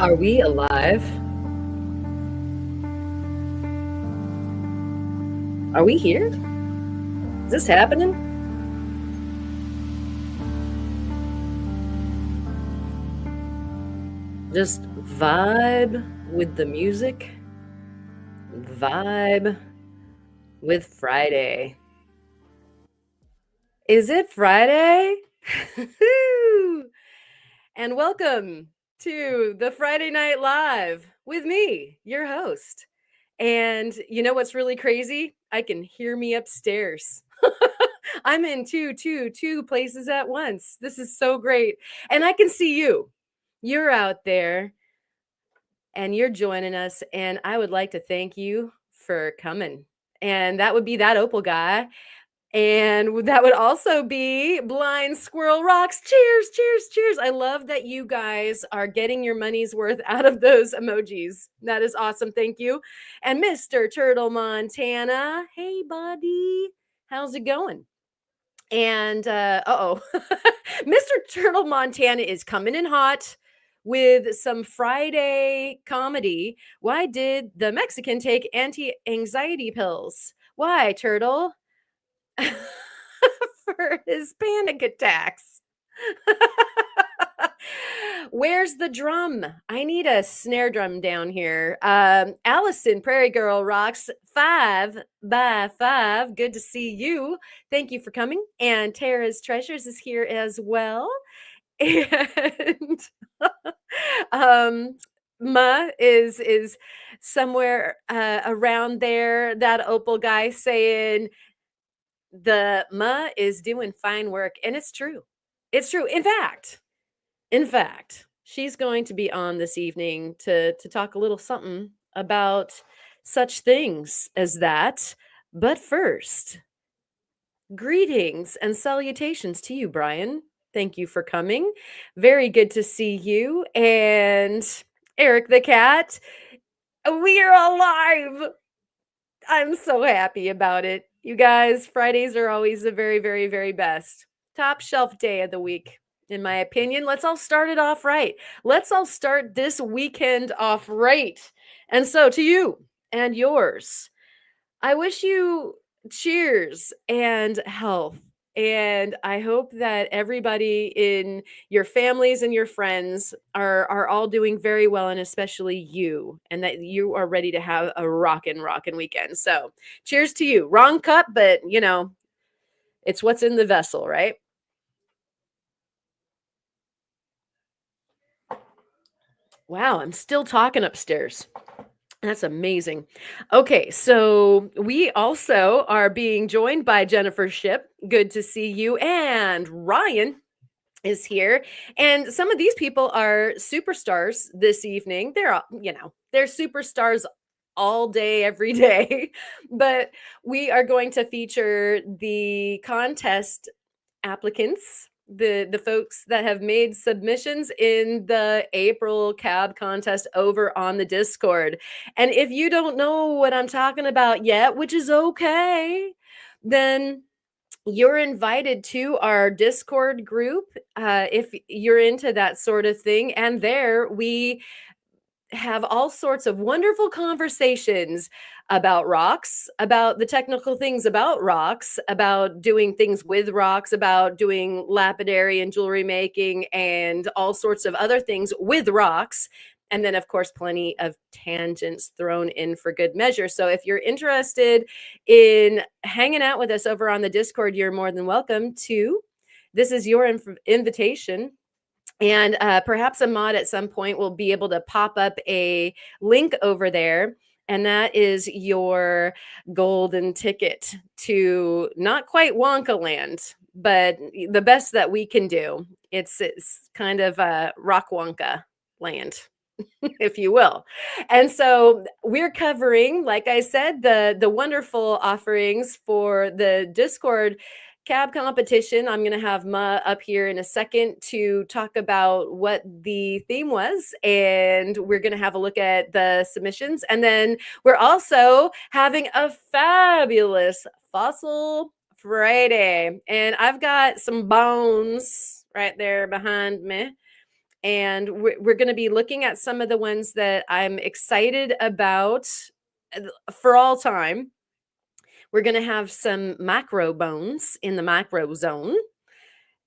Are we alive? Are we here? Is this happening? Just vibe with the music, vibe with Friday. Is it Friday? And welcome to the Friday Night Live with me, your host. And you know what's really crazy? I can hear me upstairs. I'm in two places at once. This is so great. And I can see you. You're out there and you're joining us. And I would like to thank you for coming. And that would be that Opal guy. And that would also be Blind Squirrel Rocks. Cheers, cheers, cheers. I love that you guys are getting your money's worth out of those emojis. That is awesome. Thank you. And Mr. Turtle Montana. Hey, buddy. How's it going? And Mr. Turtle Montana is coming in hot with some Friday comedy. Why did the Mexican take anti-anxiety pills? Why, Turtle? For his panic attacks. Where's the drum? I need a snare drum down here. Allison, Prairie Girl Rocks, 5x5. Good to see you. Thank you for coming. And Tara's Treasures is here as well. And um, Ma is somewhere around there. That Opal guy saying the Ma is doing fine work, and it's true. It's true. In fact, she's going to be on this evening to talk a little something about such things as that. But first, greetings and salutations to you, Brian. Thank you for coming. Very good to see you. And Eric the cat, we are alive. I'm so happy about it. You guys, Fridays are always the very, very, very best. Top shelf day of the week, in my opinion. Let's all start it off right. Let's all start this weekend off right. And so, to you and yours, I wish you cheers and health. And I hope that everybody in your families and your friends are all doing very well, and especially you, and that you are ready to have a rockin' weekend. So, cheers to you. Wrong cup, but it's what's in the vessel, right? Wow, I'm still talking upstairs. That's amazing. Okay, so we also are being joined by Jennifer Ship. Good to see you. And Ryan is here. And some of these people are superstars this evening. They're all, they're superstars all day, every day. But we are going to feature the contest applicants, the folks that have made submissions in the April cab contest over on the Discord. And if you don't know what I'm talking about yet, which is okay, then you're invited to our Discord group if you're into that sort of thing. And there we have all sorts of wonderful conversations about rocks, about the technical things about rocks, about doing things with rocks, about doing lapidary and jewelry making, and all sorts of other things with rocks. And then, of course, plenty of tangents thrown in for good measure. So if you're interested in hanging out with us over on the Discord, you're more than welcome to. This is your invitation. And perhaps a mod at some point will be able to pop up a link over there. And that is your golden ticket to not quite Wonka land, but the best that we can do. It's kind of a rock Wonka land, if you will. And so we're covering, like I said, the wonderful offerings for the Discord cab competition. I'm going to have Ma up here in a second to talk about what the theme was, and we're going to have a look at the submissions. And then we're also having a fabulous Fossil Friday, and I've got some bones right there behind me. and we're going to be looking at some of the ones that I'm excited about for all time. We're going to have some macro bones in the macro zone.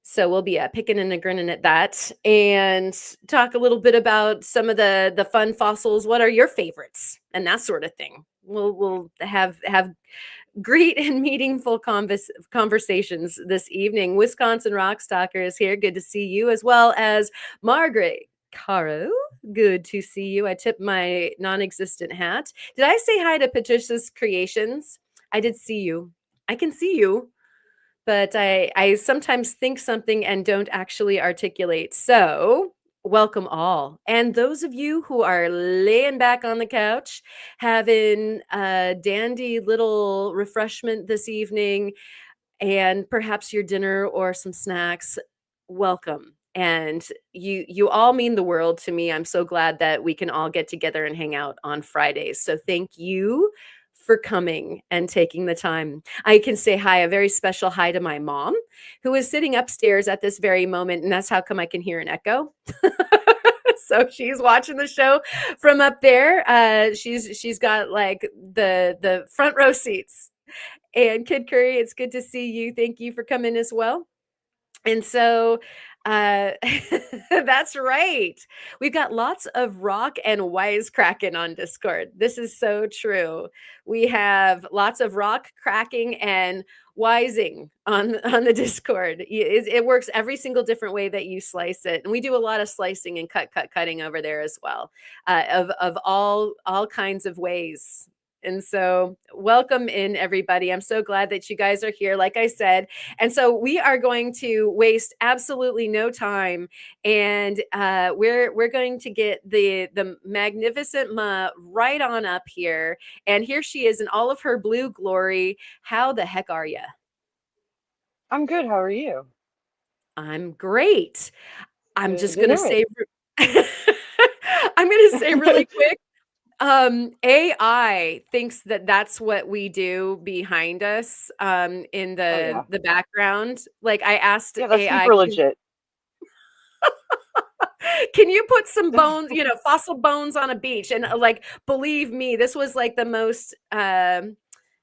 So we'll be picking and a grinning at that, and talk a little bit about some of the fun fossils. What are your favorites and that sort of thing. We'll have great and meaningful conversations this evening. Wisconsin Rockstalker is here. Good to see you, as well as Margaret Caro. Good to see you. I tip my non-existent hat. Did I say hi to Patricia's Creations? I did see you. I can see you, but I sometimes think something and don't actually articulate. So welcome all. And those of you who are laying back on the couch, having a dandy little refreshment this evening, and perhaps your dinner or some snacks, welcome. And you all mean the world to me. I'm so glad that we can all get together and hang out on Fridays. So thank you for coming and taking the time. I can say hi, a very special hi to my mom, who is sitting upstairs at this very moment, and that's how come I can hear an echo. So she's watching the show from up there. She's got like the front row seats. And Kid Curry, it's good to see you. Thank you for coming as well. And so that's right. We've got lots of rock and wisecracking on Discord. This is so true. We have lots of rock cracking and wising on the Discord. It works every single different way that you slice it, and we do a lot of slicing and cutting over there as well, of all kinds of ways. And so, welcome in, everybody. I'm so glad that you guys are here, like I said. And so, we are going to waste absolutely no time, and we're going to get the magnificent Ma right on up here. And here she is in all of her blue glory. How the heck are you? I'm good. How are you? I'm great. I'm Good just to gonna hear say, I'm gonna say really it. quick. AI thinks that that's what we do behind us, in Oh the yeah. the background. Like, I asked Yeah, that's AI, super legit. can you put some bones, fossil bones on a beach? And like, believe me, this was like the most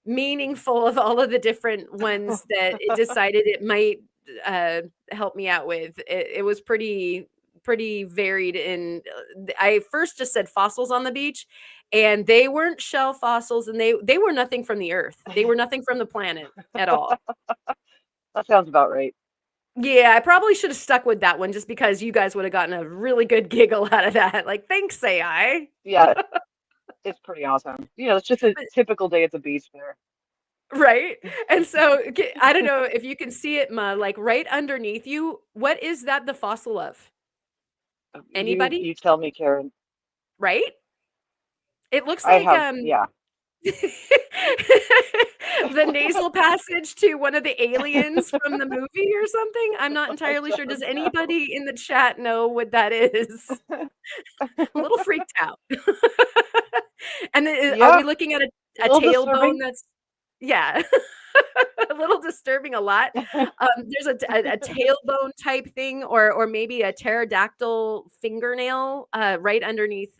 meaningful of all of the different ones that it decided it might uh, help me out with. It was pretty varied. In I first just said fossils on the beach, and they weren't shell fossils, and they were nothing from the earth. They were nothing from the planet at all. That sounds about right. Yeah, I probably should have stuck with that one, just because you guys would have gotten a really good giggle out of that. Like, thanks, AI. Yeah, it's pretty awesome. It's just a typical day at the beach there. Right? And so, I don't know if you can see it, Ma, like right underneath you. What is that the fossil of? You Anybody? you tell me, Karen. Right? It looks I like have, yeah. the nasal passage to one of the aliens from the movie or something. I'm not I entirely sure. Does don't know. anybody in the chat know what that is? A little freaked out. And then, are Yeah, we looking at a a little tailbone disturbing. that's, yeah, a little disturbing a lot. There's a tailbone type thing, or maybe a pterodactyl fingernail, right underneath,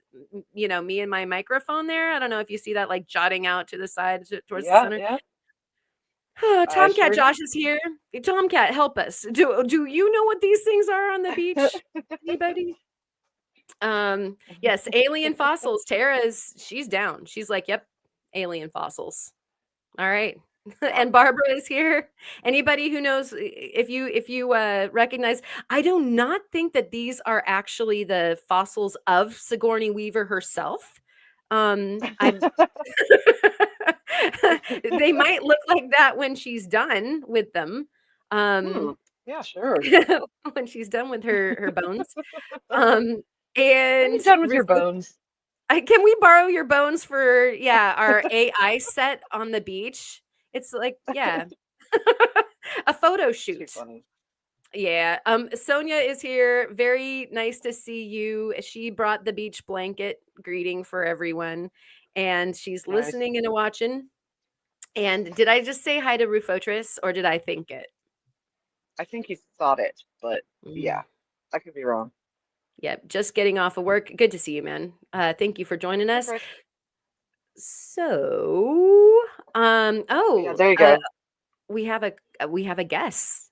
me and my microphone there. I don't know if you see that, like, jutting out to the side, towards the Yeah, center. yeah, I Tomcat sure do. Josh is here. Tomcat, help us. Do you know what these things are on the beach? Anybody? Yes, alien fossils. She's down. She's like, "Yep, alien fossils." All right. Yeah. And Barbara is here. Anybody who knows, if you recognize, I do not think that these are actually the fossils of Sigourney Weaver herself. I They might look like that when she's done with them. Hmm. Um Yeah, sure. when she's done with her bones. When And you're done with your bones. can we borrow your bones for, yeah, our AI set on the beach? It's like, yeah, a photo It's too shoot. funny. Yeah. Sonia is here. Very nice to see you. She brought the beach blanket greeting for everyone, and she's Nice. listening and watching. And did I just say hi to Rufotris, or did I think it? I think you thought it, but Mm. yeah, I could be wrong. Yep, just getting off of work. Good to see you, man. Thank you for joining Hi, us. Chris. So, Yeah, there you go. we have a guess.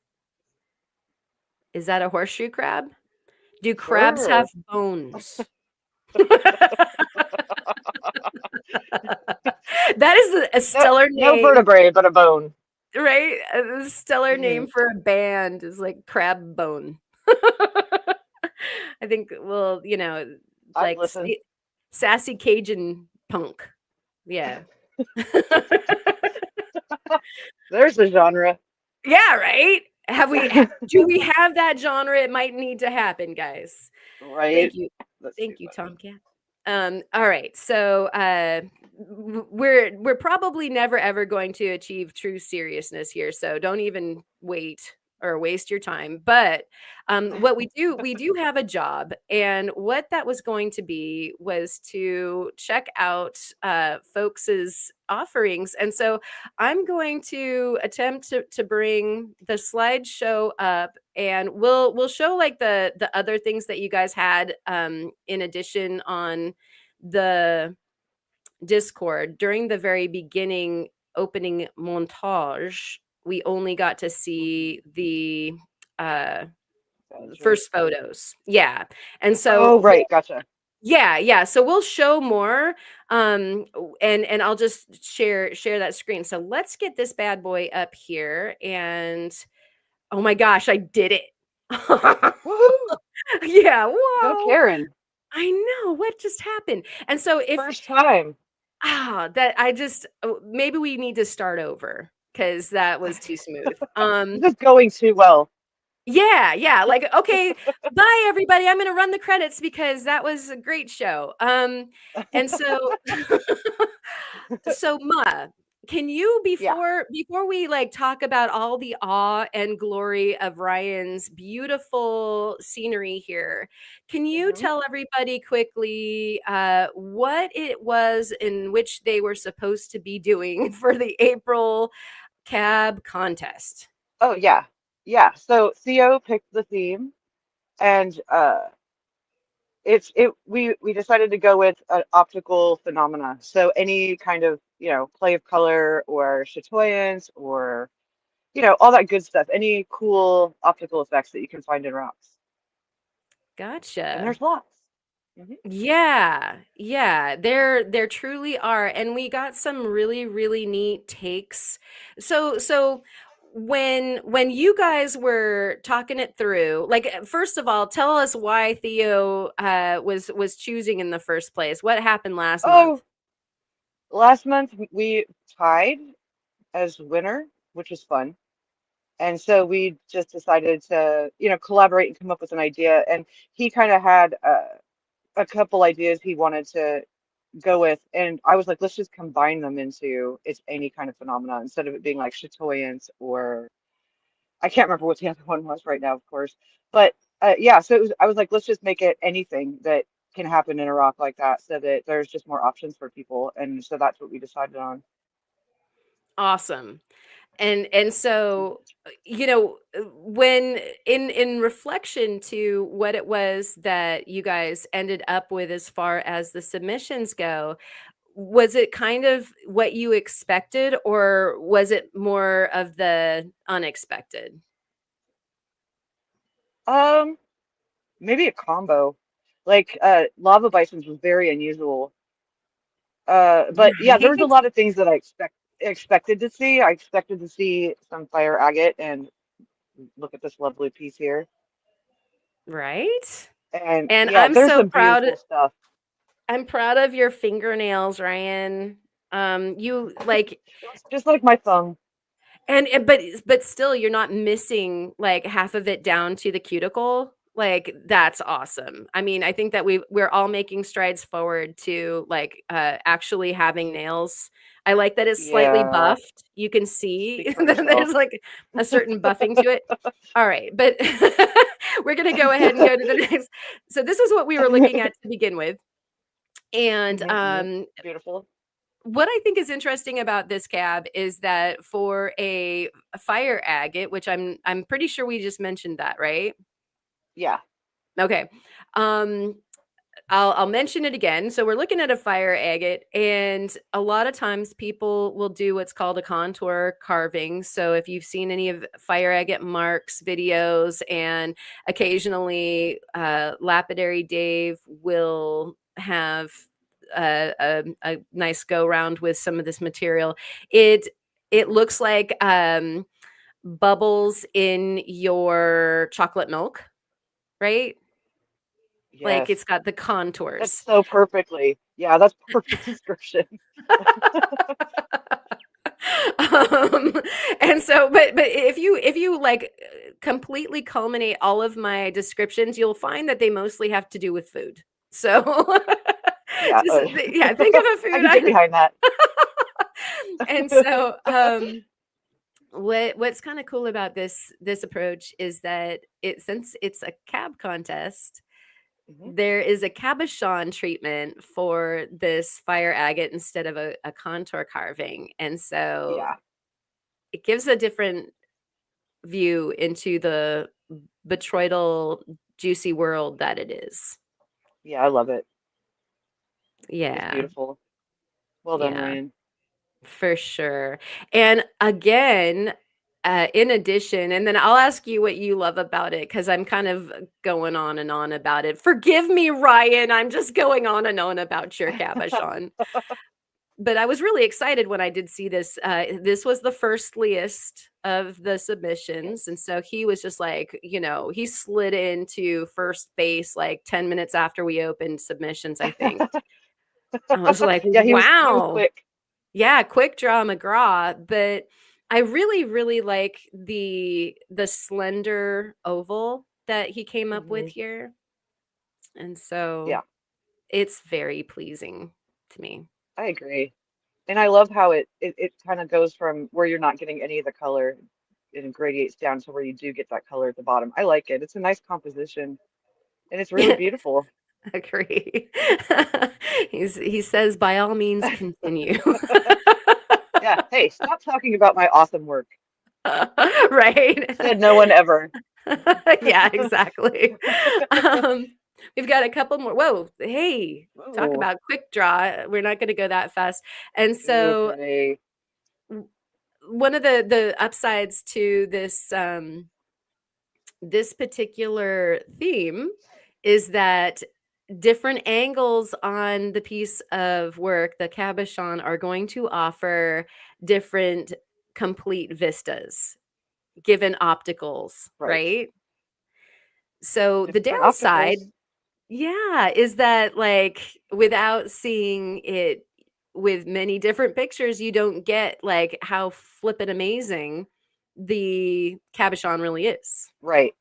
Is that a horseshoe crab? Do crabs have Sure. bones? That is a No, stellar no name, vertebrae, but a bone. right? A stellar Hmm. name for a band is like Crab Bone. I think, well, I'd like listen. sassy Cajun punk. Yeah. There's the genre. Yeah, right? Do we have that genre? It might need to happen, guys. Thank Right? you. That's too Thank you, funny. Tomcat. All right. So, we're probably never ever going to achieve true seriousness here, so don't even wait or waste your time. But what we do have a job, and what that was going to be was to check out folks's offerings. And so I'm going to attempt to bring the slideshow up, and we'll show like the other things that you guys had in addition on the Discord. During the very beginning opening montage, we only got to see the uh That's right. first photos. Yeah. And so Oh, right. Gotcha. yeah. So we'll show more, and I'll just share that screen. So let's get this bad boy up here, and oh my gosh, I did it. Woohoo! Yeah, Go, whoa. Karen. I know what just happened. And so if First time. that I just maybe we need to start over because that was too smooth. This is going too well. Yeah, like, "Okay, bye everybody, I'm gonna run the credits because that was a great show." And so so Ma, can you Yeah. before we, like, talk about all the awe and glory of Ryan's beautiful scenery here, can you Hmm. tell everybody quickly, what it was in which they were supposed to be doing for the April cab contest? Oh, yeah. Yeah. So Theo picked the theme, and we decided to go with an optical phenomena. So any kind of, play of color or chatoyance or, all that good stuff. Any cool optical effects that you can find in rocks. And Gotcha. there's lots. Hmm. Yeah, there truly are, and we got some really, really neat takes. So when you guys were talking it through, like, first of all, tell us why Theo was choosing in the first place. What happened last month? Oh, last month we tied as winner, which was fun. And so we just decided to, collaborate and come up with an idea. And he kind of had a couple ideas he wanted to go with, and I was like, let's just combine them into it's any kind of phenomena instead of it being like chatoyance or I can't remember what the other one was right now, of course. But yeah, so I was like, let's just make it anything that can happen in a rock like that, so that there's just more options for people, and so that's what we decided on. Awesome. And so when in reflection to what it was that you guys ended up with as far as the submissions go, was it kind of what you expected, or was it more of the unexpected? Um, Maybe a combo. Like lava bisons was very unusual. But yeah, there was a Right? lot of things that I expected to see. I expected to see some fire agate, and look at this lovely piece here. Right? And And yeah, there's some beautiful stuff. I'm proud of your fingernails, Ryan. You like Just like my thumb. but still you're not missing like half of it down to the cuticle. Like, that's awesome. I mean, I think that we're all making strides forward to like actually having nails. I like that it's slightly Yeah, buffed. You can see speak for that yourself. there's like a certain buffing to it. All right, but we're gonna go ahead and go to the next. So this is what we were looking at to begin with. And Hmm. Beautiful. what I think is interesting about this cab is that for a fire agate, which I'm pretty sure we just mentioned that, right? Yeah. Okay. Um, I'll mention it again. So we're looking at a fire agate, and a lot of times people will do what's called a contour carving. So if you've seen any of Fire Agate Mark's videos, and occasionally Lapidary Dave will have a nice go round with some of this material. It Mhm. looks like bubbles in your chocolate milk, right? Like Yes. it's got the That's contours. so perfectly. Yeah, that's perfect description. um, and so, but if you like completely culminate all of my descriptions, you'll find that they mostly have to do with food. So, Yeah. just yeah, think of a I food can get item. behind that. And so, what's kind of cool about this approach is that since it's a cab contest, Mhm. there is a cabochon treatment for this fire agate instead of a contour carving. And so Yeah. it gives a different view into the botryoidal juicy world that it is. Yeah, I love it. It was Yeah. beautiful. Well done, Yeah. Ryan. For sure. And again, in addition, and then I'll ask you what you love about it because I'm kind of going on and on about it. Forgive me, Ryan. I'm just going on and on about your cabochon. But I was really excited when I did see this. This was the first list of the Yes. submissions. And so he was just like, he slid into first base like 10 minutes after we opened submissions, I think. I was like, Yeah, he was wow. quick. Yeah, quick draw McGraw, but I really, really like the slender oval that he came up with Hmm. here. And so Yeah, it's very pleasing to me. I agree. And I love how it kind of goes from where you're not getting any of the color and gradiates down to where you do get that color at the bottom. I like it. It's a nice composition and it's really Yeah, beautiful. agree. He says, by all means, continue. Yeah. Hey, stop talking about my awesome work. Right? Said no one ever. Yeah, exactly. Um, we've got a couple more. Whoa, hey, talk Oh, about quick draw. We're not going to go that fast. And so, okay. one of the upsides to this particular theme is that different angles on the piece of work, the cabochon, are going to offer different complete vistas given opticals, Right. right? So the Different downside, opticals. yeah, is that like without seeing it with many different pictures, you don't get like how flippin' amazing the cabochon really is. Right.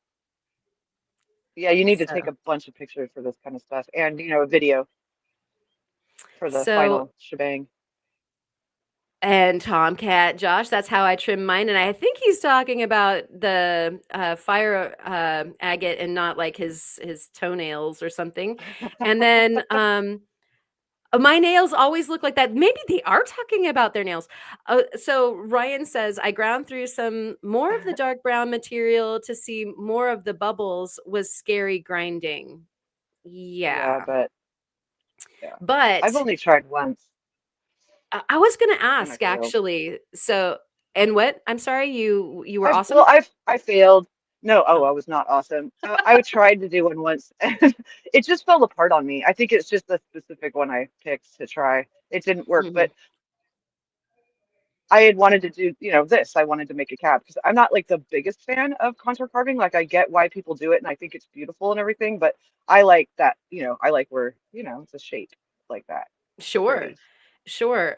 Yeah, you need to take So, a bunch of pictures for this kind of stuff and, a video for the so final shebang. and Tomcat, Josh, that's how I trim mine. And I think he's talking about the fire agate and not like his toenails or something. And then my nails always look like that. Maybe they are talking about their nails. So Ryan says, I ground through some more of the dark brown material to see more of the bubbles was scary grinding. Yeah, Yeah. but yeah. I've But only tried once I was going to and I ask failed. actually. So, and what? I'm sorry, you were I've awesome? well, I failed. No, oh, Oh. I was not awesome. I tried to do one once and it just fell apart on me. I think it's just the specific one I picked to try. It didn't work, Mhm. but I had wanted to do, this. I wanted to make a cap because I'm not like the biggest fan of contour carving. Like I get why people do it and I think it's beautiful and everything, but I like that, I like where, it's a shape like that. It's Sure. pretty. Sure.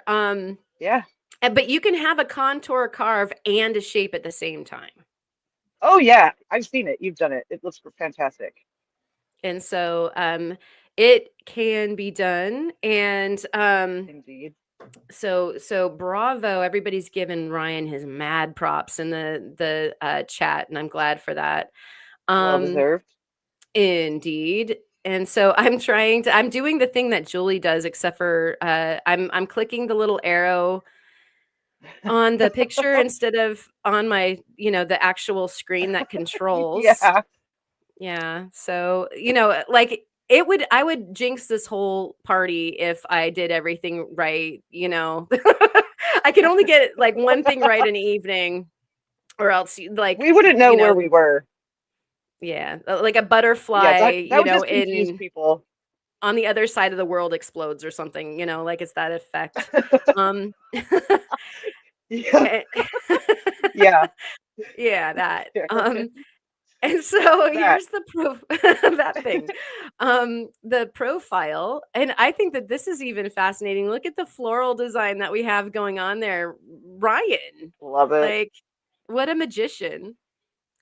Yeah. But you can have a contour carve and a shape at the same time. Oh yeah, I've seen it. You've done it. It looks fantastic. And so it can be done. And Indeed. so bravo, everybody's given Ryan his mad props in the chat, and I'm glad for that. Well Um deserved. Indeed. And so I'm doing the thing that Julie does, except for I'm clicking the little arrow on the picture instead of on my, the actual screen that controls. Yeah. Yeah. So, like I would jinx this whole party if I did everything right. I could only get like one thing right in the evening, or else We wouldn't know where we were. yeah, like a Yeah, butterfly, that would just confuse in people. on the other side of the world explodes or something, like it's that effect. Um Yeah, eh, yeah. yeah, that. Yeah. And so That. here's the proof that thing. The profile, and I think that this is even fascinating. Look at the floral design that we have going on there. Ryan, Love it. like what a magician.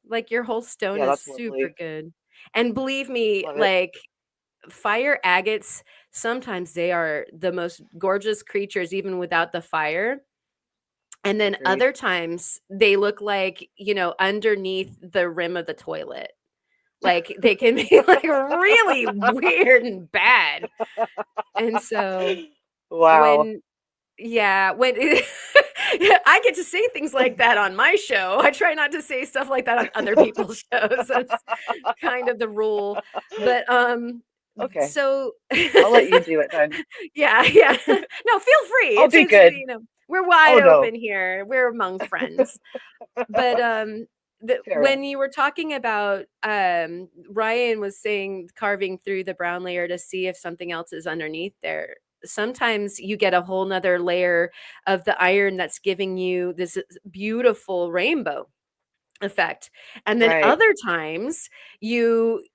Like your whole stone Yeah, is that's super lovely. good. And believe me, Love it. like fire agates, sometimes they are the most gorgeous creatures even without the fire. And then Agreed. other times they look like, underneath the rim of the toilet. Like, they can be, like, really weird and bad. And so Wow. when yeah, when I get to say things like that on my show. I try not to say stuff like that on other people's shows. That's kind of the rule. But, Okay, so I'll let you do it then. yeah, yeah. No, feel free. I'll be good. We're Oh wide no. open here. We're among friends. But, Fair enough. when you were talking about, Ryan was saying carving through the brown layer to see if something else is underneath there. Sometimes you get a whole nother layer of the iron that's giving you this beautiful rainbow effect. And then Right. other times you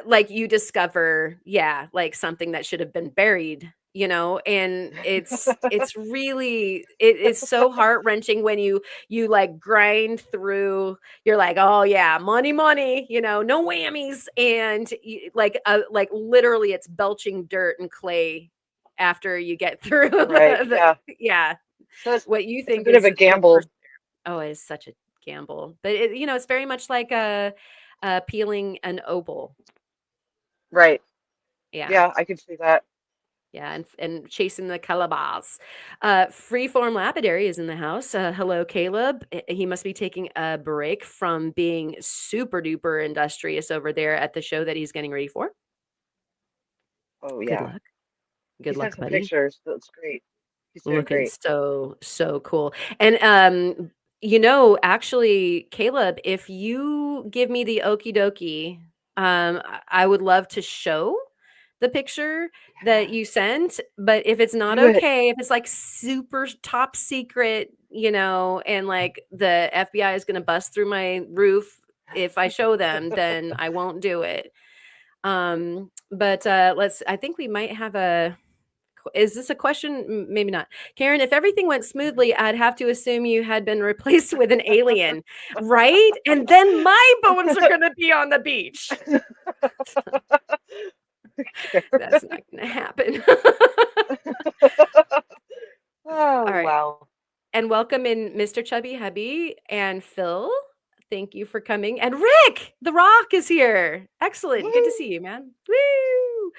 like you discover, yeah, like something that should have been buried, and it's really it's so heart-wrenching when you like grind through. You're like, oh yeah, money, money, no whammies. And like literally it's belching dirt and clay after you get through Right. Yeah. yeah, So what you it's a think bit of is a the first. gamble. Oh, it is such a gamble, but it's very much like peeling an opal. Right. Yeah, Yeah, I could see that. yeah, and chasing the calabas. Freeform Lapidary is in the house. Hello, Caleb. He must be taking a break from being super duper industrious over there at the show that he's getting ready for. Oh Good yeah. luck. He Good sent luck, some buddy. pictures. That's great. He's doing Looking great. so cool. And actually, Caleb, if you give me the okie dokie, I would love to show the picture that you sent. But if it's not Do it. okay, if it's like super top secret, and like the FBI is gonna bust through my roof if I show them, then I won't do it. But I think we might have a is this a question? Maybe not. Karen, if everything went smoothly, I'd have to assume you had been replaced with an alien, right? And then my bones are going to be on the beach. That's not going to happen. Oh All right. wow. And welcome in Mr. Chubby Hubby and Phil. Thank you for coming. And Rick, The Rock is here. Excellent. Good to see Woo! you, man. Woo!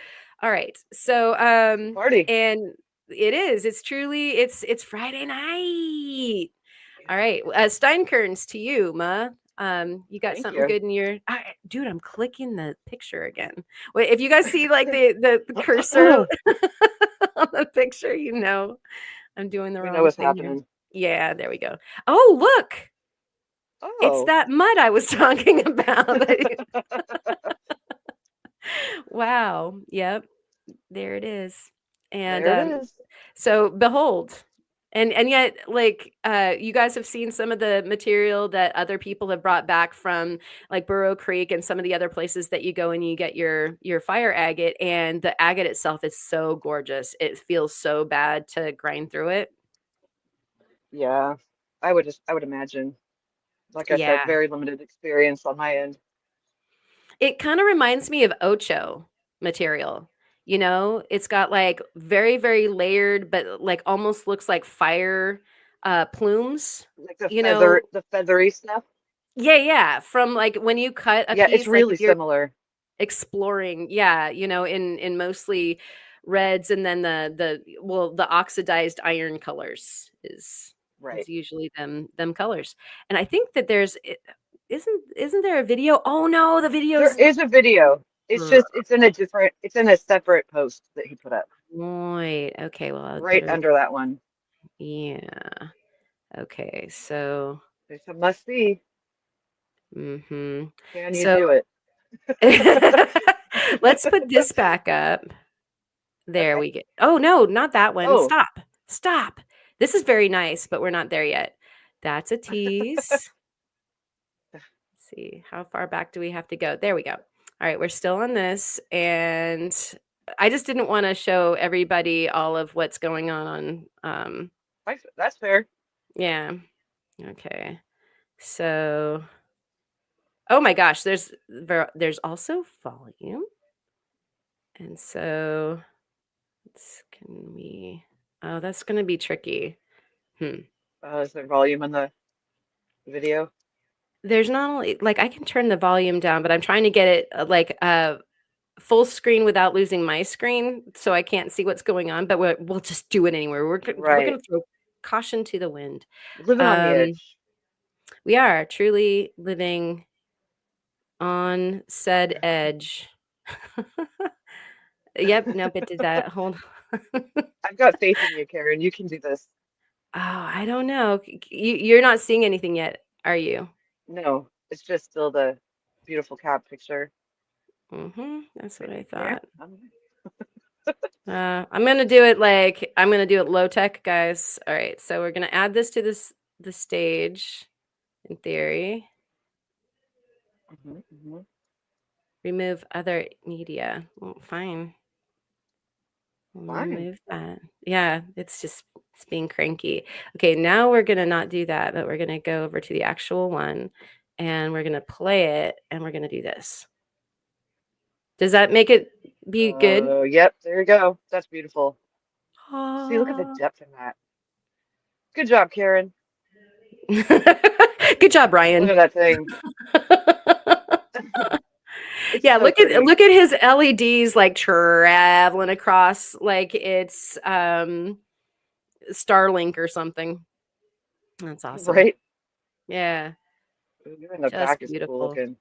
All right. So, It's a party. and it is. It's Friday night. All right. Steinkerns to you, Ma. You got Thank something you. good in your dude, I'm clicking the picture again. Wait, if you guys see like the cursor on the picture, I'm doing the We know wrong what's thing here. happening. Yeah, there we go. Oh, look. It's Oh, that mud I was talking about. Wow. Yep. There it is. And there it is. so behold. And yet like you guys have seen some of the material that other people have brought back from like Burrow Creek and some of the other places that you go and you get your fire agate, and the agate itself is so gorgeous. It feels so bad to grind through it. Yeah. I would imagine. Like I said, Yeah. very limited experience on my end. It kind of reminds me of Ocho material. It's got like very, very layered, but like almost looks like fire plumes, Like you know. the feathery stuff. Yeah, yeah. From like when you cut a Yeah, it's piece, like really if you're similar. exploring, yeah, in mostly reds, and then the oxidized iron colors is Right. usually them colors. And I think that there's isn't there a video? Oh no, the There video's is a video. Ugh, It's in a separate post that he put up right. Okay, well, I right better under that one. yeah. Okay, so It's a must see. mhm. Can you So do it? let's put this back up. There Okay. we get. Oh no, not that one. Oh, Stop. Stop. This is very nice, but we're not there yet. That's a tease. Let's see. How far back do we have to go? There we go. All right, we're still on this. And I just didn't want to show everybody all of what's going on that's fair. yeah. Okay. So oh my gosh, there's also volume. And so can we oh, that's gonna be tricky. Hmm. Is there volume in the video? There's not only like I can turn the volume down, but I'm trying to get it full screen without losing my screen, so I can't see what's going on. But we'll just do it anyway. We're Right. gonna throw caution to the wind. Living on the Um, edge. we are truly living on said edge. Yep. Nope. It did that. Hold. I've got faith in you, Karen. You can do this. Oh, I don't know. You're not seeing anything yet, are you? No, it's just still the beautiful cat picture. That's what Right I there. thought. I'm gonna do it I'm gonna do it low tech, guys. All right, so we're gonna add this to the stage in theory. Remove other media. Well, fine. We'll Fine. remove that. Yeah, it's being cranky. Okay, now we're gonna not do that, but we're gonna go over to the actual one and we're gonna play it and we're gonna do this. Does that make it be good? Yep, there you go. That's beautiful. See, look at the Ah. depth in that. Good job, Karen. Good job, Look Ryan. at that thing. It's Yeah, so pretty. look at his LEDs like traveling across like it's Starlink or something. That's awesome. Right? Yeah, Ooh, in the just back is cool beautiful. looking.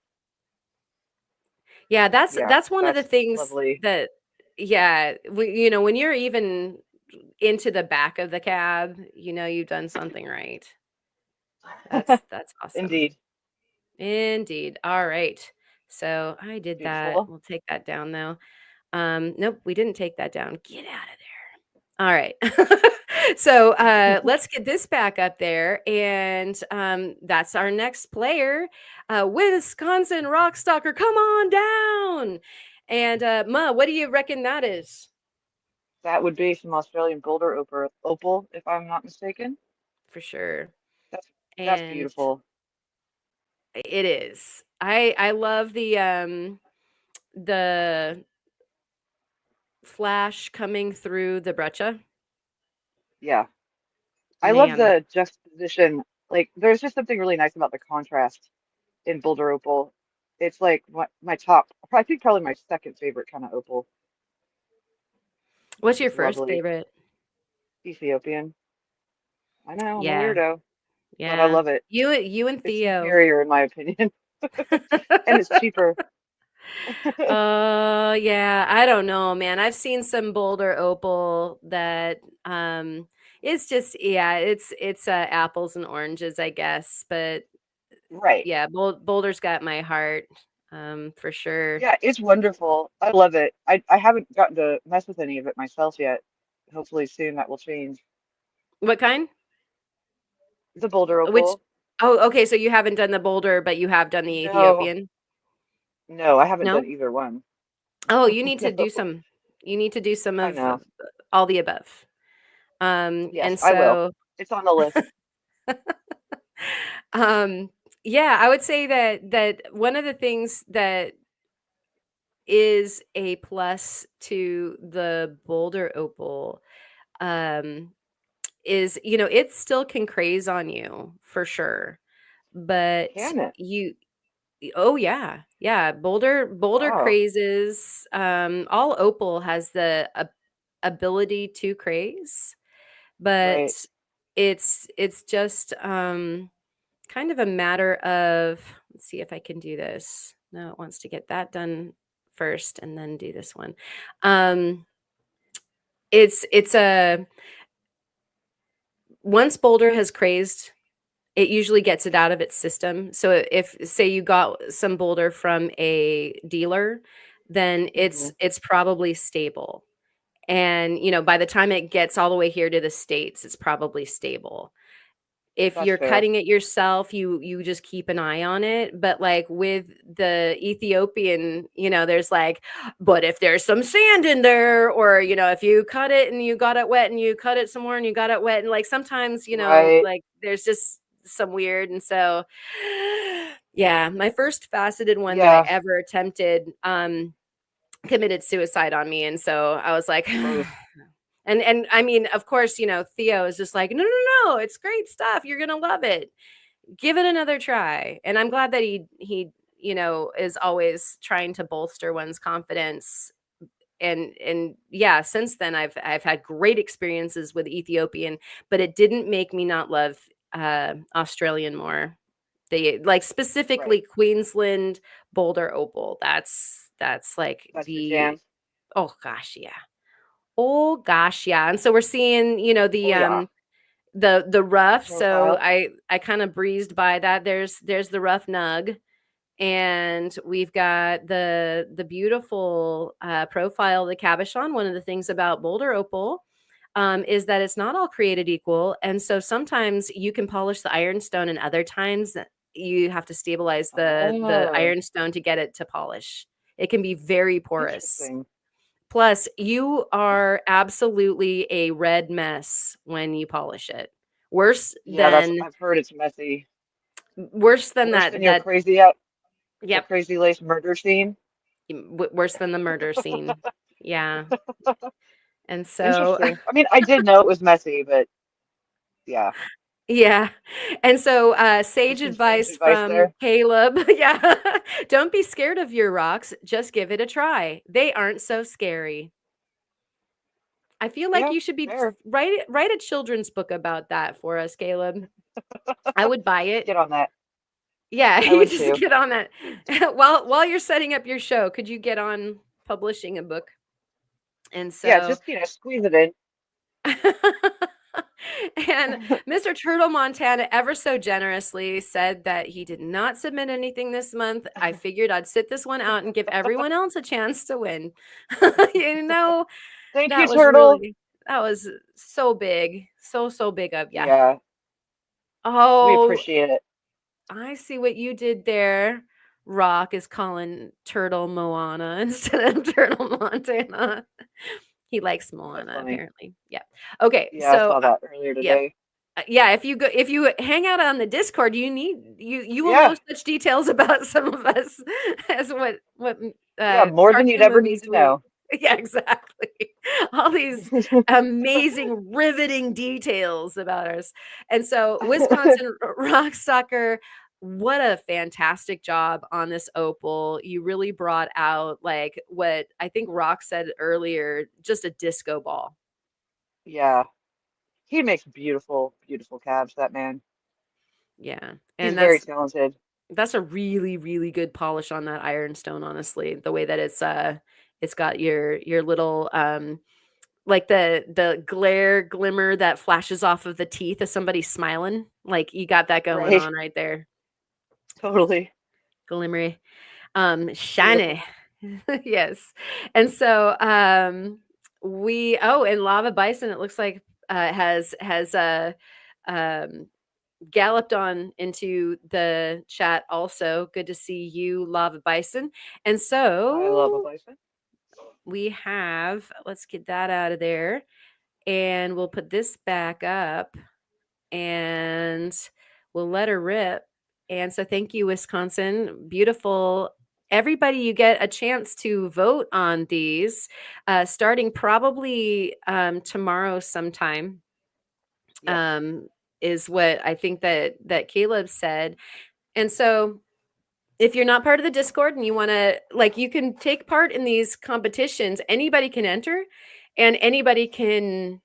Yeah, Yeah, that's one of the that's things lovely. that yeah, when you're even into the back of the cab, you've done something right. That's awesome. Indeed. Indeed. All right. So I did that. Beautiful. We'll take that down though. Nope, we didn't take that down. Get out of there. All right. So let's get this back up there. And that's our next player, Wisconsin Rockstalker. Come on down. And Ma, what do you reckon that is? That would be some Australian boulder opal, if I'm not mistaken. For sure. That's that's And beautiful. it is. I love the flash coming through the breccia. Yeah. I love Man, the juxtaposition. Like, there's just something really nice about the contrast in boulder opal. It's like my top, I think probably my second favorite kind of opal. what's your It's first lovely. favorite? Ethiopian. I know, I'm a Yeah, weirdo, but I yeah. love it. You and It's Theo. superior in my opinion, and it's cheaper. Yeah, I don't know, man. I've seen some Boulder Opal that it's just yeah, it's apples and oranges, I guess. But Right. yeah, Boulder's got my heart, for sure. Yeah, it's wonderful. I love it. I haven't gotten to mess with any of it myself yet. Hopefully soon that will change. What kind? The boulder Which opal. oh, okay, so you haven't done the Boulder, but you have done the No, Ethiopian? no, I haven't done No? either one. Oh, you need to do No, some I of know. all the above. Yes, And I will. so It's on the list. um yeah, I would say that one of the things that is a plus to the Boulder Opal um is it still can craze on you for sure, but Can it? oh yeah, yeah, Boulder Wow. crazes, all Opal has the ability to craze, Right. but it's just kind of a matter of Let's see if I can do this. No, it wants to get that done first and then do this one. It's a once Boulder has crazed, it usually gets it out of its system. So if say you got some Boulder from a dealer, then Hmm. it's probably stable. And by the time it gets all the way here to the States, it's probably stable. If That's you're fair. cutting it yourself, you just keep an eye on it. But like with the Ethiopian, there's like, but if there's some sand in there, or if you cut it and you got it wet and you cut it some more and you got it wet, and like sometimes, Right. like there's just some weird. And so yeah, my first faceted one that I Yeah. ever attempted committed suicide on me. And so I was like, Oof. and I mean, of course, Theo is just like, no, no, no, it's great stuff. You're gonna love it. Give it another try. And I'm glad that he is always trying to bolster one's confidence. And yeah, since then I've had great experiences with Ethiopian, but it didn't make me not love Australian more. They like Right. specifically Queensland Boulder Opal. That's like That's your the jam. oh gosh, yeah. Oh gosh, yeah. And so we're seeing, Oh yeah. the The rough. So profile. I kind of breezed by that. There's the rough nug, and we've got the beautiful profile of the cabochon. One of the things about Boulder Opal is that it's not all created equal, and so sometimes you can polish the ironstone, and other times you have to stabilize the Oh, ironstone to get it to polish. It can be very porous. interesting. Plus, you are absolutely a red mess when you polish it. Worse Yeah, that's than I've heard it's messy. worse than Worse than that your that crazy out the yep, crazy lace murder scene. worse than the murder scene. Yeah. And so Interesting. I mean, I did know it was messy, but yeah, yeah. And so there's sage some sage advice advice from there. Caleb. Yeah. Don't be scared of your rocks. Just give it a try. They aren't so scary. I feel like Yeah, you should be fair. write a children's book about that for us, Caleb. I would buy it. Get on that. Yeah, I you would just too. get on that. While you're setting up your show, could you get on publishing a book? And Yeah, so just squeeze it in. and Mr. Turtle Montana ever so generously said that he did not submit anything this month. I figured I'd sit this one out and give everyone else a chance to win. You know, Thank you, that was Turtle. really that was so big. So big of ya. Yeah, we Oh, appreciate it. I see what you did there. Rock is calling Turtle Moana instead of Turtle Montana. He likes That's Moana funny. apparently. Yeah. Okay. Yeah, I So, saw that earlier yep. today. Yeah, if you hang out on the Discord, you will know Yeah, such details about some of us as what yeah, more than you'd cartoon ever need movies to we know. yeah, exactly. All these amazing, riveting details about us. And so, Wisconsin Rock Stalker, what a fantastic job on this opal. You really brought out like what I think Rock said earlier, just a disco ball. Yeah, he makes beautiful, beautiful cabs, that man. Yeah. He's And very talented. that's a really, really good polish on that ironstone, honestly. The way that it's got your little like the glare glimmer that flashes off of the teeth of somebody smiling. Like you got that going Right. on right there. Totally. Glimmery. Shiny. Beautiful. Yes. And so we and Lava Bison, it looks like has um galloped on into the chat also. Good to see you, Lava Bison. And I love a so bison. we have, let's get that out of there. And we'll put this back up and we'll let her rip. And so thank you, Wisconsin. Beautiful. Everybody, you get a chance to vote on these starting probably tomorrow sometime. Yep. Um, is what I think that Caleb said. And so if you're not part of the Discord and you want to like you can take part in these competitions, anybody can enter and anybody can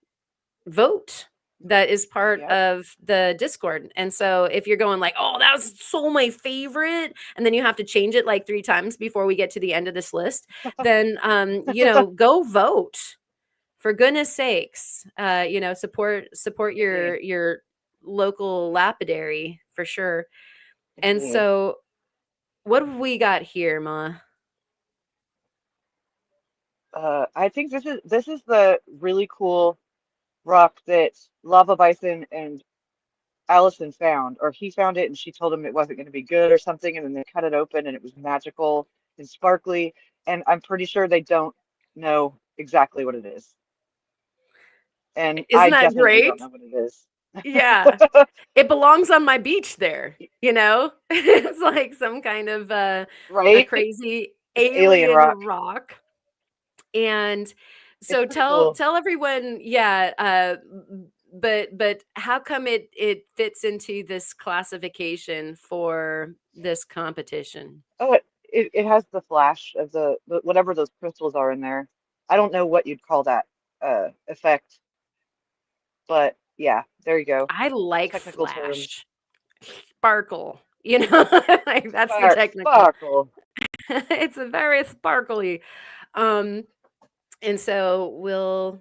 vote. that is part Yep. of the Discord. And so if you're going like, "Oh, that was so my favorite," and then you have to change it like 3 times before we get to the end of this list, then go vote. For goodness sakes. Support Indeed. your local lapidary for sure. And Indeed. so what have we got here, Ma? I think this is the really cool rock that Lava Bison and Allison found, or he found it and she told him it wasn't going to be good or something, and then they cut it open and it was magical and sparkly, and I'm pretty sure they don't know exactly what it is. And Isn't I that definitely don't great? know what it is. Yeah. It belongs on my beach there, you know? It's like some kind of a Right? crazy This alien alien rock. rock. And It's so pretty tell cool. tell everyone, yeah, but how come it fits into this classification for this competition? Oh, it has the flash of the whatever those crystals are in there. I don't know what you'd call that effect, but yeah, there you go. I like Technical term. flash. Sparkle, you know? Like that's the technical. Sparkle. It's a very sparkly. Um and so we'll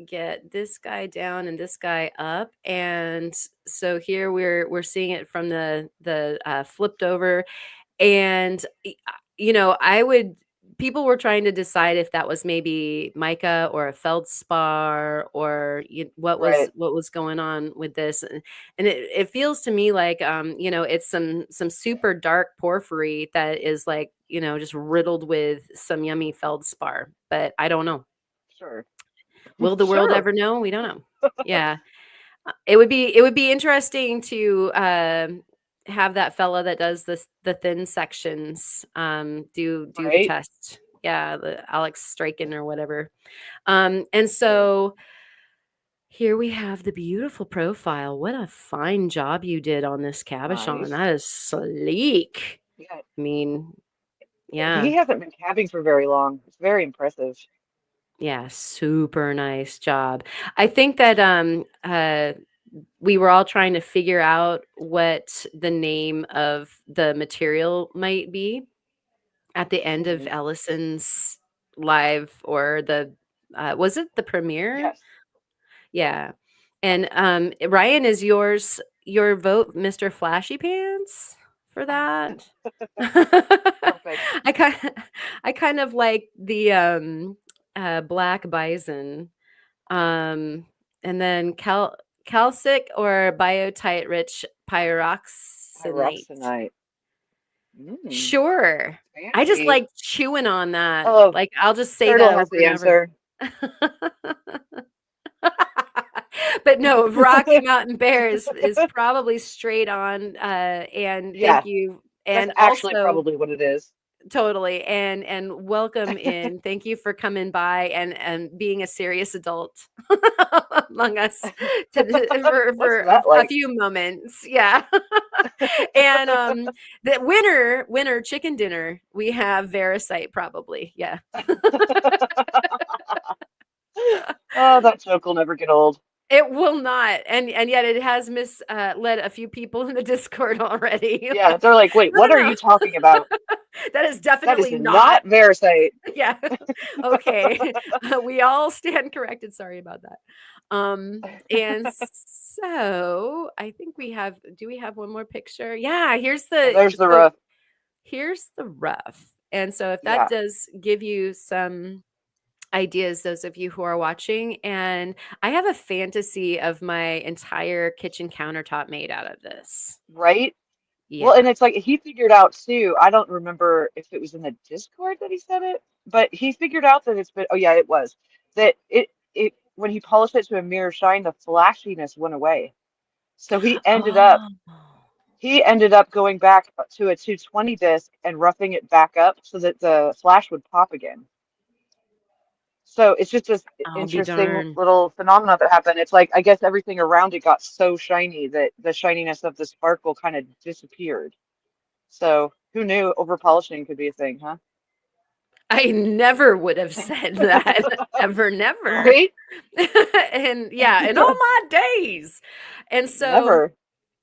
get this guy down and this guy up, and so here we're seeing it from the flipped over. And I would people were trying to decide if that was maybe mica or a feldspar, or Right. what was going on with this. And it feels to me like it's some super dark porphyry that is like just riddled with some yummy feldspar, but I don't know. Sure. Will the world Sure. ever know? We don't know. Yeah. It would be interesting to have that fella that does the thin sections do the Right. test. Yeah, the Alex Strachan or whatever. And Right. so here we have the beautiful profile. What a fine job you did on this cabochon. Nice. That is sleek. Yeah. I mean, yeah. He hasn't been cabbing for very long. It's very impressive. Yeah, super nice job. I think that we were all trying to figure out what the name of the material might be at the end of Hmm. Ellison's live, or the was it the premiere? Yes. Yeah. And Ryan, is your vote Mr. Flashy Pants for that? Perfect. I kind I kind of like the black bison. Um, and then calcic or biotite rich pyroxenate. Pyroxenite. Mm, Sure. I just fancy. like chewing on that. Oh, Like, I'll just say Turtle that has over the and over. answer. But no, Rocky Mountain Bear is probably straight on, and thank Yeah, you. that's And actually also probably what it is. totally, and welcome in. Thank you for coming by and being a serious adult among us What's for that a like? few moments. Yeah. And the winner chicken dinner, we have Verasite probably. Yeah. Oh, that joke will never get old. It will not, and yet it has misled a few people in the Discord already. Yeah, Like, they're like, wait, no, what are no, you talking about? no. That is That is definitely not. not Verasite. Yeah. Okay. We all stand corrected. Sorry about that. And so I think do we have one more picture? Yeah, Oh, there's the so rough. here's the rough. And so if that Yeah, does give you some ideas, those of you who are watching, and I have a fantasy of my entire kitchen countertop made out of this. right? Well, Yeah. and it's like he figured out too. I don't remember if it was in the Discord that he said it, but he figured out that it's been, oh yeah, it was. That it when he polished it to a mirror shine, the flashiness went away. So Oh. he ended up going back to a 220 disc and roughing it back up so that the flash would pop again. So it's just this I'll be interesting darned. little phenomena that happened. It's like I guess everything around it got so shiny that the shininess of the sparkle kind of disappeared. So who knew over polishing could be a thing, huh? I never would have said that. Ever, never. right? And yeah, in all my days. And so Never.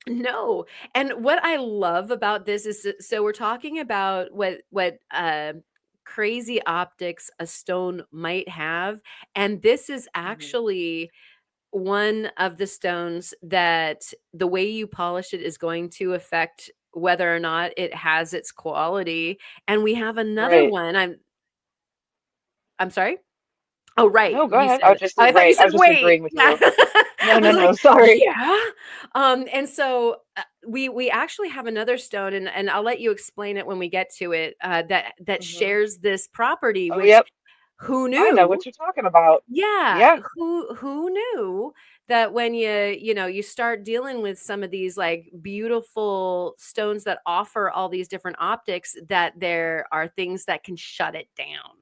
no. And what I love about this is so we're talking about what crazy optics a stone might have, and this is Mhm. actually one of the stones that the way you polish it is going to affect whether or not it has its quality. And we have another Right. one. I'm sorry? Oh, right, No, go you ahead. I said was just I thought you right. I said, was just "Wait." agreeing with you. No, I no, was like, no. Sorry. "Yeah?" And so, we actually have another stone, and I'll let you explain it when we get to it, that Hmm. shares this property, Oh, which yep. who I know knew? what you're talking about. Yeah, Yeah. who knew that when you start dealing with some of these, like, beautiful stones that offer all these different optics, that there are things that can shut it down.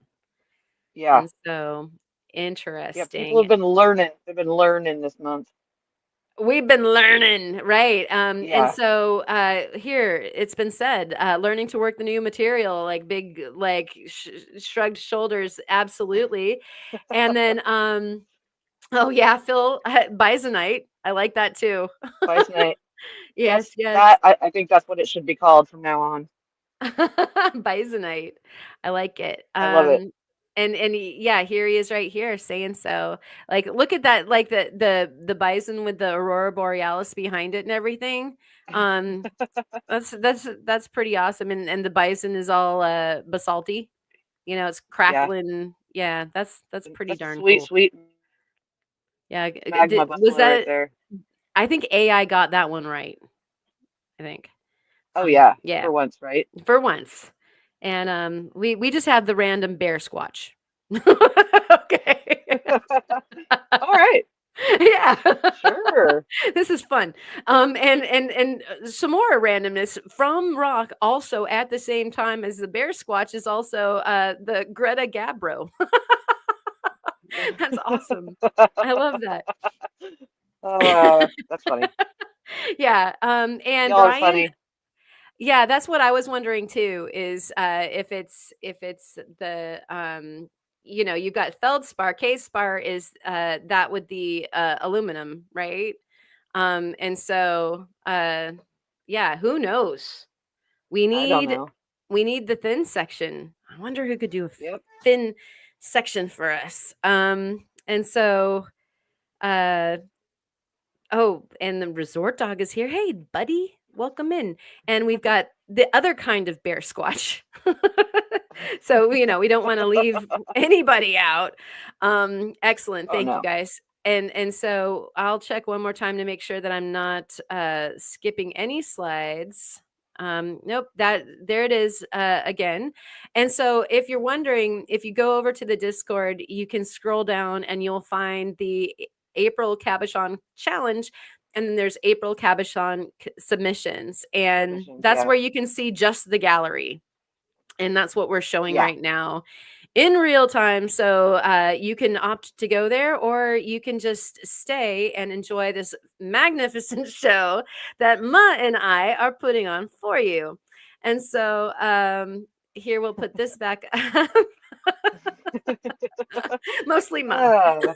Yeah. And so, Yeah. People interesting. have been learning. They've been learning this month. We've been learning, right? And Yeah. so here it's been said, learning to work the new material, like big, like shrugged shoulders, absolutely. And then, oh yeah, Phil, Bisonite, I like that too. Bisonite. Yes, That's yes. that. I think that's what it should be called from now on. Bisonite. I like it. I love it. Yeah, here he is right here saying so. Like, look at that, like the bison with the aurora borealis behind it and everything. Um, that's pretty awesome. And the bison is all basalty. It's Yeah. crackling. Yeah, that's pretty That's a darn sweet, cool. sweet Yeah, magma was buffalo right that? there. I think AI got that one right. I think. Oh yeah, Yeah. for once, right? For once. And, we just have the random bear squatch. Okay. All right. Yeah. Sure. This is fun. And some more randomness from Rock also at the same time as the bear squatch is also, the Greta Gabbro. That's awesome. I love that. That's funny. Yeah, and Y'all are Brian. funny. Yeah, that's what I was wondering too, is, if it's the, you've got feldspar, K-spar is, that with the, aluminum, right? And so, yeah, who knows? We I don't need know. we need the thin section. I wonder who could do a Yep. thin section for us. And so, uh oh, and the resort dog is here. Hey, buddy, welcome in. And we've got the other kind of bear squatch. So, we don't want to leave anybody out. Excellent. Oh Thank you no. guys. And so I'll check one more time to make sure that I'm not skipping any slides. Nope, that there it is again. And so if you're wondering, if you go over to the Discord, you can scroll down and you'll find the April Cabochon challenge. And then there's April Cabochon submissions. And Submissions, that's yeah. where you can see just the gallery. And that's what we're showing Yeah. right now in real time. So you can opt to go there, or you can just stay and enjoy this magnificent show that Ma and I are putting on for you. And so here we'll put this back up. Mostly Ma. Uh,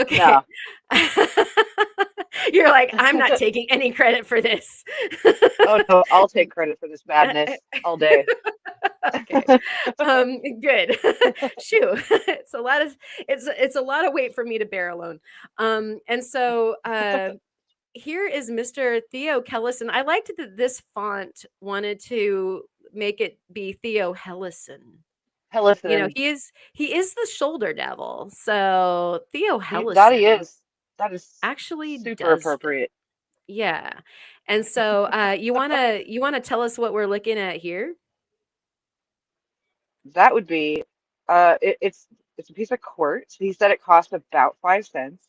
Okay. no. You're like, I'm not taking any credit for this. Oh no, I'll take credit for this madness all day. Okay. Good. Shoo. It's a lot of weight for me to bear alone. And so here is Mr. Theo Kellison. I liked that this font wanted to make it be Theo Hellison. Listen, He is the shoulder devil. So Theo that he Hellison is. That is actually super does fit. appropriate. Yeah. And so you wanna tell us what we're looking at here? That would be, it's a piece of quartz. He said it cost about 5 cents,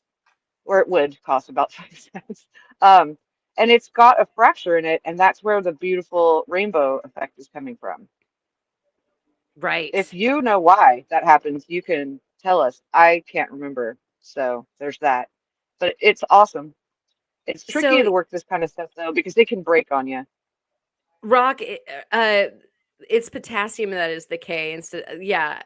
or it would cost about 5 cents. Um, and it's got a fracture in it, and that's where the beautiful rainbow effect is coming from. If Right. you know why that happens, you can tell us. I can't remember, so there's that. But it's awesome. It's tricky So to work this kind of stuff though, because they can break on you. Rock, it's potassium that is the K instead. Yeah,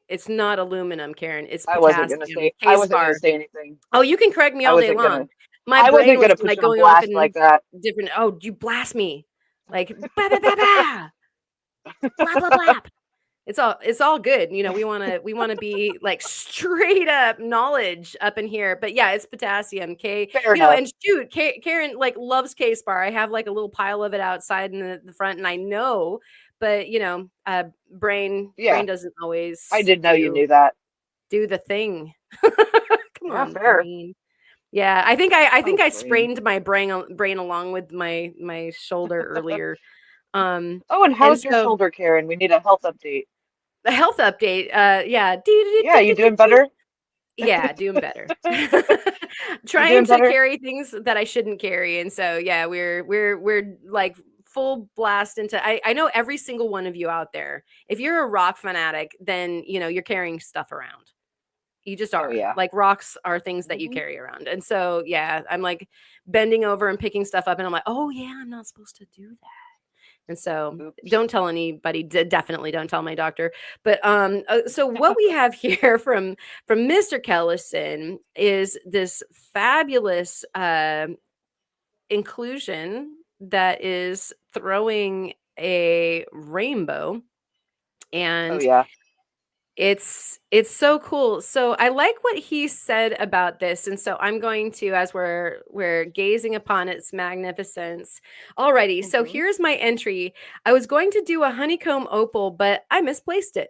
it's not aluminum, Karen. It's potassium. I wasn't gonna K-spar. say anything. Oh, you can correct me I all day wasn't long. gonna My I brain wasn't was gonna put like you on going off blast like in that. different. Oh, you blast me, like blah blah blah blah, blah blah blah. It's all good. We wanna be like straight up knowledge up in here. But yeah, it's potassium. K, Fair enough. and shoot, Karen like loves K spar. I have like a little pile of it outside in the front, and I know, but brain Yeah, doesn't I always did know you do knew that. do the thing. Come Yeah, on, fair. brain. Yeah, I think I Brain. sprained my brain along with my shoulder earlier. Oh, and And how's your so shoulder, Karen? We need a health update. the health update, yeah. Yeah, you doing better? Yeah, doing better. You Trying doing to better? carry things that I shouldn't carry, and so, yeah, we're, like, full blast into I know every single one of you out there, if you're a rock fanatic, then, you're carrying stuff around. You just Oh are. yeah. Like, rocks are things that you Hmm. carry around, and so, yeah, I'm, like, bending over and picking stuff up, and I'm like, "Oh, yeah, I'm not supposed to do that." And so Oops. don't tell anybody, definitely don't tell my doctor. But so what we have here from Mr. Kellison is this fabulous inclusion that is throwing a rainbow, Oh and yeah. it's so cool. So I like what he said about this, and so I'm going to, as we're gazing upon its magnificence. Alrighty, so Hmm. here's my entry. I was going to do a honeycomb opal, but I misplaced it.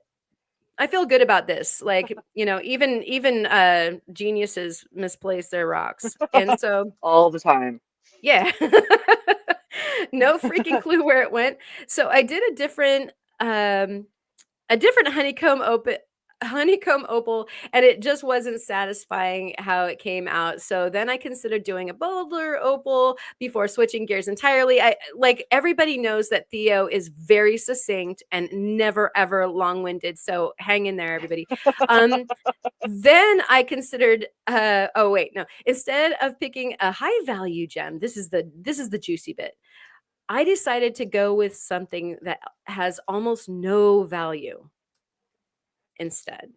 I feel good about this. Like, even geniuses misplace their rocks. And so, All the time. yeah. No freaking clue where it went. So I did um a different honeycomb opal, and it just wasn't satisfying how it came out. So then I considered doing a bolder opal before switching gears entirely. I like everybody knows that Theo is very succinct and never ever long-winded, so hang in there, everybody. Then I considered oh wait, no. Instead of picking a high value gem, this is the juicy bit. I decided to go with something that has almost no value instead.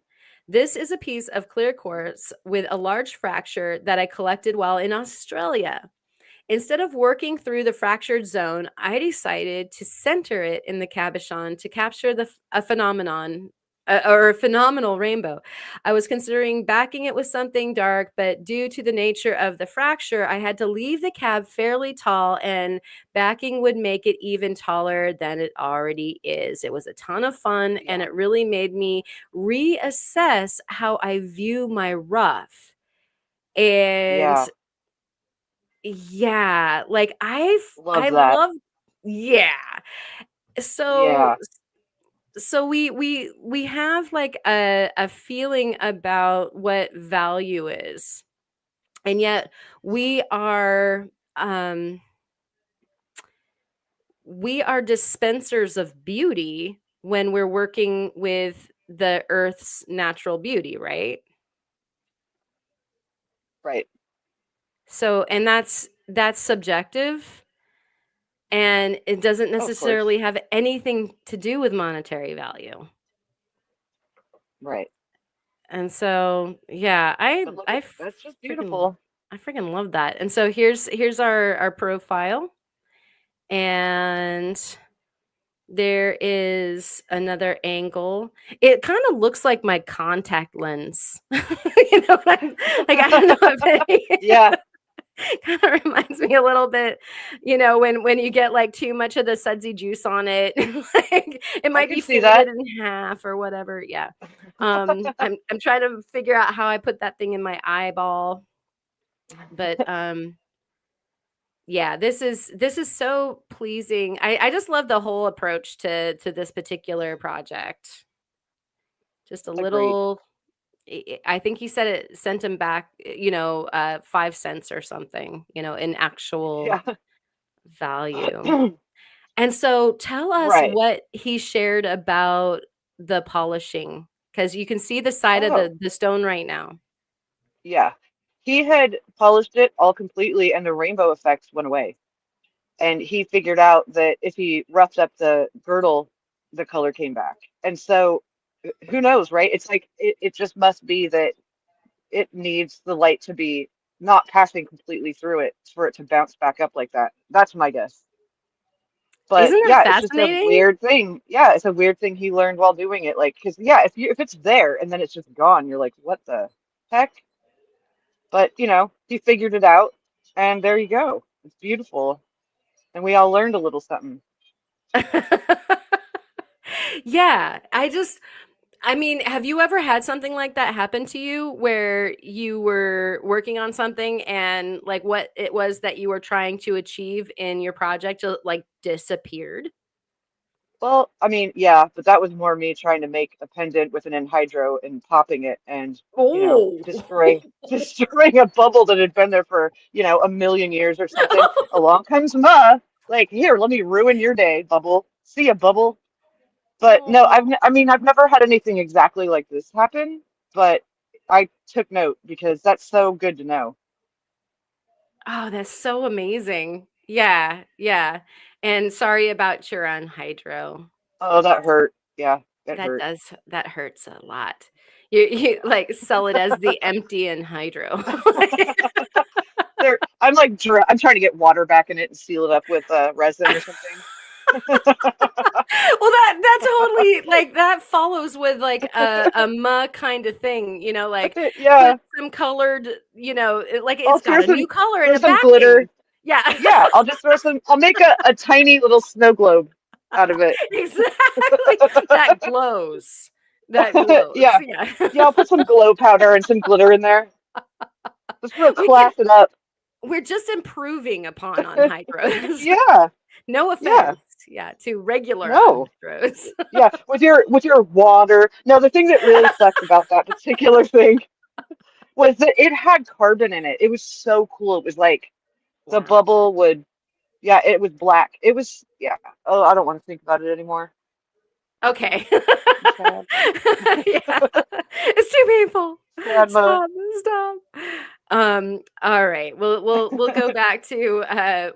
This is a piece of clear quartz with a large fracture that I collected while in Australia. Instead of working through the fractured zone, I decided to center it in the cabochon to capture a phenomenon or a phenomenal rainbow. I was considering backing it with something dark, but due to the nature of the fracture, I had to leave the cab fairly tall, and backing would make it even taller than it already is. It was a ton of fun, and Yeah. it really made me reassess how I view my rough. And Yeah. yeah, like Love I that. love yeah. So Yeah. we have like a feeling about what value is. And yet we are um we are dispensers of beauty when we're working with the earth's natural beauty, right? Right. So and that's subjective, and it doesn't Oh, of course. necessarily have anything to do with monetary value. Right. And so, yeah, But look at that's just freaking beautiful. I freaking love that. And so here's our profile, and there is another angle. It kind of looks like my contact lens. Like I don't know if any Yeah, kind of reminds me a little bit, when you get like too much of the sudsy juice on it, like it I might be could see that. folded in half or whatever. Yeah. I'm trying to figure out how I put that thing in my eyeball, but yeah, this is so pleasing. I just love the whole approach to this particular project. Just a Agreed. little I think he said it sent him back, 5 cents or something, in actual Yeah. value. And so tell us Right. what he shared about the polishing, because you can see the side of Oh, the stone right now. yeah. He had polished it all completely and the rainbow effects went away. And he figured out that if he roughed up the girdle the color came back. And so who knows, right? It's like it just must be that it needs the light to be not passing completely through it for it to bounce back up like that. That's my guess. But Isn't that yeah, it's just a fascinating? weird thing. Yeah, it's a weird thing he learned while doing it. Like, because yeah, if it's there and then it's just gone, you're like, what the heck? But he figured it out, and there you go. It's beautiful, and we all learned a little something. Yeah, I mean, have you ever had something like that happen to you where you were working on something and like what it was that you were trying to achieve in your project like disappeared? Well, I mean, yeah, but that was more me trying to make a pendant with an anhydro and popping it and, Oh. destroying destroying a bubble that had been there for, a million years or something. Along comes Ma, like, here, let me ruin your day, bubble. See ya, bubble. But no, Oh. I mean, I've never had anything exactly like this happen, but I took note because that's so good to know. Oh, that's so amazing. Yeah, yeah. And sorry about your on hydro. Oh, that hurt. Yeah, it hurt. That hurts a lot. You like sell it as the empty and hydro. I'm trying to get water back in it and seal it up with resin or something. Well, that totally like that follows with like a ma kind of thing, like put Yeah, some colored, like I'll it's got a new color in throw the some backing. glitter. Yeah. Yeah, I'll make a tiny little snow globe out of it. Exactly. That glows. That glows. Yeah, Yeah. yeah, I'll put some glow powder and some glitter in there. Just real We can class it up. we're just improving upon on hydros. Yeah, No yeah. offense, yeah, to regular on No. hydros. Yeah, with your water. Now the thing that really sucked about that particular thing was that it had carbon in it. It was so cool. It was like the Wow. bubble would, yeah, it was black. It was, yeah. Oh, I don't want to think about it anymore. Okay. I'm sad. Yeah. It's too painful. Sad mo. Stop, stop. All right. We'll go back to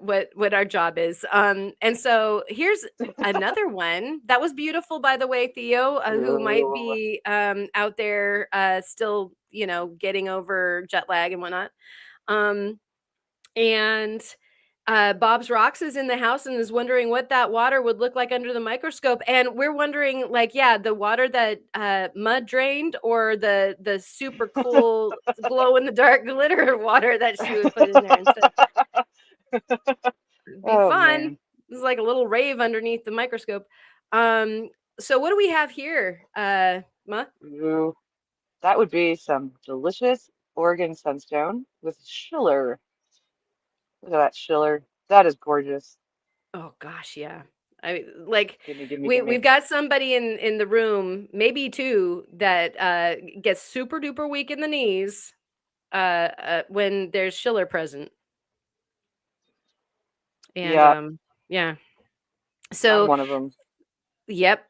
what our job is. And so here's another one that was beautiful, by the way, Theo, who might Ooh. be out there still, getting over jet lag and whatnot. Um, and Bob's Rocks is in the house and is wondering what that water would look like under the microscope. And we're wondering, like, yeah, the water that Mud drained, or the super cool glow in the dark glitter water that she would put in there instead. It'd be Oh fun. man. It's like a little rave underneath the microscope. Um, so what do we have here, Ma? Ooh. That would be some delicious Oregon sunstone with Schiller. Look at that Schiller. That is gorgeous. Oh gosh, yeah. I like Gimme, gimme, we've gimme. got somebody in the room, maybe two, that gets super duper weak in the knees when there's Schiller present. And Yeah, yeah. I'm So, one of them. yep.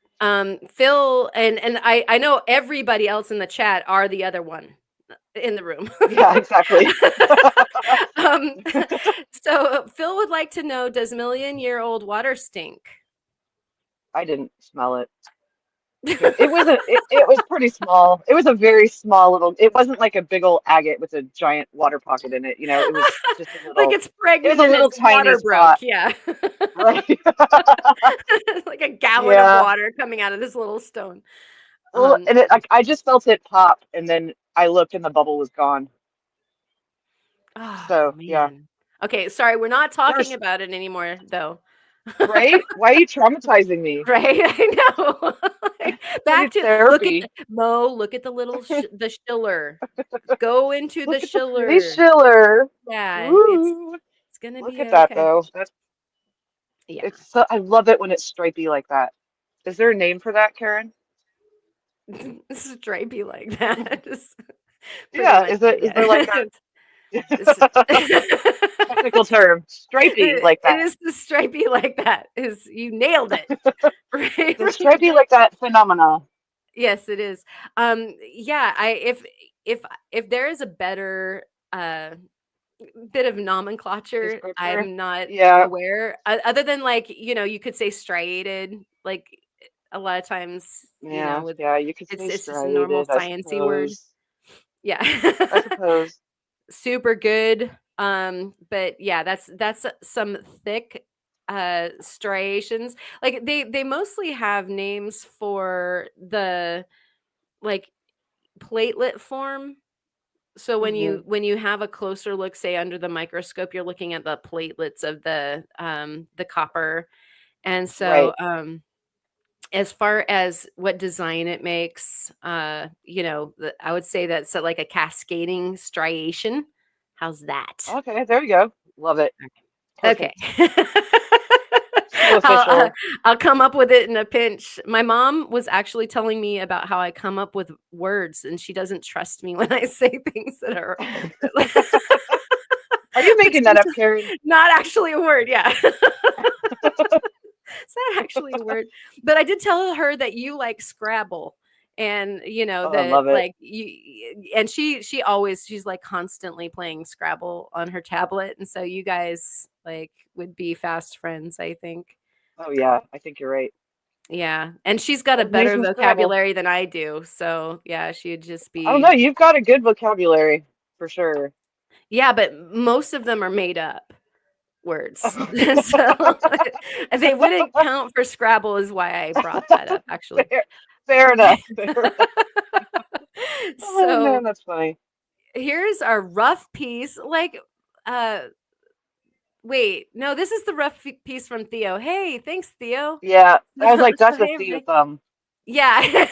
Phil and I know everybody else in the chat are the other one in the room. Yeah, exactly. um so Phil would like to know, does million-year-old water stink? I didn't smell it because it was pretty small. It was a very small little, it wasn't like a big old agate with a giant water pocket in it, It was just Like it's it was pregnant a and little its tiny water broke, spot, yeah. right? Like a gallon of Yeah. water coming out of this little stone. Well, Um, and I just felt it pop and then I looked and the bubble was gone. oh, So, yeah. man. Okay, sorry, we're not talking There's, about it anymore, though. right? Why are you traumatizing me? Right? I know. Like, I back need to therapy. look at the little the Schiller. Go into the Look at the pretty Schiller. Schiller. Yeah, Ooh. it's gonna Look be at that okay. though. Yeah. It's so, I love it when it's stripy like that. Is there a name for that, Karen? Stripey like that. Is pretty Yeah, much is it, there like yeah. It's a technical term? Stripy like it that. is the stripey like that. Is you nailed it. Right, The right. stripy like that phenomena. Yes, it is. Yeah, I if there is a better bit of nomenclature, Descriptor. I'm not Yeah. aware. Other than like, you could say striated, like a lot of times, Yeah, with yeah, you could say it's just a normal striated, I sciencey word. suppose. Yeah. I suppose. Super good. But yeah, that's some thick striations. Like they mostly have names for the like platelet form. So Hmm. when you have a closer look, say under the microscope, you're looking at the platelets of the copper. And so Right. as far as what design it makes, I would say that's like a cascading striation. How's that? Okay, there you go. Love it. Okay. Perfect. So I'll, official. I'll come up with it in a pinch. My mom was actually telling me about how I come up with words, and she doesn't trust me when I say things that are Are you making that up, potentially Karen? not actually a word. Yeah. It's not actually a word. But I did tell her that you like Scrabble. And Oh, I that love it. like you and she's like constantly playing Scrabble on her tablet. And so you guys like would be fast friends, I think. Oh yeah, I think you're right. Yeah. And she's got a Love me better some Scrabble. vocabulary than I do. So yeah, she'd just I don't know, be you've got a good vocabulary for sure. yeah, but most of them are made up words. So they wouldn't count for Scrabble is why I brought that up actually. Fair, fair enough. Fair enough. Oh man, So that's funny. here's our rough piece. Like, uh, wait, no, this is the rough piece from Theo. Hey, thanks, Theo. Yeah, I was like, So that's a hey, Theo everybody. thumb. Yeah.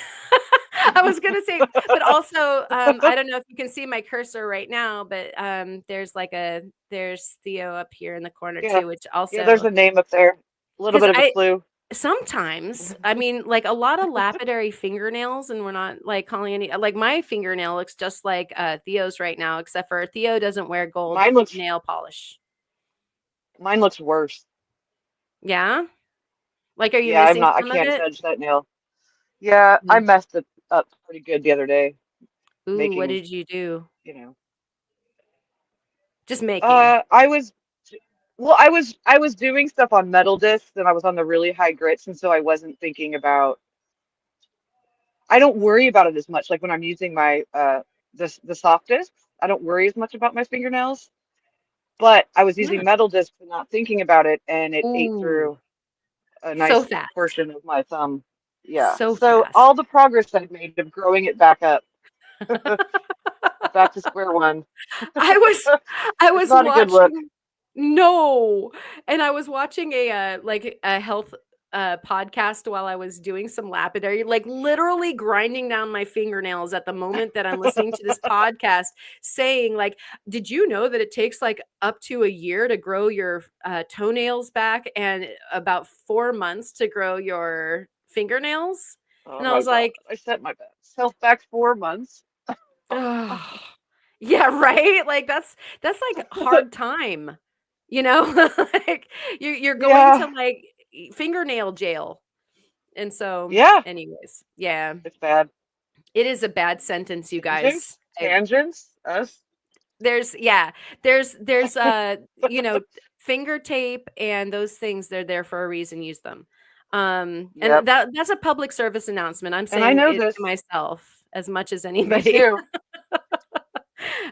I was gonna say, but also, I don't know if you can see my cursor right now, but there's Theo up here in the corner Yeah, too, which yeah. There's also a name up there. A little because bit of a I clue. sometimes, I mean, like a lot of lapidary fingernails, and we're not like calling any like my fingernail looks just like Theo's right now, except for Theo doesn't wear gold Mine looks, nail polish. mine looks worse. Yeah? Like, are you Yeah, I'm missing not. I some of can't it? judge that nail. Yeah, I Mm. messed it up pretty good the other day, Ooh, what making, did you do? you know. Just making. I was, well, I was doing stuff on metal discs and I was on the really high grits, and so I wasn't thinking about. I don't worry about it as much. Like when I'm using my the soft discs, I don't worry as much about my fingernails. But I was using Mm. metal discs and not thinking about it, and it ate Ooh, through a so nice fast. portion of my thumb. Yeah. So So fast. all the progress I've made of growing it back up, back to square one. I was I It's was not a good look. watching no, and I was watching like a health podcast while I was doing some lapidary, like literally grinding down my fingernails at the moment that I'm listening to this podcast, saying like, "Did you know that it takes like up to a year to grow your toenails back, and about 4 months to grow your fingernails?" Oh And I my was God. like, I set myself back 4 months. oh, yeah, right. Like that's like hard time, like you're going Yeah. to like fingernail jail. And so, Yeah. anyways, yeah, It's bad. it is a bad sentence, you Tangents? guys. Tangents? Us? There's yeah, there's finger tape and those things. They're there for a reason. Use them. And Yep. that's a public service announcement. I'm And I saying know it this. to myself as much as Me anybody. too.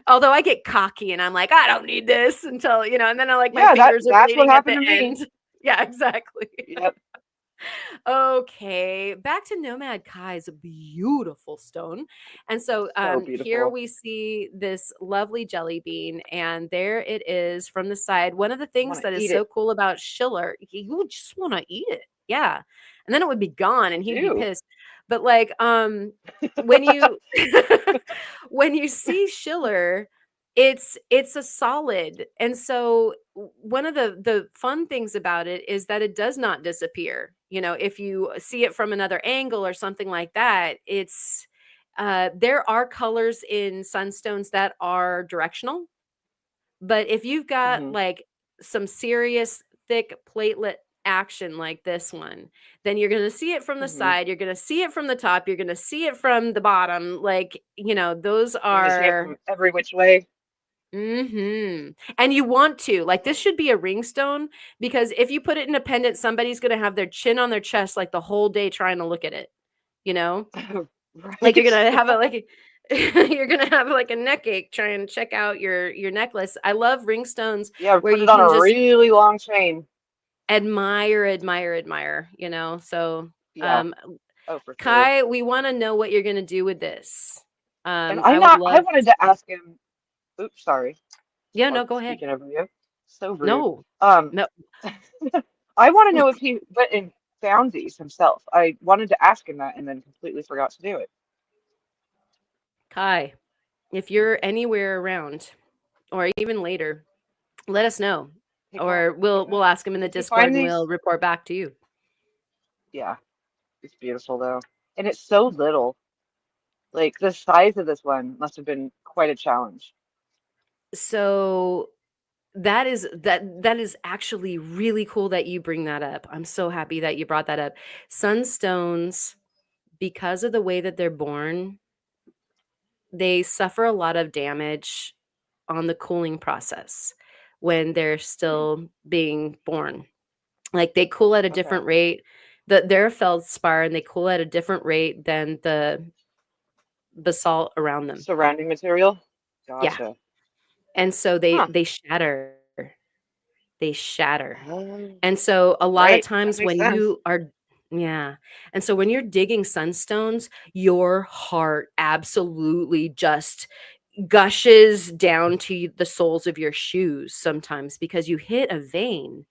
Although I get cocky and I'm like, I don't need this until, and then I like my Yeah, fingers are that's what bleeding at happened the to me. end. Yeah, exactly. Yep. Okay, back to Nomad Kai's beautiful stone. And so So here beautiful. we see this lovely jelly bean, and there it is from the side. One of the I want things to that is eat so it. cool about Schiller, you would just want to eat it. Yeah. And then it would be gone I and he'd be do. pissed. But like when you when you see Schiller, it's a solid. And so one of the fun things about it is that it does not disappear. If you see it from another angle or something like that, it's there are colors in sunstones that are directional, but if you've got Hmm. like some serious thick platelet action like this one, then you're going to see it from the Hmm. side, you're going to see it from the top, you're going to see it from the bottom. Like, those You're gonna see it are from every which way. And you want to, like, this should be a ring stone, because if you put it in a pendant, somebody's gonna have their chin on their chest, like, the whole day trying to look at it, you know? Like, you're Right? gonna have a, like you're gonna have, like, a neck ache trying to check out your necklace. I love ring stones Yeah, where put you it on can a just really long chain. admire, admire, admire, you know? So, Yeah. um, Oh, for sure. Kai, we wanna know what you're gonna do with this. And I would I love wanted to ask him, oops, sorry, Yeah, no, go ahead. speaking over you. So rude. No. Um, No. I want to know if he went and found these himself. I wanted to ask him that and then completely forgot to do it. Kai, if you're anywhere around or even later, let us know, Hey, Kai, or we'll ask him in the did you Discord find and we'll these? report back to you. Yeah, it's beautiful though. And it's so little. Like the size of this one must have been quite a challenge. So that is actually really cool that you bring that up. I'm so happy that you brought that up. Sunstones, because of the way that they're born, they suffer a lot of damage on the cooling process when they're Hmm. still being born. Like, they cool at a Okay. different rate. They're a feldspar, and they cool at a different rate than the basalt around them. Surrounding material? Yeah. Gotcha. And so Huh. they shatter. They shatter. Um, And so a lot of right. That times makes when sense. you are yeah. And so when you're digging sunstones, your heart absolutely just gushes down to the soles of your shoes sometimes, because you hit a vein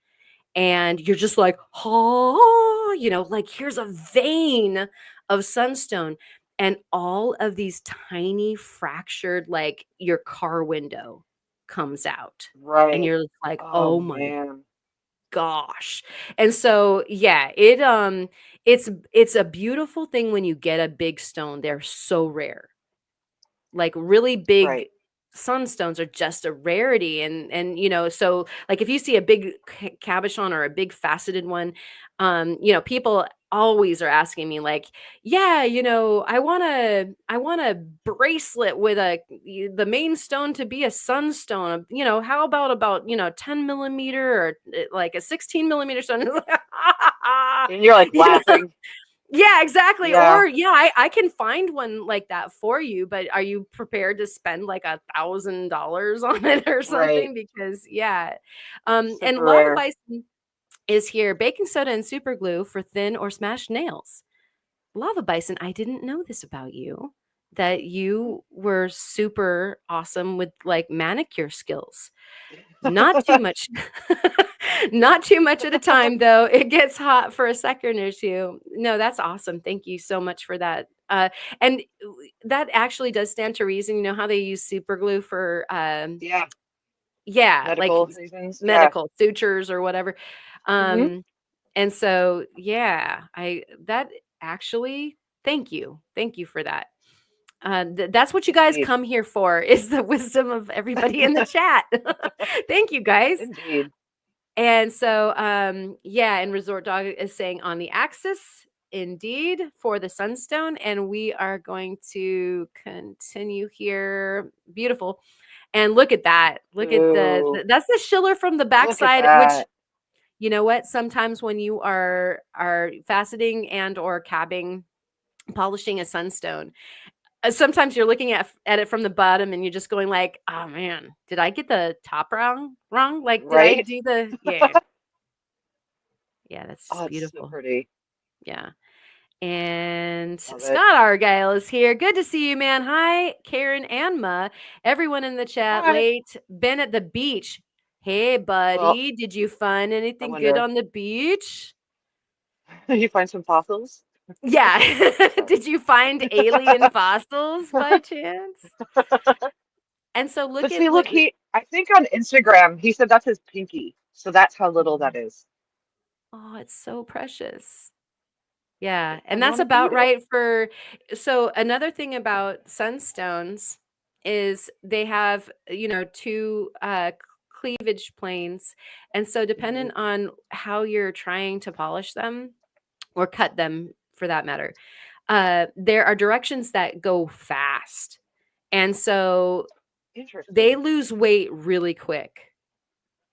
and you're just like, "Oh," like, here's a vein of sunstone, and all of these tiny fractured, like, your car window comes out, and Right. you're like, Oh "Oh my man. gosh." And so, yeah, it's a beautiful thing when you get a big stone. They're so rare. Like, really big Right. sunstones are just a rarity, and so, like, if you see a big cabochon or a big faceted one, people always are asking me, like, "Yeah, I want a bracelet with the main stone to be a sunstone. How about 10 millimeter, or like a 16 millimeter stone?" And you're like you know laughing. yeah, exactly. Yeah. Or, yeah, I can find one like that for you, but are you prepared to spend like $1,000 on it or Right. something? Because, yeah. And Super Lava rare. Bison is here. Baking soda and super glue for thin or smashed nails. Lava Bison, I didn't know this about you, that you were super awesome with, like, manicure skills. Not too much. Not too much at a time, though. It gets hot for a second or two. No, that's awesome. Thank you so much for that. And that actually does stand to reason. You know how they use super glue for, Yeah. yeah, like Medical reasons. Yeah. medical sutures or whatever. Hmm. Um, and so, yeah, that actually, thank you for that. That's what you guys Indeed. come here for, is the wisdom of everybody in the chat. Thank you, guys. Indeed. And so, yeah, and Resort Dog is saying on the axis, indeed, for the sunstone. And we are going to continue here. Beautiful. And look at that. Look at Ooh, that's the Schiller from the look at backside, which, that. you know what? Sometimes when you are faceting and or cabbing, polishing a sunstone, sometimes you're looking at it from the bottom and you're just going like, "Oh man, did I get the top wrong? Like, did I Right? do the" yeah. Yeah, that's Oh, just it's so beautiful. pretty. Yeah. And Love it. Scott Argyle is here. Good to see you, man. Hi, Karen and Ma. Everyone in the chat Hi. late. Been at the beach. Hey, Well, buddy. Did you find I anything good wonder, on the beach? you find some fossils? Yeah. Sorry. Did you find alien fossils by chance? And so But see, look, look. I think on Instagram, he said that's his pinky. So that's how little that is. Oh, it's so precious. Yeah, I and that's want to eat about it. right for so another thing about sunstones is they have, 2, cleavage planes, and so Hmm. dependent on how you're trying to polish them or cut them for that matter, there are directions that go fast, and so they Interesting. lose weight really quick.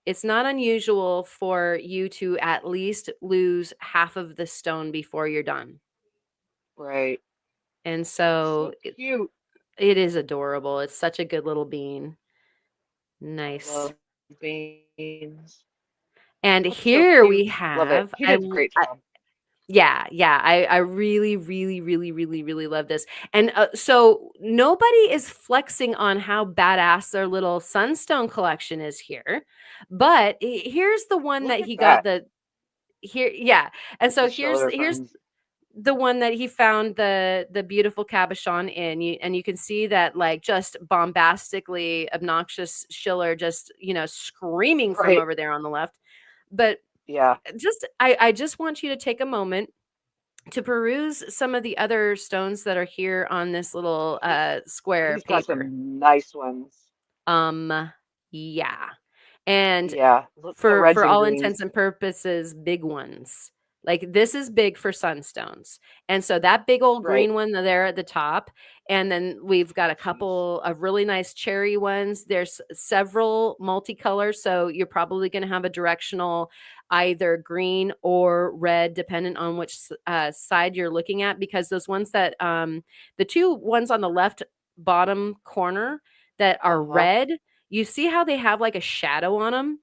It's not unusual for you to at least lose half of the stone before you're done. Right. And so So cute. it is adorable. It's such a good little bean. I Nice. love beans. And That's so here we cute. Love it. have He did a great job. yeah, yeah. I really, really, really, really, really love this. And so nobody is flexing on how badass their little sunstone collection is here. But here's the one Look that at he got that. the here, yeah. And The so Schiller here's friends. the one that he found the beautiful cabochon in. And you can see that like just bombastically obnoxious Schiller just, screaming from Right. over there on the left. But Yeah. I just want you to take a moment to peruse some of the other stones that are here on this little He square he's got paper. some nice ones. Um, yeah. And Yeah. Look, the for reds and all greens. intents and purposes, big ones. Like this is big for sunstones. And so that big old Right. green one there at the top, and then we've got a Jeez. couple of really nice cherry ones. There's several multicolors, so you're probably going to have a directional either green or red depending on which side you're looking at, because those ones that the two ones on the left bottom corner that are Uh-huh. red, you see how they have like a shadow on them?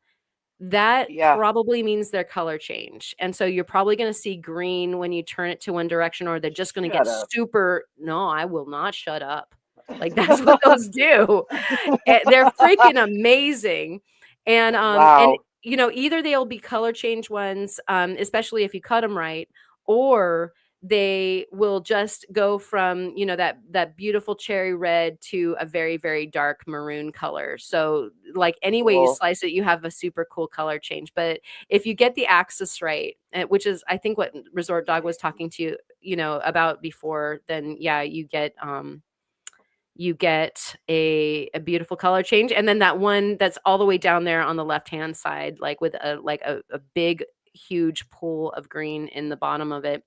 That Yeah. probably means their color change. And so you're probably gonna see green when you turn it to one direction, or they're just gonna get Shut up. super no, I will not shut up. Like, that's what those do. They're freaking amazing. And Wow. either they'll be color change ones, especially if you cut them right, or they will just go from, that beautiful cherry red to a very, very dark maroon color. So, like, any way you Cool. slice it, you have a super cool color change. But if you get the axis right, which is I think what Resort Dog was talking to you, about before, then yeah, you get a beautiful color change. And then that one that's all the way down there on the left hand side, like with a big huge pool of green in the bottom of it,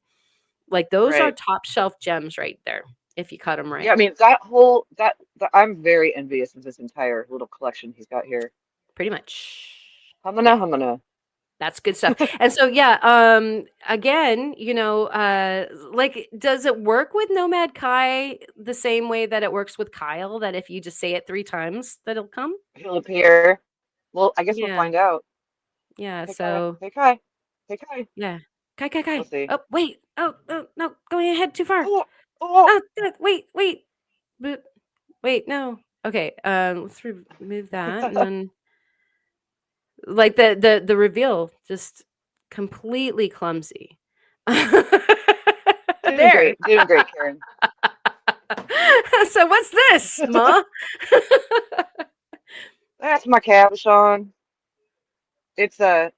like those are Right. top shelf gems right there if you cut them Yeah, right. I mean that whole that I'm very envious of this entire little collection he's got here. Pretty much. Humana Yeah, humana. that's good stuff. And so yeah, again, like, does it work with Nomad Kai the same way that it works with Kyle, that if you just say it 3 times that it'll come? He'll appear. Well, I guess we'll Yeah, find out. yeah. Hey Kai. So Hey Kai. Hey Kai. yeah. Kai, Kai, We'll Kai. see. Oh, wait. Oh, oh, no, going ahead too far. Oh, oh. Oh, wait, wait. Boop. Wait, no. Okay, let's remove that, and then like the reveal just completely clumsy. Doing There. great. Doing great, Karen. So what's this, Ma? That's my cabochon. It's a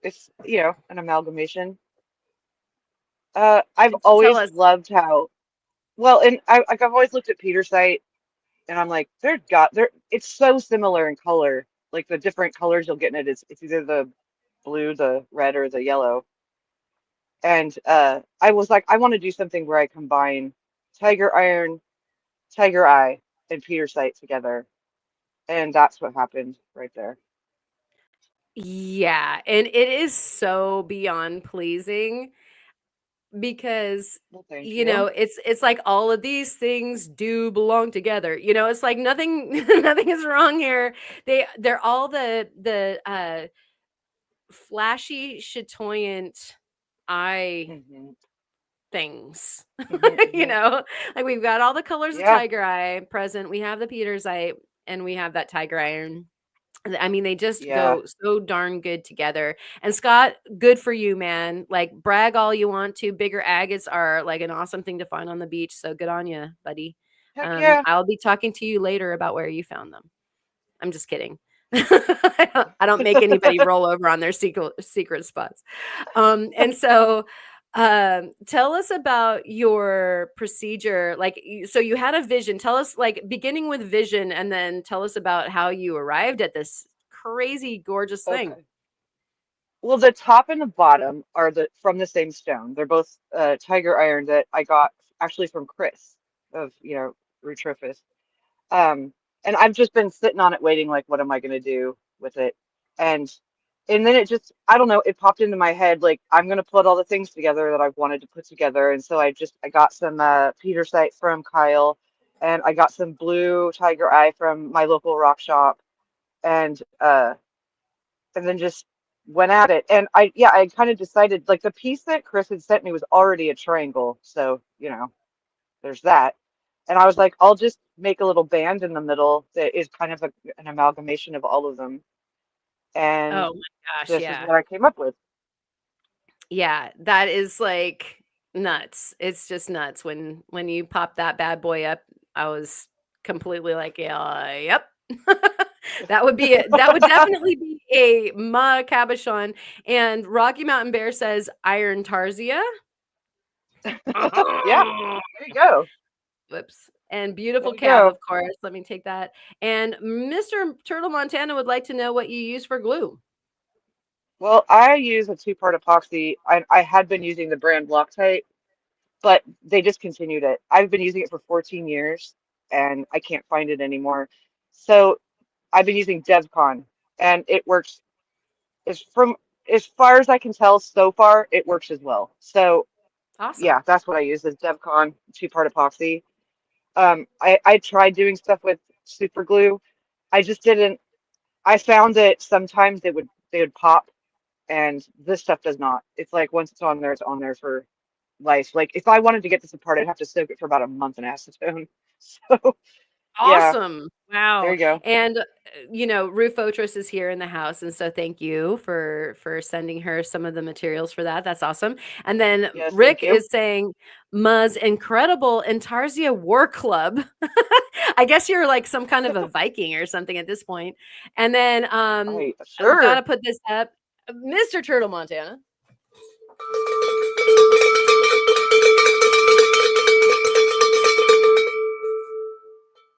it's an amalgamation. I've Tell always us. loved how well, and I've always looked at Peter's site, and I'm like, it's so similar in color. Like the different colors you'll get in it is it's either the blue, the red, or the yellow. And I was like, I want to do something where I combine Tiger Iron, Tiger Eye, and Peter Sight together. And that's what happened right there. Yeah, and it is so beyond pleasing because Well, thank you. it's like all of these things do belong together. It's like nothing nothing is wrong here. They're all the flashy chatoyant eye Hmm. things. Hmm. you Hmm. know like we've got all the colors of Yeah, tiger eye present, we have the petersite, and we have that tiger iron. I mean, they just yeah. go so darn good together. And Scott, good for you, man. Like, brag all you want to. Bigger agates are like an awesome thing to find on the beach. So good on you, buddy. Heck yeah. I'll be talking to you later about where you found them. I'm just kidding. I don't make anybody roll over on their secret spots. And so tell us about your procedure. Like, so you had a vision. Tell us, like, beginning with vision, and then tell us about how you arrived at this crazy gorgeous thing. Okay. Well, the top and the bottom are from the same stone. They're both Tiger Iron that I got actually from Chris of Rutrifus. And I've just been sitting on it waiting, like, what am I going to do with it? And and then it just, I don't know, it popped into my head, like, I'm going to put all the things together that I've wanted to put together. And so I got some Petersite from Kyle, and I got some blue tiger eye from my local rock shop, and then just went at it. And I kind of decided, like, the piece that Chris had sent me was already a triangle, so there's that. And I was like, I'll just make a little band in the middle that is kind of an amalgamation of all of them. And Oh my gosh, this is yeah. what I came up with. Yeah, that is like nuts. It's just nuts. When you pop that bad boy up, I was completely like, yeah, yep. That would be it. That would definitely be a Ma Cabochon. And Rocky Mountain Bear says Iron Tarzia. Yeah, there you go. Whoops. And There beautiful you cab, go. of course. Let me take that. And Mr. Turtle Montana would like to know what you use for glue. Well, I use a two-part epoxy. I had been using the brand Loctite, but they discontinued it. I've been using it for 14 years and I can't find it anymore. So I've been using DevCon, and it works from as far as I can tell so far, it works as well. So Awesome. yeah, that's what I use is DevCon two-part epoxy. I tried doing stuff with super glue. I just didn't. I found that sometimes they would pop, and this stuff does not. It's like once it's on there for life. Like if I wanted to get this apart, I'd have to soak it for about a month in acetone. So yeah, Awesome. there Wow. you go. And Ruth Otris is here in the house, and so thank you for sending her some of the materials for that. That's awesome. And then Yes, thank Rick you. is saying Muzz incredible Intarsia War Club. I guess you're like some kind of a Viking or something at this point. And then I I've got to sure. put this up. Mr. Turtle Montana.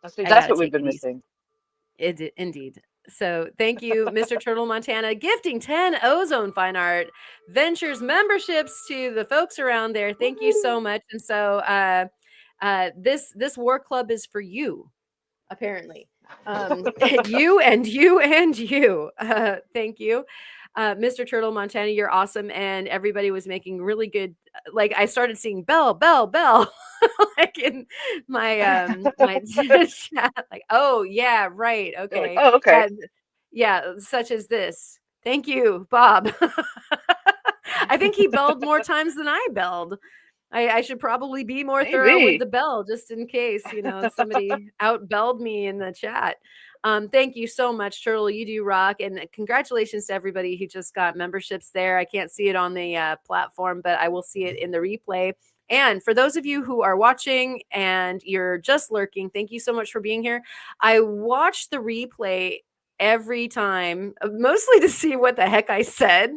See, I that's got to what we've take been it easy. missing. Indeed. So thank you, Mr. Turtle Montana, gifting 10 Ozone Fine Art Ventures memberships to the folks around there. Thank you so much. And so this war club is for you, apparently. You and you and you. Thank you. Mr. Turtle Montana, you're awesome. And everybody was making really good, like I started seeing bell, bell, bell, like in my chat, like, oh yeah, right. They're like, Okay. oh, okay. Yeah, such as this. Thank you, Bob. I think he belled more times than I belled. I should probably be more thorough with Maybe. the bell just in case, somebody outbelled me in the chat. Thank you so much, Turtle. You do rock. And congratulations to everybody who just got memberships there. I can't see it on the platform, but I will see it in the replay. And for those of you who are watching and you're just lurking, thank you so much for being here. I watched the replay every time, mostly to see what the heck I said.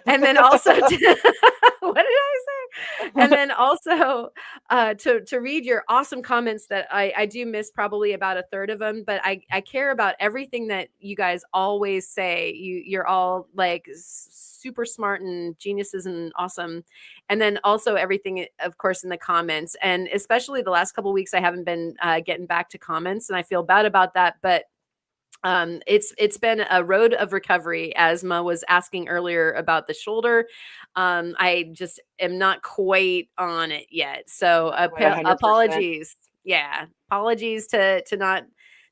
And then also what did I say? And then also to read your awesome comments that I do miss probably about a third of them, but I care about everything that you guys always say. You're all like super smart and geniuses and awesome. And then also everything, of course, in the comments, and especially the last couple of weeks, I haven't been getting back to comments, and I feel bad about that, but it's been a road of recovery, as Ma was asking earlier about the shoulder. I just am not quite on it yet, so Quite 100%. apologies. Yeah, apologies to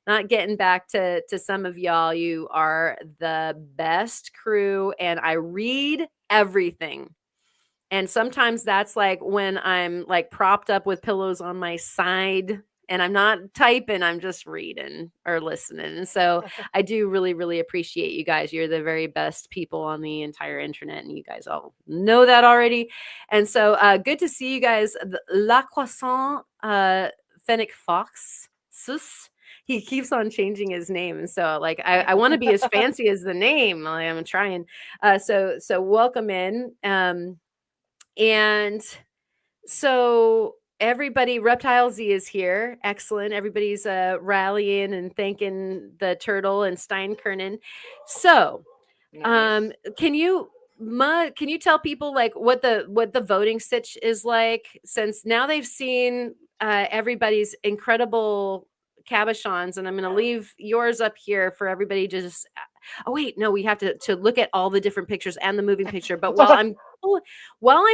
not getting back to some of y'all. You are the best crew, and I read everything. And sometimes that's like when I'm like propped up with pillows on my side and I'm not typing, I'm just reading or listening. And so I do really, really appreciate you guys. You're the very best people on the entire internet, and you guys all know that already. And so good to see you guys. La Croissant, Fennec Fox, Sus. He keeps on changing his name. And so like I want to be as fancy as the name. Like, I'm trying. So welcome in. And so everybody, Reptile Z is here. Excellent. Everybody's rallying and thanking the turtle and Steinkernen. So Nice. can you can you tell people like what the voting sitch is like, since now they've seen everybody's incredible cabochons, and I'm going to leave yours up here for everybody to just. Oh wait, no, we have to look at all the different pictures and the moving picture. But while I'm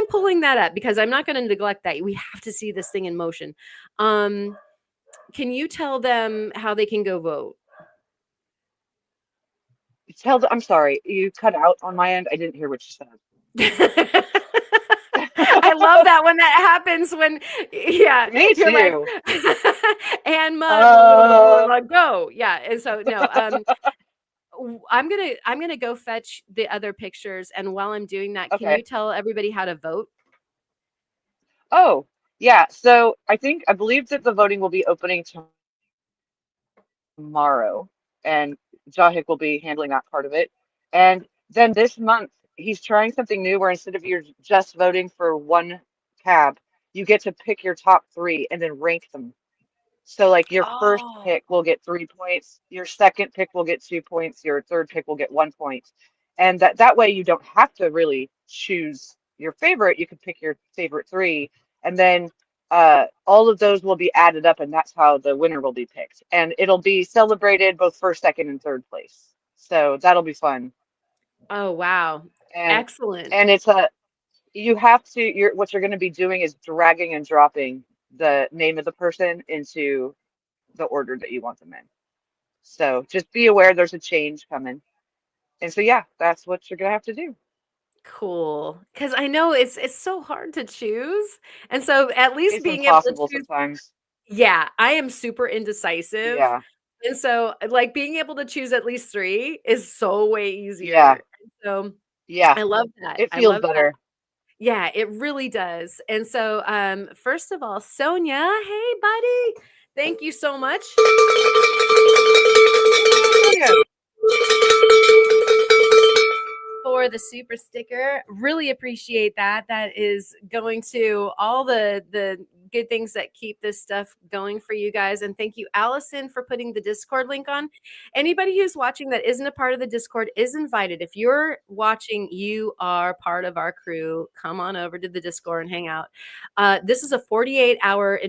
pulling that up, because I'm not going to neglect that, we have to see this thing in motion. Can you tell them how they can go vote? I'm sorry, you cut out on my end. I didn't hear what you said. I love that when that happens when yeah, Me you're like too. and Uh, go. Yeah. And so no, I'm gonna go fetch the other pictures. And while I'm doing that, can you okay. tell everybody how to vote? Oh, yeah. So I believe that the voting will be opening tomorrow, and Jahik will be handling that part of it. And then this month, he's trying something new where instead of you're just voting for one cab, you get to pick your top three and then rank them. So, like, your first Oh, pick will get 3 points, your second pick will get 2 points, your third pick will get 1 point. And that way you don't have to really choose your favorite. You can pick your favorite three, and then all of those will be added up, and that's how the winner will be picked. And it'll be celebrated both first, second, and third place. So that'll be fun. oh wow. And Excellent. and it's a you have to what you're going to be doing is dragging and dropping the name of the person into the order that you want them in. So just be aware there's a change coming. And so yeah, that's what you're gonna have to do. Cool. Because I know it's so hard to choose. And so at least It's being able to impossible choose, sometimes. yeah, I am super indecisive. Yeah. And so like being able to choose at least three is so way Yeah. easier. And so Yeah. I love that. It I feels love that. better. Yeah, it really does. And so first of all, Sonia, hey buddy. Thank you so much. Hey, Sonia. For the super sticker. Really appreciate that. That is going to all the good things that keep this stuff going for you guys. And thank you, Allison, for putting the Discord link on. Anybody who's watching that isn't a part of the Discord is invited. If you're watching, you are part of our crew. Come on over to the Discord and hang out. This is a 48-hour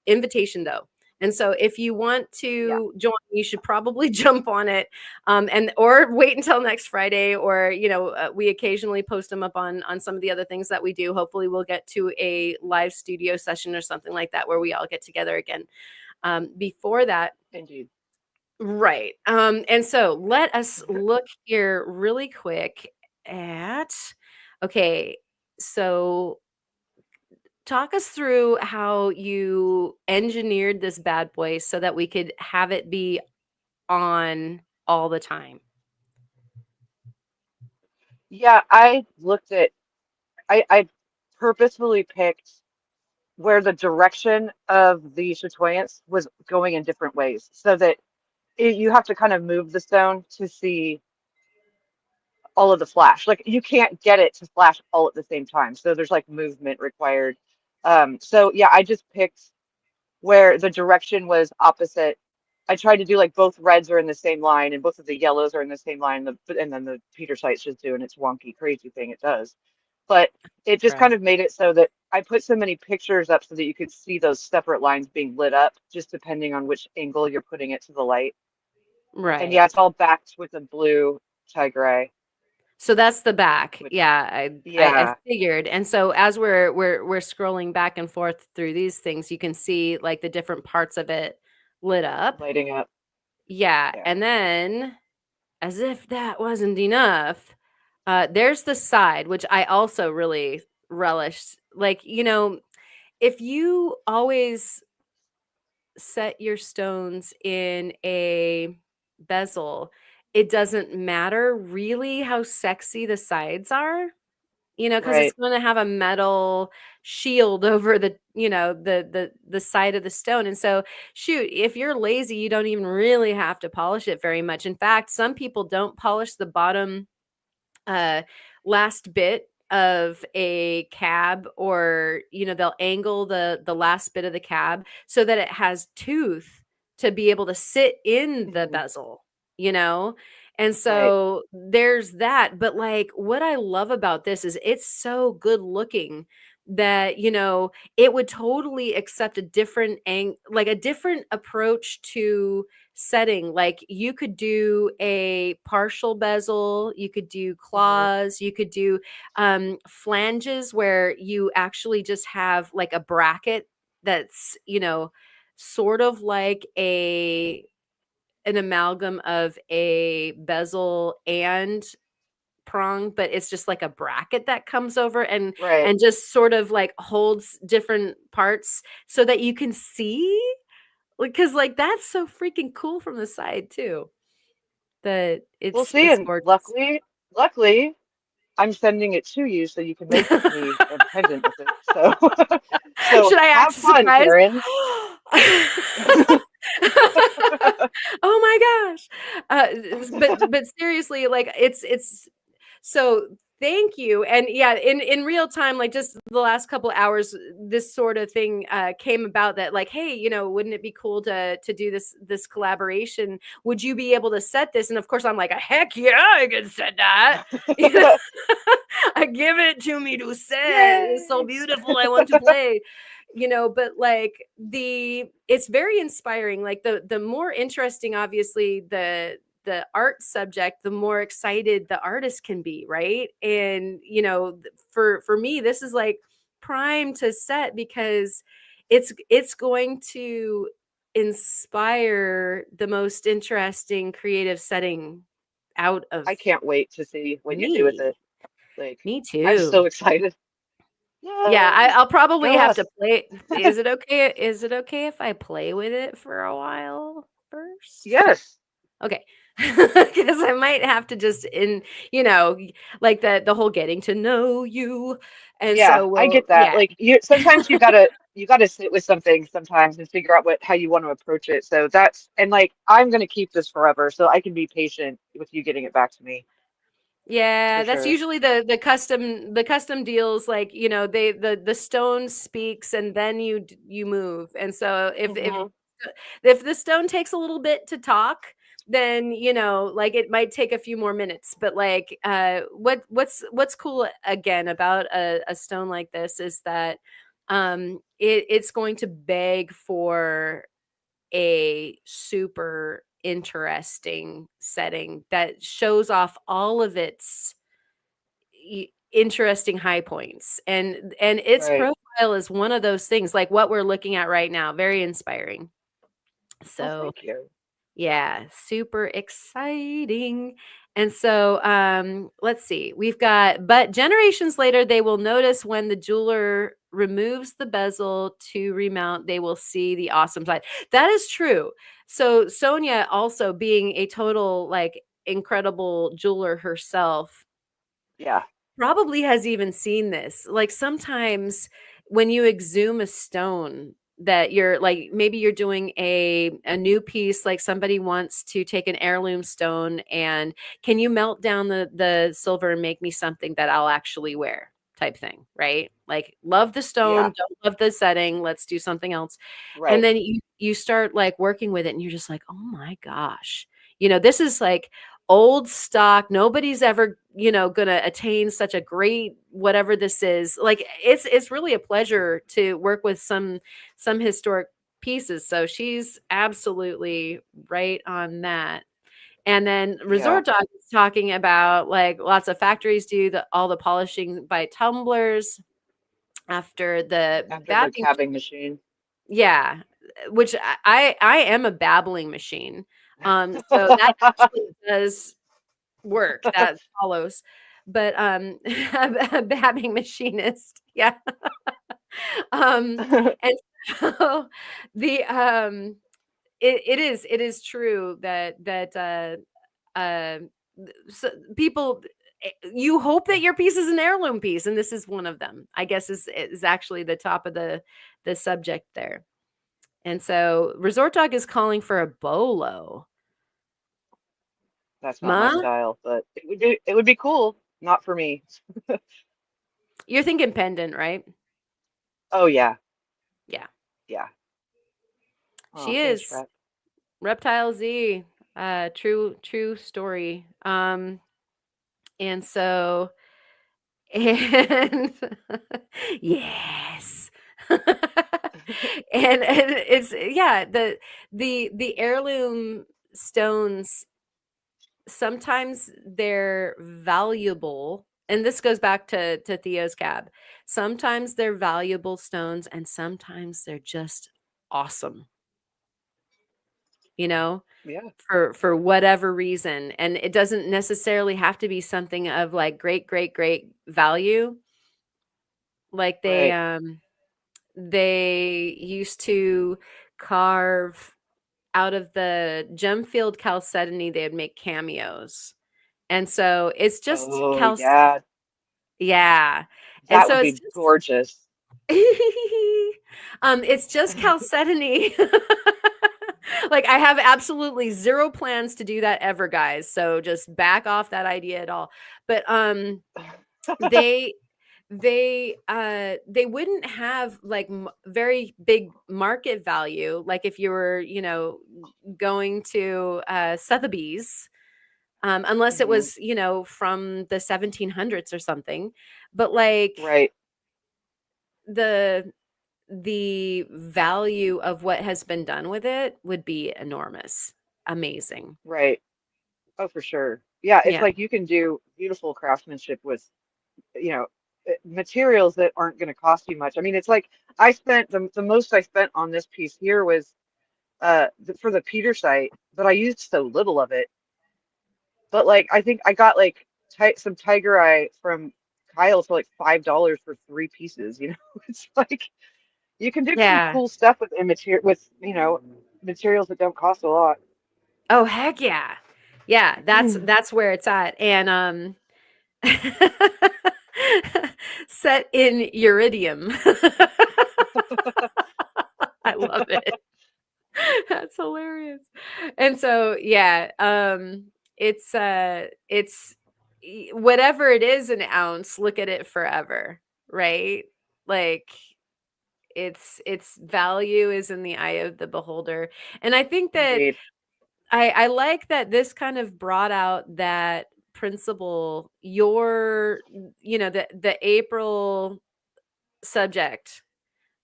invitation, though. And so if you want Yeah. to join, you should probably jump on it, and or wait until next Friday, or we occasionally post them up on some of the other things that we do. Hopefully, we'll get to a live studio session or something like that where we all get together again. Before that, Indeed. right? And so let us look here really quick at. Okay, so talk us through how you engineered this bad boy so that we could have it be on all the time. Yeah, I purposefully picked where the direction of the chatoyance was going in different ways so that you have to kind of move the stone to see all of the flash. Like you can't get it to flash all at the same time. So there's like movement required. So yeah, I just picked where the direction was opposite. I tried to do like both reds are in the same line and both of the yellows are in the same line. And then the Peter site's just doing its wonky, crazy thing it does. But it just Right. kind of made it so that I put so many pictures up so that you could see those separate lines being lit up, just depending on which angle you're putting it to the light. And Right. yeah, it's all backed with a blue Tigray, So that's the back. which Yeah, I yeah, figured. And so as we're scrolling back and forth through these things, you can see like the different parts of it lit up. lighting up. Yeah, Yeah. and then as if that wasn't enough, there's the side, which I also really relished. Like, if you always set your stones in a bezel, it doesn't matter really how sexy the sides are, because it's Right. going to have a metal shield over the side of the stone. And so, shoot, if you're lazy, you don't even really have to polish it very much. In fact, some people don't polish the bottom uh, last bit of a cab, or they'll angle the last bit of the cab so that it has tooth to be able to sit in the Mhm. bezel, you know and Right. so there's that. But like what I love about this is it's so good looking that, it would totally accept a different like a different approach to setting. Like you could do a partial bezel, you could do Hmm. claws, you could do flanges where you actually just have like a bracket that's, sort of like an amalgam of a bezel and prong, but it's just like a bracket that comes over Right. and just sort of like holds different parts so that you can see, because like that's so freaking cool from the side too, that We'll it's see. it's And gorgeous. luckily, I'm sending it to you so you can make me a pendant with it. So, so Should I act have fun, surprised? Karen. Oh my gosh. But seriously, like it's so thank you. And yeah, in real time, like just the last couple hours, this sort of thing came about, that like, hey, wouldn't it be cool to do this collaboration? Would you be able to set this? And of course I'm like, heck yeah, I can set that. You know, give it to me to set. It's so Yay! beautiful. I want to play. But like it's very inspiring. Like the more interesting, obviously, the art subject, the more excited the artist can be, right? And for me, this is like prime to set, because it's going to inspire the most interesting creative setting out of I can't wait to see what you do with me. it. Like, Me I'm so too. excited. Yeah, Yay! I'll probably Go have to us. play. Is it okay if I play with it for a while first? Yes. Okay. Because I might have to just you know, like the whole getting to know you. And Yeah, so I we'll get that. yeah. Like you sometimes you gotta sit with something sometimes and figure out how you want to approach it. So that's and like I'm gonna keep this forever, so I can be patient with you getting it back to me for Yeah, that's sure. usually the custom deals, like, the stone speaks and then you move. And so Hmm. if the stone takes a little bit to talk, then like it might take a few more minutes. But like what's cool again about a stone like this is that it's going to beg for a super interesting setting that shows off all of its interesting high points. And its Right. profile is one of those things, like what we're looking at right now, very inspiring. Well, So thank you. yeah, super exciting. And so let's see. But generations later, they will notice when the jeweler removes the bezel to remount, they will see the awesome side. That is true. So Sonia, also being a total like incredible jeweler herself, Yeah. probably has even seen this. Like sometimes when you exhume a stone, that you're like, maybe you're doing a new piece, like somebody wants to take an heirloom stone and can you melt down the silver and make me something that I'll actually wear, type thing, right? Like, love the Yeah. stone, don't love the setting, let's do something else. And Right. then you start like working with it and you're just like, oh my gosh, this is like old stock. Nobody's ever, gonna attain such a great whatever this is. Like it's really a pleasure to work with some historic pieces. So she's absolutely right on that. And then Yeah. Resort Dog is talking about like lots of factories do all the polishing by tumblers after the After the babbing. cabbing machine. Yeah, which I am a babbling machine. So that actually does work, that follows. But a babbing machinist, yeah. um and so the it is true that so people, you hope that your piece is an heirloom piece, and this is one of them, I guess, is actually the top of the subject there. And so Resort Dog is calling for a bolo. That's not my Ma, style, but it would be cool. Not for me. you're thinking pendant, right? Oh yeah. Yeah, Yeah. Oh, she thanks, is. Rep. Reptile Z, true story. And so And yes. And it's yeah, the heirloom stones, sometimes they're valuable, and this goes back to Theo's cab. Sometimes they're valuable stones and sometimes they're just awesome, you know, Yeah, for whatever reason. And it doesn't necessarily have to be something of like great, great, great value. Like right. they used to carve out of the Gemfield chalcedony, they would make cameos. And so it's just Oh, yeah, yeah. And that so would be gorgeous. it's just chalcedony. Like I have absolutely zero plans to do that ever, guys. So just back off that idea at all. But they they wouldn't have like very big market value, like if you were, going to Sotheby's, unless it Hmm. was, from the 1700s or something. But like Right, the the value of what has been done with it would be enormous. Amazing. right. Oh, for sure. Yeah, it's Yeah. like you can do beautiful craftsmanship with, you know, materials that aren't going to cost you much. I mean, it's like I spent the most I spent on this piece here was for the Peter site, but I used so little of it. But like I think I got like some tiger eye from Kyle for like $5 for 3 pieces, you know. It's like you can do some Yeah. cool stuff with materials that don't cost a lot. Oh, heck yeah. Yeah, that's where it's at. And set in iridium. I love it. That's hilarious. And so, yeah, it's whatever it is an ounce, look at it forever, right? Like its value is in the eye of the beholder. And I think that Indeed. I like that this kind of brought out that principle. The April subject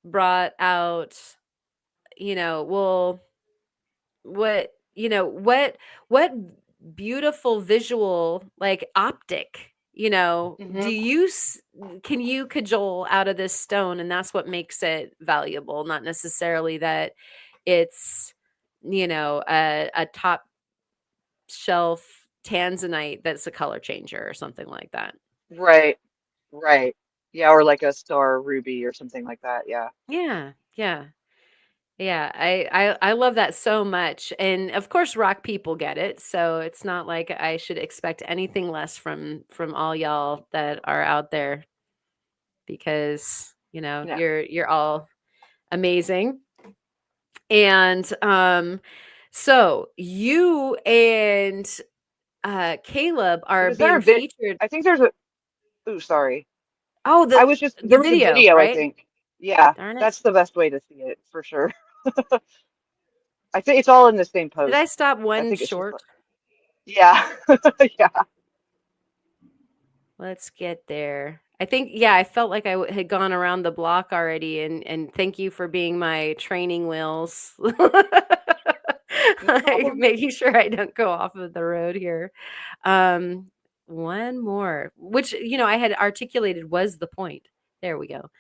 brought out, well, what beautiful visual, like optic, Hmm. can you cajole out of this stone, and that's what makes it valuable, not necessarily that it's, a top shelf tanzanite that's a color changer or something like that. Right, right. Yeah, or like a star ruby or something like that. Yeah. Yeah, yeah. Yeah, I love that so much. And of course rock people get it. So it's not like I should expect anything less from all y'all that are out there, because, No. you're all amazing. And so you and Caleb are Was there being a bit? featured. I think there's a. Ooh, sorry. Oh, I was just, the there was a video, video, I right? think. Yeah, Darn it. that's the best way to see it for sure. I think it's all in the same Did I post. stop I one think it's just short? like, yeah. Yeah. Let's get there. I think, yeah, I felt like had gone around the block already, and thank you for being my training wheels. No Like, problem. making sure I don't go off of the road here. Um, one more, which, I had articulated was the point. There we go.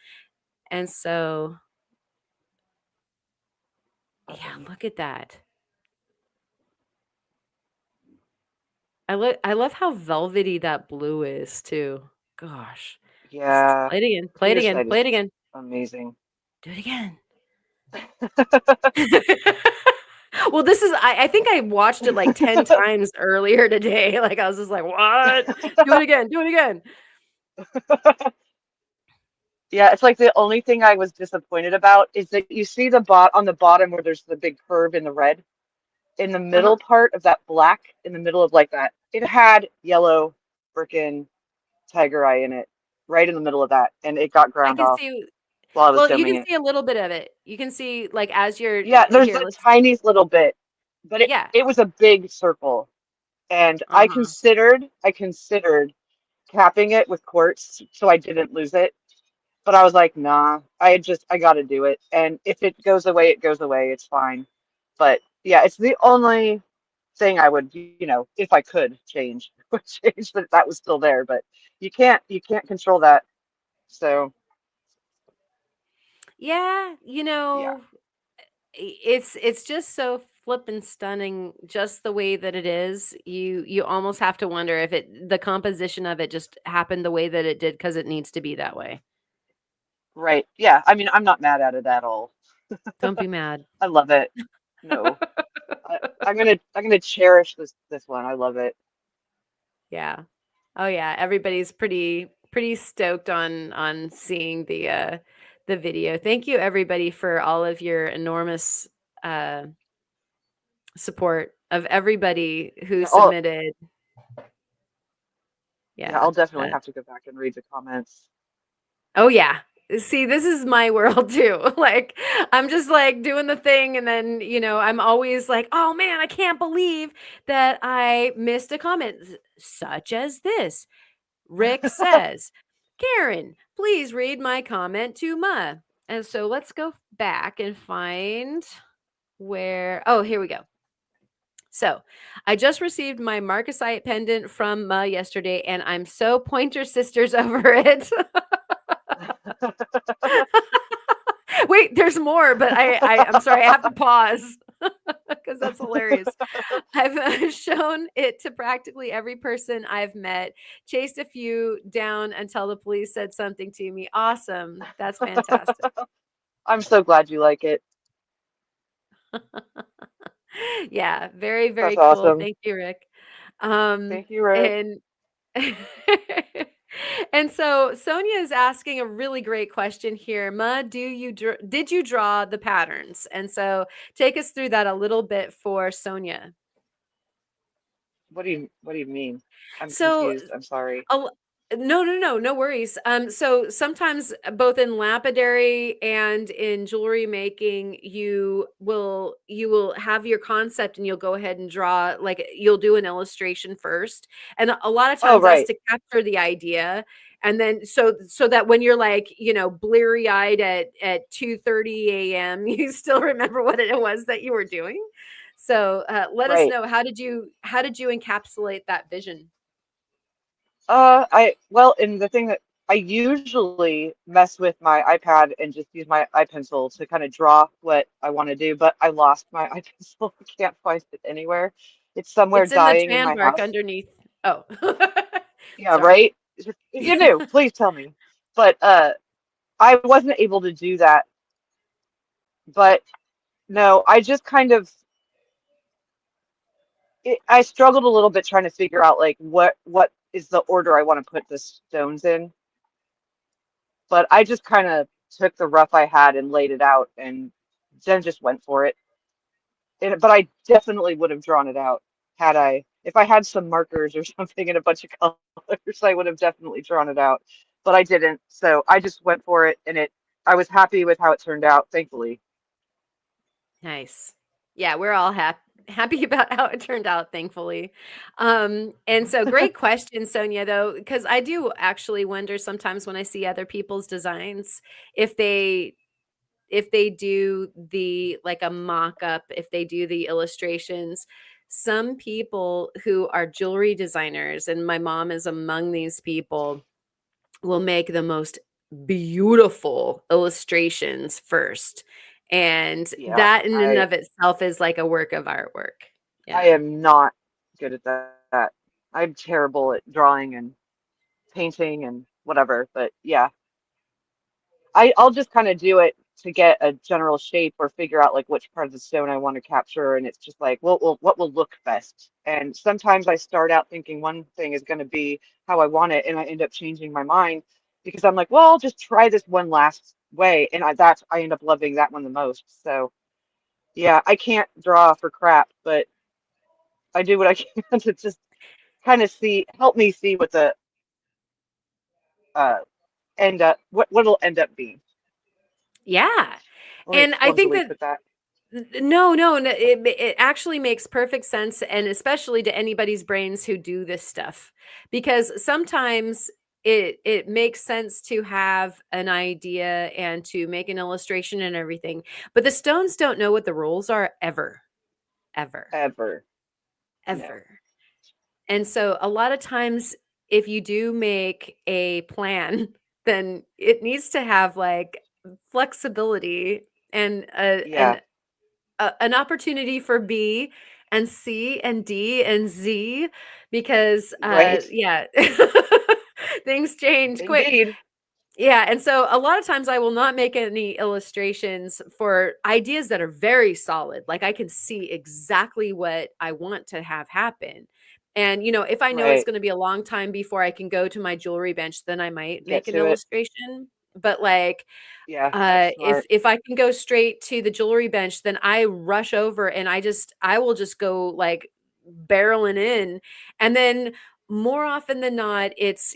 And so, yeah, Awesome. look at that. I love how velvety that blue is too. Gosh. Yeah. Play it again. Play it Peter again. site Play is it just again. amazing. Do it again. Well, this is I think I watched it like 10 times earlier today. Like, I was just like, "What? Do it again, do it again." Yeah, it's like the only thing I was disappointed about is that you see the bot on the bottom where there's the big curve in the red. In the Uh-huh. middle part of that black, in the middle of like that, it had yellow frickin' tiger eye in it, right in the middle of that, and it got I ground can off see while I was well, you filming can it. see a little bit of it. You can see, like, as you're Yeah, there's here, the let's tiniest little bit, but it yeah. it was a big circle, and Uh-huh. I considered capping it with quartz so I didn't lose it. But I was like, nah, I got to do it. And if it goes away, it goes away. It's fine. But yeah, it's the only thing I would, if I could change, would change that that was still there. But you can't control that. So Yeah, yeah, it's just so flippin' stunning just the way that it is. You almost have to wonder if the composition of it just happened the way that it did because it needs to be that way. right. Yeah. I mean, I'm not mad at it at all. Don't be mad. I love it. No, I'm gonna cherish this one. I love it. Yeah. Oh yeah, everybody's pretty stoked on seeing the video. Thank you everybody for all of your enormous uh support of everybody who Yeah. I'll submitted. yeah. Yeah. I'll definitely have to go back and read the comments. Oh yeah. See, this is my world too. Like I'm just like doing the thing and then, I'm always like, "Oh man, I can't believe that I missed a comment such as this. Rick says, Karen, please read my comment to Ma." And so let's go back and find where. Oh, here we go. So I just received my Marcasite pendant from Ma yesterday, and I'm so Pointer Sisters over it. Wait, there's more, but I'm sorry, I have to pause because that's hilarious. I've shown it to practically every person I've met, chased a few down until the police said something to me. Awesome. That's fantastic. I'm so glad you like it. Yeah, very, That's very cool. awesome. Thank you, Rick. Um, Thank you, Rick. and and so Sonia is asking a really great question here. Ma, did you draw the patterns? And so take us through that a little bit for Sonia. What do you mean? I'm So confused. I'm sorry. A l no, no, no, no worries. So sometimes both in lapidary and in jewelry making, you will have your concept and you'll go ahead and draw, like, you'll do an illustration first, and a lot of Oh, times that's right. to capture the idea, and then so that when you're, like, bleary-eyed at 2:30 AM, you still remember what it was that you were doing. So, let us Right. know, how did you encapsulate that vision? And the thing that I usually mess with my iPad and just use my iPencil to kind of draw what I want to do, but I lost my iPencil. I can't find it anywhere. It's somewhere It's in the dying in tan my bark house. underneath. Oh. Yeah, Sorry. right? If you knew, please tell me. But I wasn't able to do that. But no, I just kind of I struggled a little bit trying to figure out like what is the order I want to put the stones in. But I just kind of took the rough I had and laid it out and then just went for it. But I definitely would have drawn it out had if I had some markers or something and a bunch of colors, I would have definitely drawn it out. But I didn't. So I just went for it and I was happy with how it turned out, thankfully. Nice. Yeah, we're all happy about how it turned out, thankfully. And so great question, Sonia, though, because I do actually wonder sometimes when I see other people's designs if they do the like a mock-up, if they do the illustrations. Some people who are jewelry designers, and my mom is among these people, will make the most beautiful illustrations first. And Yeah, that in and I of itself is like a work of artwork. I Yeah. am not good at that. I'm terrible at drawing and painting and whatever. But yeah, I'll just kind of do it to get a general shape or figure out like which part of the stone I want to capture. And it's just like, what will look best? And sometimes I start out thinking one thing is going to be how I want it, and I end up changing my mind because I'm like, well, I'll just try this one last way, and I end up loving that one the most. So yeah, I can't draw for crap, but I do what I can to just kind of help me see what the uh end up what'll end up being. Yeah. Let me And I think clumsily that put that. No, it actually makes perfect sense, and especially to anybody's brains who do this stuff, because sometimes it makes sense to have an idea and to make an illustration and everything, but the stones don't know what the rules are ever, ever, Ever. No. ever. And so a lot of times, if you do make a plan, then it needs to have like flexibility and Yeah. an opportunity for B and C and D and Z, because Right. yeah, things change quick. Indeed. Yeah, and so a lot of times I will not make any illustrations for ideas that are very solid. Like I can see exactly what I want to have happen. And if I know it's Right. going to be a long time before I can go to my jewelry bench, then I might Get make an to it. illustration. But like Yeah, that's if smart. if I can go straight to the jewelry bench, then I rush over and I will just go like barreling in. And then more often than not, it's,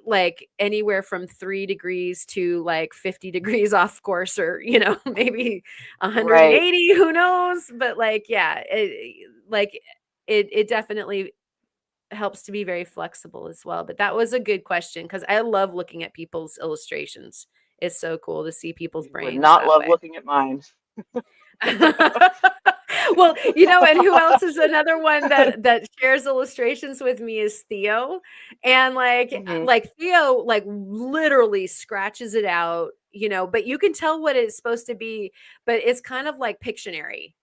like anywhere from 3 degrees to like 50 degrees off course, or, maybe Right. 180, who knows? But like, yeah, it definitely helps to be very flexible as well. But that was a good question, because I love looking at people's illustrations. It's so cool to see people's You would brains not that love way. looking at mine. Well, and who else is another one that shares illustrations with me is Theo. And Hmm. Theo like literally scratches it out, but you can tell what it's supposed to be, but it's kind of like Pictionary,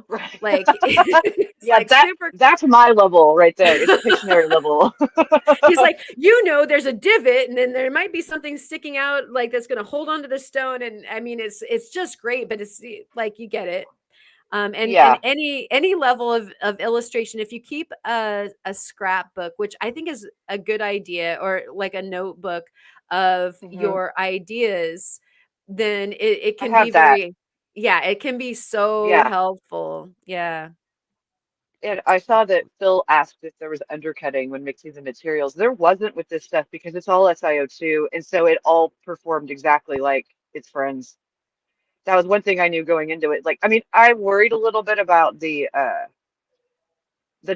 Right. like it's Yeah, like super. that's my level right there. It's Pictionary level. He's like, there's a divot, and then there might be something sticking out like that's going to hold onto the stone. And I mean, it's just great, but it's like you get it. And Yeah. any level of illustration, if you keep a scrapbook, which I think is a good idea, or like a notebook of Hmm. your ideas, then it I can be have that. very, yeah, it can be so Yeah. helpful. Yeah. And I saw that Phil asked if there was undercutting when mixing the materials. There wasn't with this stuff because it's all SiO2, and so it all performed exactly like its friends. That was one thing I knew going into it. Like, I mean, I worried a little bit about the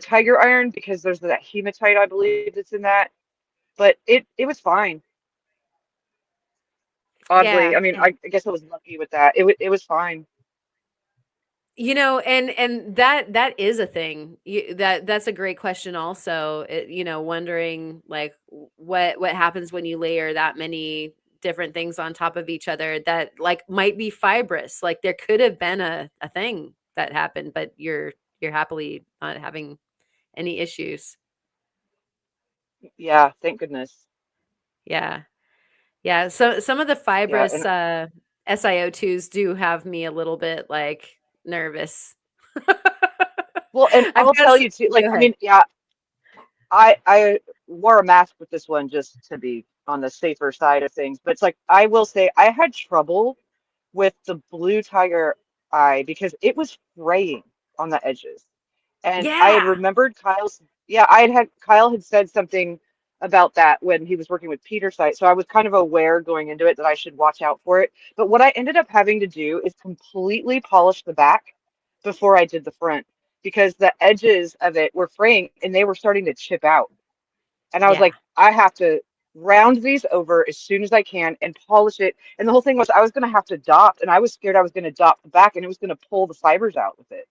Tiger Iron because there's that hematite, I believe, that's in that, but it was fine. Oddly, Yeah. I mean, Yeah. I guess I was lucky with that. It was fine. And that is a thing. That's a great question also. Wondering like what happens when you layer that many different things on top of each other that like might be fibrous. Like there could have been a thing that happened, but you're happily not having any issues. Yeah, thank goodness. Yeah. Yeah. So some of the Yeah, fibrous and SiO2s do have me a little bit like nervous. well, and I've I'll got tell you too. Like, Go I ahead. mean, yeah, I wore a mask with this one just to be on the safer side of things. But it's like I will say I had trouble with the blue tiger eye because it was fraying on the edges. And I had Yeah. remembered Kyle's, yeah, Kyle had said something about that when he was working with Peter site. So I was kind of aware going into it that I should watch out for it. But what I ended up having to do is completely polish the back before I did the front because the edges of it were fraying and they were starting to chip out. And I was Yeah. like, I have to round these over as soon as I can and polish it. And the whole thing was I was going to have to dop, and I was scared I was going to dop the back and it was going to pull the fibers out with it.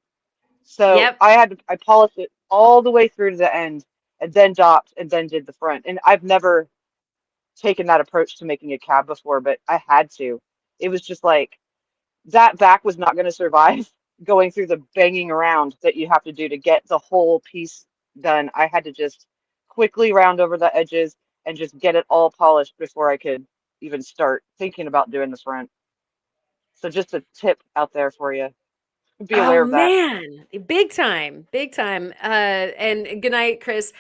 So Yep. I polished it all the way through to the end and then dopped and then did the front. And I've never taken that approach to making a cab before, but I had to. It was just like that back was not going to survive going through the banging around that you have to do to get the whole piece done. I had to just quickly round over the edges and just get it all polished before I could even start thinking about doing the front. So just a tip out there for you. Be Oh aware of that. man, big time, big time. And good night, Chris.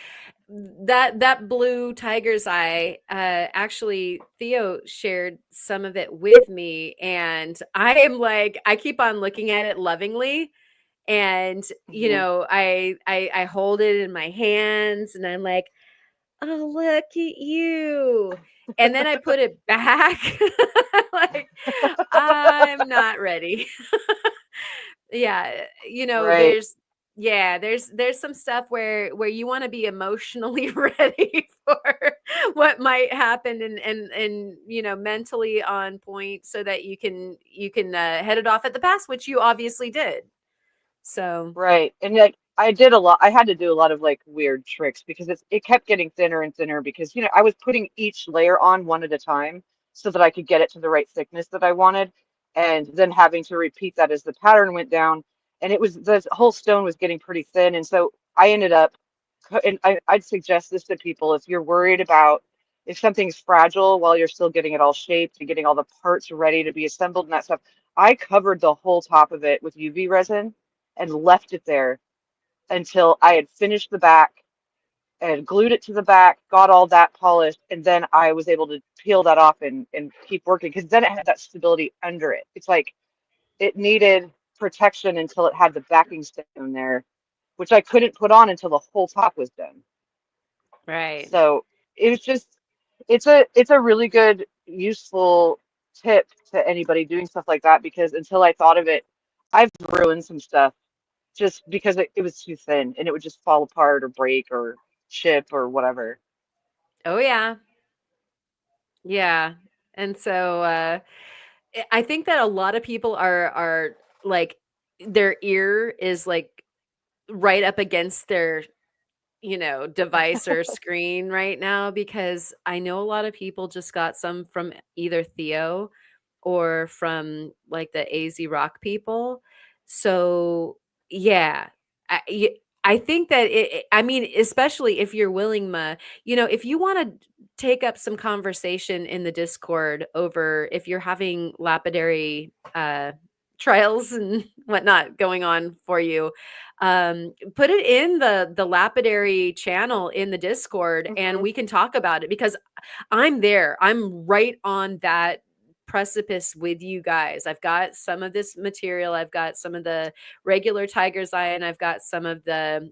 That blue tiger's eye, actually, Theo shared some of it with me, and I am like, I keep on looking at it lovingly, and Hmm. I hold it in my hands, and I'm like, oh, look at you. And then I put it back. Like, I'm not ready. Yeah, Right. there's there's some stuff where you want to be emotionally ready for what might happen, and mentally on point so that you can head it off at the pass, which you obviously did. So, Right. And like I did a lot, I had to do a lot of like weird tricks because it kept getting thinner and thinner because, I was putting each layer on one at a time so that I could get it to the right thickness that I wanted. And then having to repeat that as the pattern went down. And the whole stone was getting pretty thin. And so I ended up, and I'd suggest this to people if you're worried about if something's fragile while you're still getting it all shaped and getting all the parts ready to be assembled and that stuff. I covered the whole top of it with UV resin and left it there until I had finished the back and glued it to the back, got all that polished, and then I was able to peel that off and keep working because then it had that stability under it. It's like it needed protection until it had the backing stone there, which I couldn't put on until the whole top was done. right. So it was just it's a really good useful tip to anybody doing stuff like that because until I thought of it, I've ruined some stuff just because it was too thin and it would just fall apart or break or chip or whatever. Oh yeah. Yeah. And so I think that a lot of people are like their ear is like right up against their device or screen right now, because I know a lot of people just got some from either Theo or from like the AZ Rock people. So, yeah, I think that I mean, especially if you're willing, if you want to take up some conversation in the Discord over if you're having lapidary trials and whatnot going on for you, put it in the lapidary channel in the Discord and Hmm. we can talk about it, because I'm there. I'm right on that precipice with you guys. I've got some of this material. I've got some of the regular tiger's eye, and I've got some of the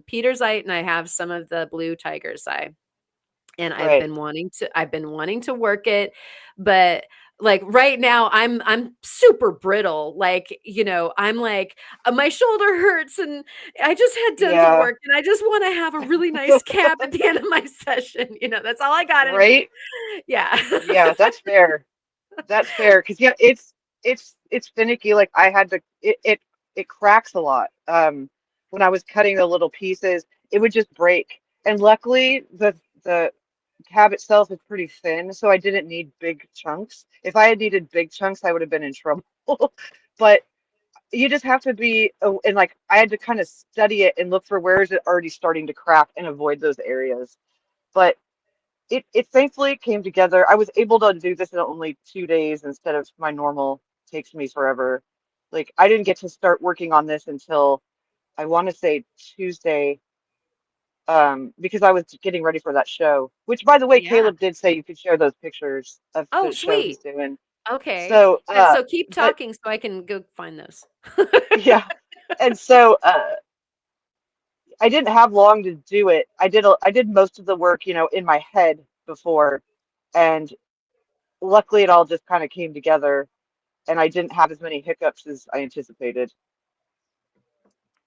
Peter's eye, and I have some of the blue tiger's eye. And Right. I've been wanting to work it, but like right now I'm super brittle. Like, I'm like, my shoulder hurts and I just had dental Yeah. work and I just want to have a really nice cap at the end of my session. That's all I got in me. Right. Yeah. Yeah, that's fair. That's fair. Because yeah, it's finicky. Like I had to it cracks a lot. When I was cutting the little pieces, it would just break. And luckily the tab itself is pretty thin, so I didn't need big chunks. If I had needed big chunks, I would have been in trouble. But you just have to be, oh, and like I had to kind of study it and look for where is it already starting to crack and avoid those areas. But it thankfully came together. I was able to do this in only 2 days instead of my normal takes me forever. Like I didn't get to start working on this until I want to say Tuesday, because I was getting ready for that show. Which, by the way, Yeah. Caleb did say you could share those pictures of Oh, the show he's sweet. doing. Okay. So, And so keep but talking so I can go find those. yeah, and so I didn't have long to do it. I did most of the work, in my head before, and luckily it all just kind of came together, and I didn't have as many hiccups as I anticipated.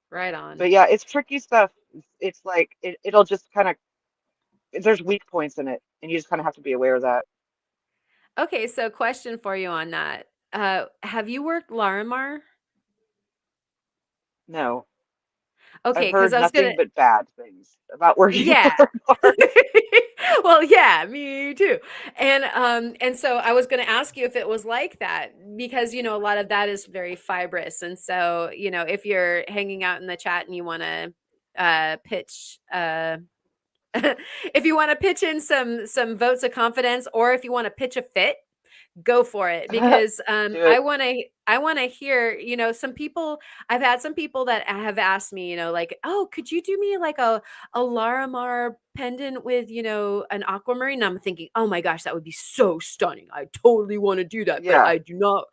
Right on. But yeah, it's tricky stuff. It's like it'll just kind of there's weak points in it, and you just kind of have to be aware of that. Okay, so question for you on that. Have you worked Larimar? No, I've Okay, because heard I was gonna nothing but bad things about working yeah. hard. Well, yeah, me too. And so I was gonna ask you if it was like that, because a lot of that is very fibrous. And so, if you're hanging out in the chat and you wanna pitch if you want to pitch in some votes of confidence, or if you want to pitch a fit, go for it, because Do I it. want to I want to hear, some people. I've had some people that have asked me, like, oh, could you do me like a Larimar pendant with, an aquamarine? And I'm thinking, oh my gosh, that would be so stunning. I totally want to do that, but Yeah. I do not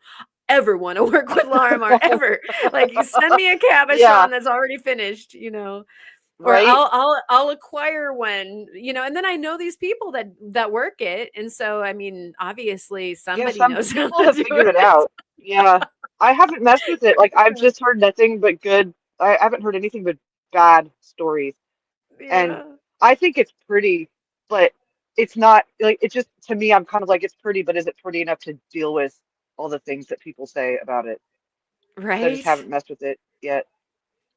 ever want to work with Larimar ever. Like, you send me a Yeah, cabochon that's already finished. Or right? I'll acquire one, and then I know these people that work it, and so I mean, obviously Yeah, somebody some knows how people to have do figured it it. out. Yeah. I haven't messed with it. Like I've just heard nothing but good. I haven't heard anything but bad stories. And Yeah. I think it's pretty, but it's not like it's just to me, I'm kind of like it's pretty, but is it pretty enough to deal with all the things that people say about it? So I just Right? haven't messed with it yet.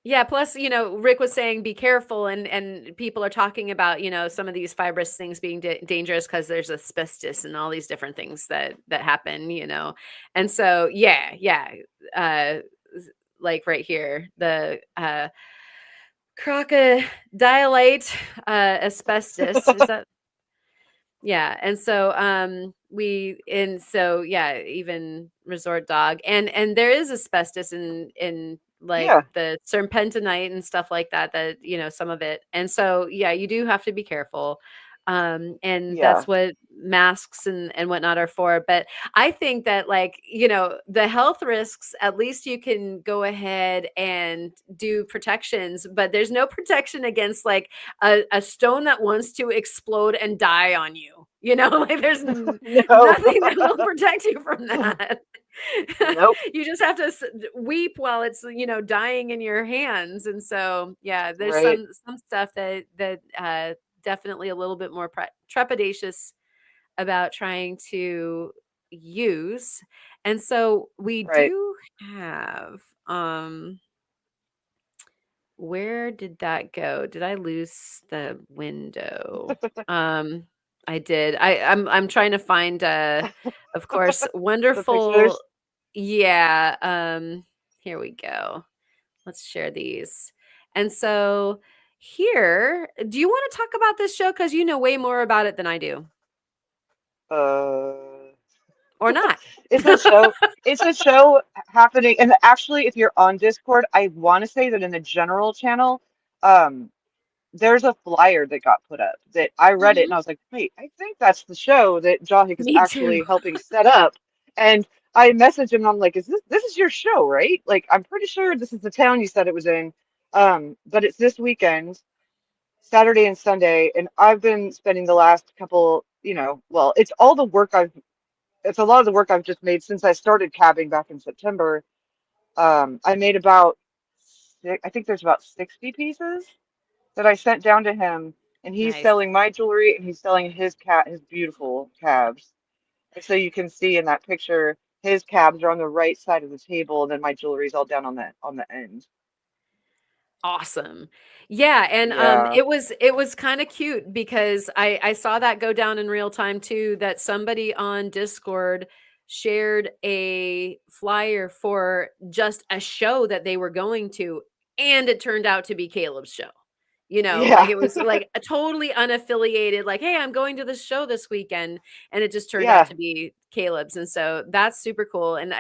Yeah, plus, Rick was saying be careful and people are talking about, some of these fibrous things being dangerous because there's asbestos and all these different things that happen. And so, yeah, yeah. Uh like right here, the crocodilite asbestos. Is that yeah, and so yeah, even resort dog and there is asbestos in like Yeah, the serpentinite and stuff like that some of it. And so yeah, you do have to be careful. And yeah, that's what masks and whatnot are for. But I think that like, the health risks, at least you can go ahead and do protections, but there's no protection against like a stone that wants to explode and die on you. Like there's no, nothing that will protect you from that. nope, You just have to weep while it's dying in your hands. And so yeah, there's right, some stuff that definitely a little bit more trepidatious about trying to use. And so we right. do have where did that go? Did I lose the window? Um, I did. I'm trying to find of course The wonderful. pictures. Yeah, here we go. Let's share these. And so here, do you want to talk about this show cuz you know way more about it than I do Uh, or not? it's a show. It's a show happening, and actually, if you're on Discord, I want to say that in the general channel, um, there's a flyer that got put up that I read it and Mhm. I was like, wait, I think that's the show that Jahik is Me actually too. helping set up. And I messaged him and I'm like, is this is your show, right? Like, I'm pretty sure this is the town you said it was in. But it's this weekend, Saturday and Sunday, and I've been spending the last couple, well, it's a lot of the work I've just made since I started cabbing back in September. I made about, I think there's about 60 pieces that I sent down to him, and he's Nice. selling my jewelry and he's selling his beautiful cabs. And so you can see in that picture, his cabs are on the right side of the table, and then my jewelry's all down on the end. Awesome. Yeah, and Yeah, it was kind of cute because I saw that go down in real time too, that somebody on Discord shared a flyer for just a show that they were going to, and it turned out to be Caleb's show. Like yeah, it was like a totally unaffiliated, like, hey, I'm going to this show this weekend, and it just turned out yeah. to be Caleb's. And so that's super cool. And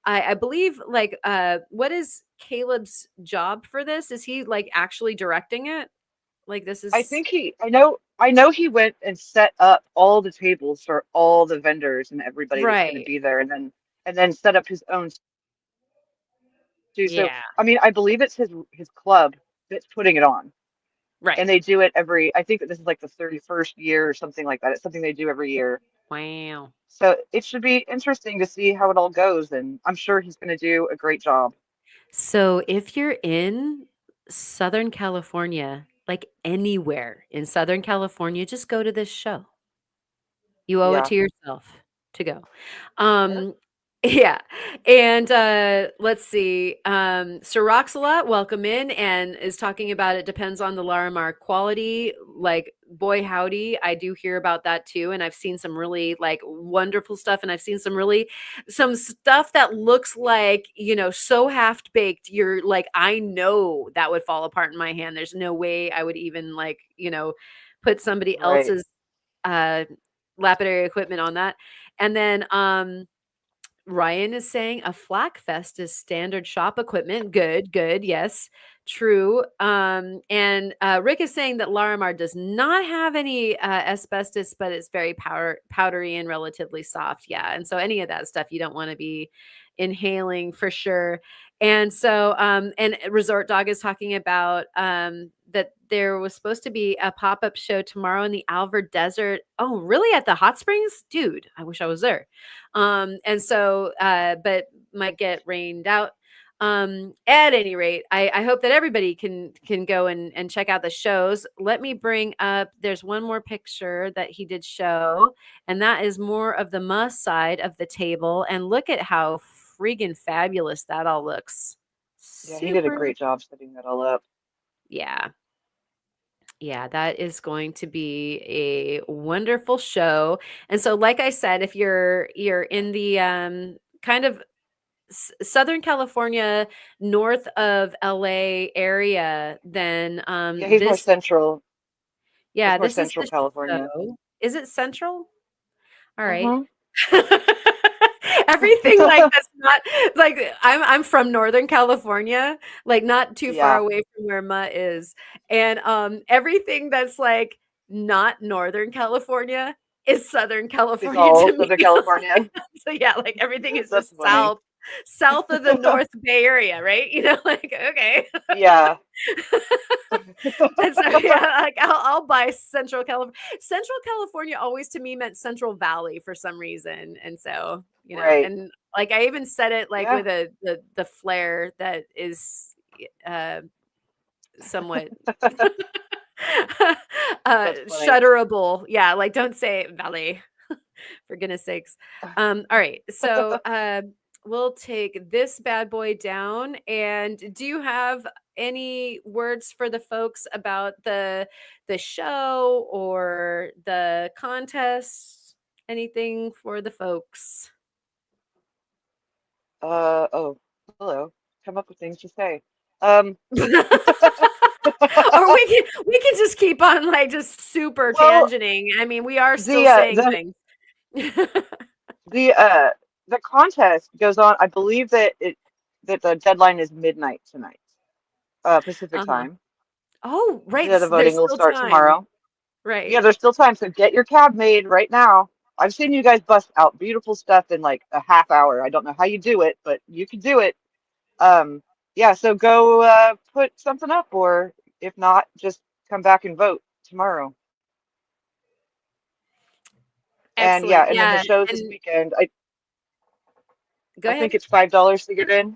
I believe like what is Caleb's job for this? Is he like actually directing it? Like this I is think I know he went and set up all the tables for all the vendors and everybody that's going to right. be there, and then set up his own too. So, Yeah. I mean, I believe it's his club that's putting it on. Right. And they do it I think that this is like the 31st year or something like that. It's something they do every year. Wow. So it should be interesting to see how it all goes. And I'm sure he's going to do a great job. So if you're in Southern California, like anywhere in Southern California, just go to this show. You owe it Yeah. to yourself to go. Yep. Um, yeah, and, let's see, Sir Roxalot, welcome in, and is talking about it depends on the Larimar quality, like, boy howdy, I do hear about that too, and I've seen some really, like, wonderful stuff, and I've seen some stuff that looks like, so half-baked, you're like, "I know that would fall apart in my hand, there's no way I would even, like, put somebody Right. else's uh, lapidary equipment on that. And then Ryan is saying a flak fest is standard shop equipment. Good, good. Yes. true. And Rick is saying that Larimar does not have any asbestos, but it's very powdery and relatively soft. Yeah. And so any of that stuff you don't want to be inhaling for sure. And so, and Resort Dog is talking about that there was supposed to be a pop-up show tomorrow in the Alver Desert. Oh, really? At the hot springs? Dude, I wish I was there. And so, but might get rained out. At any rate, I hope that everybody can go and check out the shows. Let me bring up, there's one more picture that he did show, and that is more of the must side of the table. And look at how freaking fabulous that all looks. Yeah, he did a Super. great job setting that all up. Yeah. Yeah, that is going to be a wonderful show. And so, like I said, if you're in the kind of Southern California, north of LA area, then Yeah, he's more this, central. It's yeah, more this is central the California. show. Is it Central? All right. Mm-hmm. Everything like that's not like I'm from Northern California, like not too far Yeah, away from where Mutt is. And everything that's like not Northern California is Southern it's California all to me. Southern California. So yeah, like everything is That's just funny. south of the North Bay Area, right? Like okay. Yeah. And so yeah, like I'll buy Central California. Central California always to me meant Central Valley for some reason, and so Right. and like I even said it like Yeah. with the flair that is uh, somewhat That's funny. shudderable. Yeah, like don't say Valley for goodness sakes. All right, so we'll take this bad boy down. And do you have any words for the folks about the show or the contest? Anything for the folks? Oh, hello. Come up with things to say. Um, Or we can just keep on like just super well, tangenting. I mean, we are still the saying things. the uh the contest goes on. I believe that the deadline is midnight tonight, Pacific Uh-huh. time. Oh, right. The voting There's will still start time. tomorrow. Right. Yeah, there's still time, so get your cab made right now. I've seen you guys bust out beautiful stuff in like a half hour. I don't know how you do it, but you can do it. Um, yeah, so go put something up, or if not, just come back and vote tomorrow. And yeah, Excellent. and then the Yeah. shows this And weekend. go I ahead. think it's $5 to get in.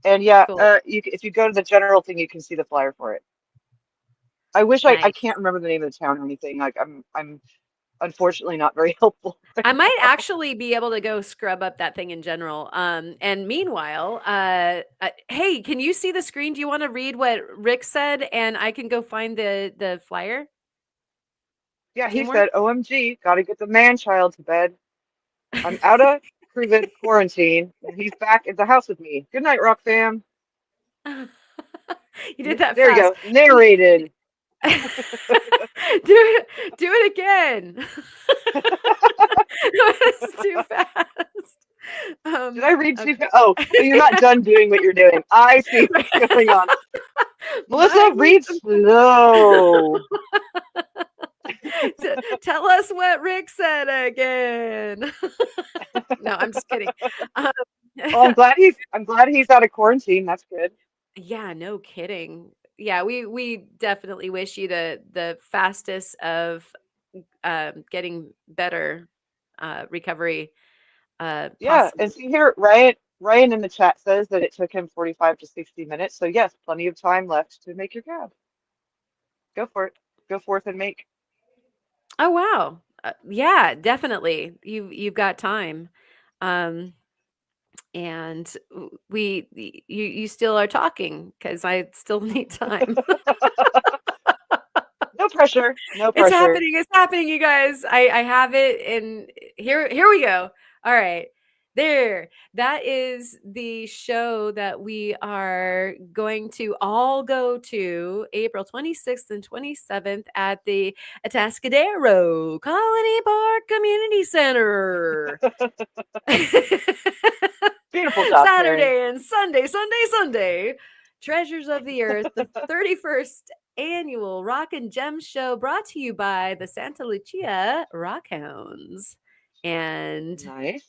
And yeah, Cool. if you go to the general thing, you can see the flyer for it. I wish I Nice. can't remember the name of the town or anything. Like I'm unfortunately not very helpful right I might now. actually be able to go scrub up that thing in general. And meanwhile, hey, can you see the screen? Do you want to read what Rick said, and I can go find the flyer? Yeah, he Teamwork. said, OMG, gotta get the man child to bed. I'm out of COVID quarantine, and he's back at the house with me. Good night, Rock fam. You did that There you fast. go. Narrated. Do it again. It's too fast. Did I read too Okay. fast? Oh, so you're not done doing what you're doing. I see what's going on. Might Melissa, need read slow. tell us what Rick said again. No, I'm just kidding. Um, Well, I'm glad he's out of quarantine. That's good. yeah, no kidding. Yeah, we definitely wish you the fastest of getting better recovery Yeah, and possible. see here, Ryan in the chat says that it took him 45 to 60 minutes. So yes, plenty of time left to make your cab. Go for it. Go forth and make. Oh wow. Yeah, definitely. You've got time. Um and you still are talking cuz I still need time. No pressure. No It's pressure. happening. It's happening, you guys. I have it, and here we go. All right. There. That is the show that we are going to all go to April 26th and 27th at the Atascadero Colony Park Community Center. Beautiful job, Karen. Saturday and Sunday, Sunday, Sunday. Treasures of the Earth, the 31st annual Rock and Gem Show, brought to you by the Santa Lucia Rockhounds and Nice.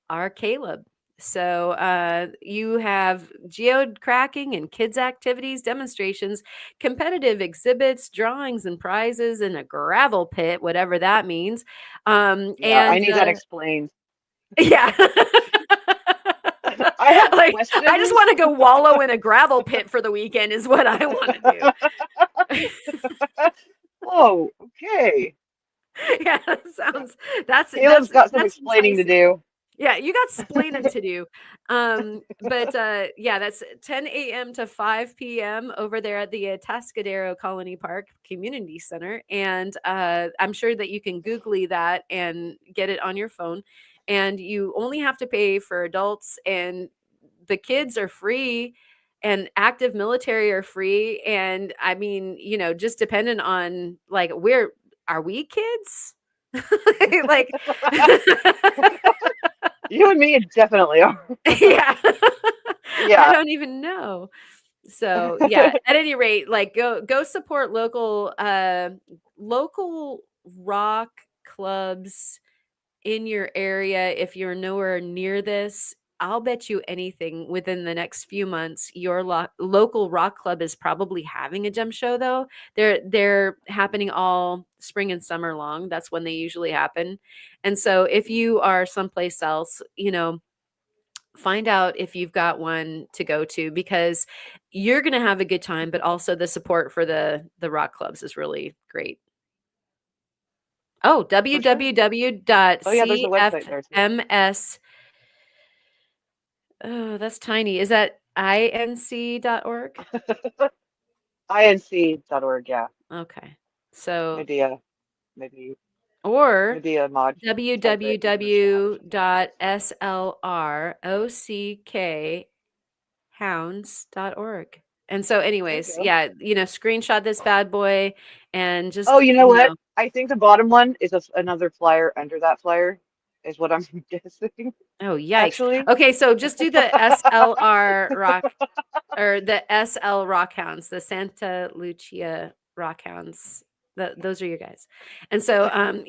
our Caleb. So you have geode cracking and kids activities, demonstrations, competitive exhibits, drawings and prizes, and a gravel pit, whatever that means. Yeah, I And need that explained. yeah. I have Like, questions. I just want to go wallow in a gravel pit for the weekend is what I want to do. Oh, okay. Yeah, that's Caleb's got some that's explaining to enticing. do. Yeah, you got splaining to do. But yeah, that's 10 a.m. to 5 p.m. over there at the Atascadero Colony Park Community Center. And I'm sure that you can Googly that and get it on your phone. And you only have to pay for adults, and the kids are free, and active military are free. And I mean, just dependent on like, are we kids? Like, You and me definitely are. yeah. I Yeah. don't even know. So yeah, at any rate, like go support local rock clubs in your area. If you're nowhere near this, I'll bet you anything within the next few months your local rock club is probably having a gem show. Though they're happening all spring and summer long. That's when they usually happen. And so if you are someplace else, find out if you've got one to go to, because you're going to have a good time, but also the support for the rock clubs is really great. Oh, For sure. Oh yeah, there's a website there too. www.cfms. Oh, that's tiny. Is that inc.org? inc.org, yeah. Okay. So, Maybe maybe or maybe a mod should type it in the www.slrrockhounds.org. And so chat. There anyways, you go. yeah, screenshot this bad boy and Oh, just, you know what? I think the bottom one is another flyer under that flyer, is what I'm guessing, oh, yikes. actually. Okay, so just do the SLR rock, or the SL Rockhounds, the Santa Lucia Rockhounds. Those are your guys. And so and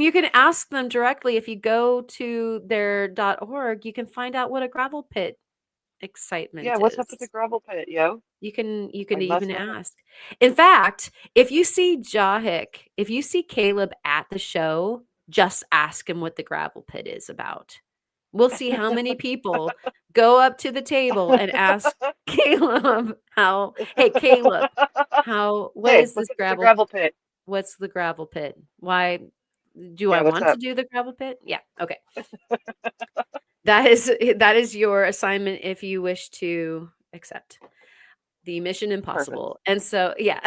you can ask them directly. If you go to their .org, you can find out what a gravel pit excitement Yeah, what's up with the is. gravel pit, yo? You can I must even know. ask. In fact, if you see Caleb at the show, just ask him what the gravel pit is about. We'll see how many people go up to the table and ask Caleb Caleb, what Hey, is this what's up with the gravel pit? what's the gravel pit? Why do I Yeah, what's want to up? do the gravel pit? Yeah, okay. That is your assignment if you wish to accept the Mission Perfect. Impossible. And so, yeah.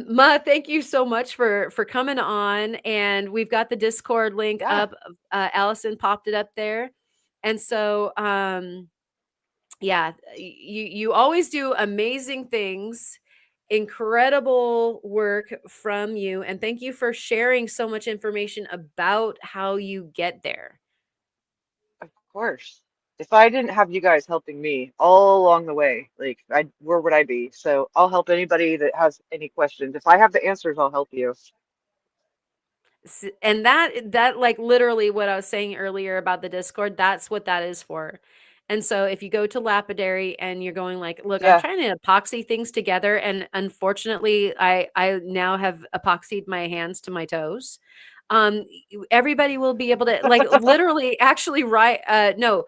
Ma, thank you so much for coming on. And we've got the Discord link Yeah, up. Allison popped it up there. And so, yeah, you always do amazing things, incredible work from you. And thank you for sharing so much information about how you get there. of course. If I didn't have you guys helping me all along the way, like where would I be? So I'll help anybody that has any questions. If I have the answers, I'll help you. And that like literally what I was saying earlier about the Discord, that's what that is for. And so if you go to Lapidary and you're going like, look, I'm Yeah. trying to epoxy things together, and unfortunately I now have epoxied my hands to my toes. Everybody will be able to like literally actually write no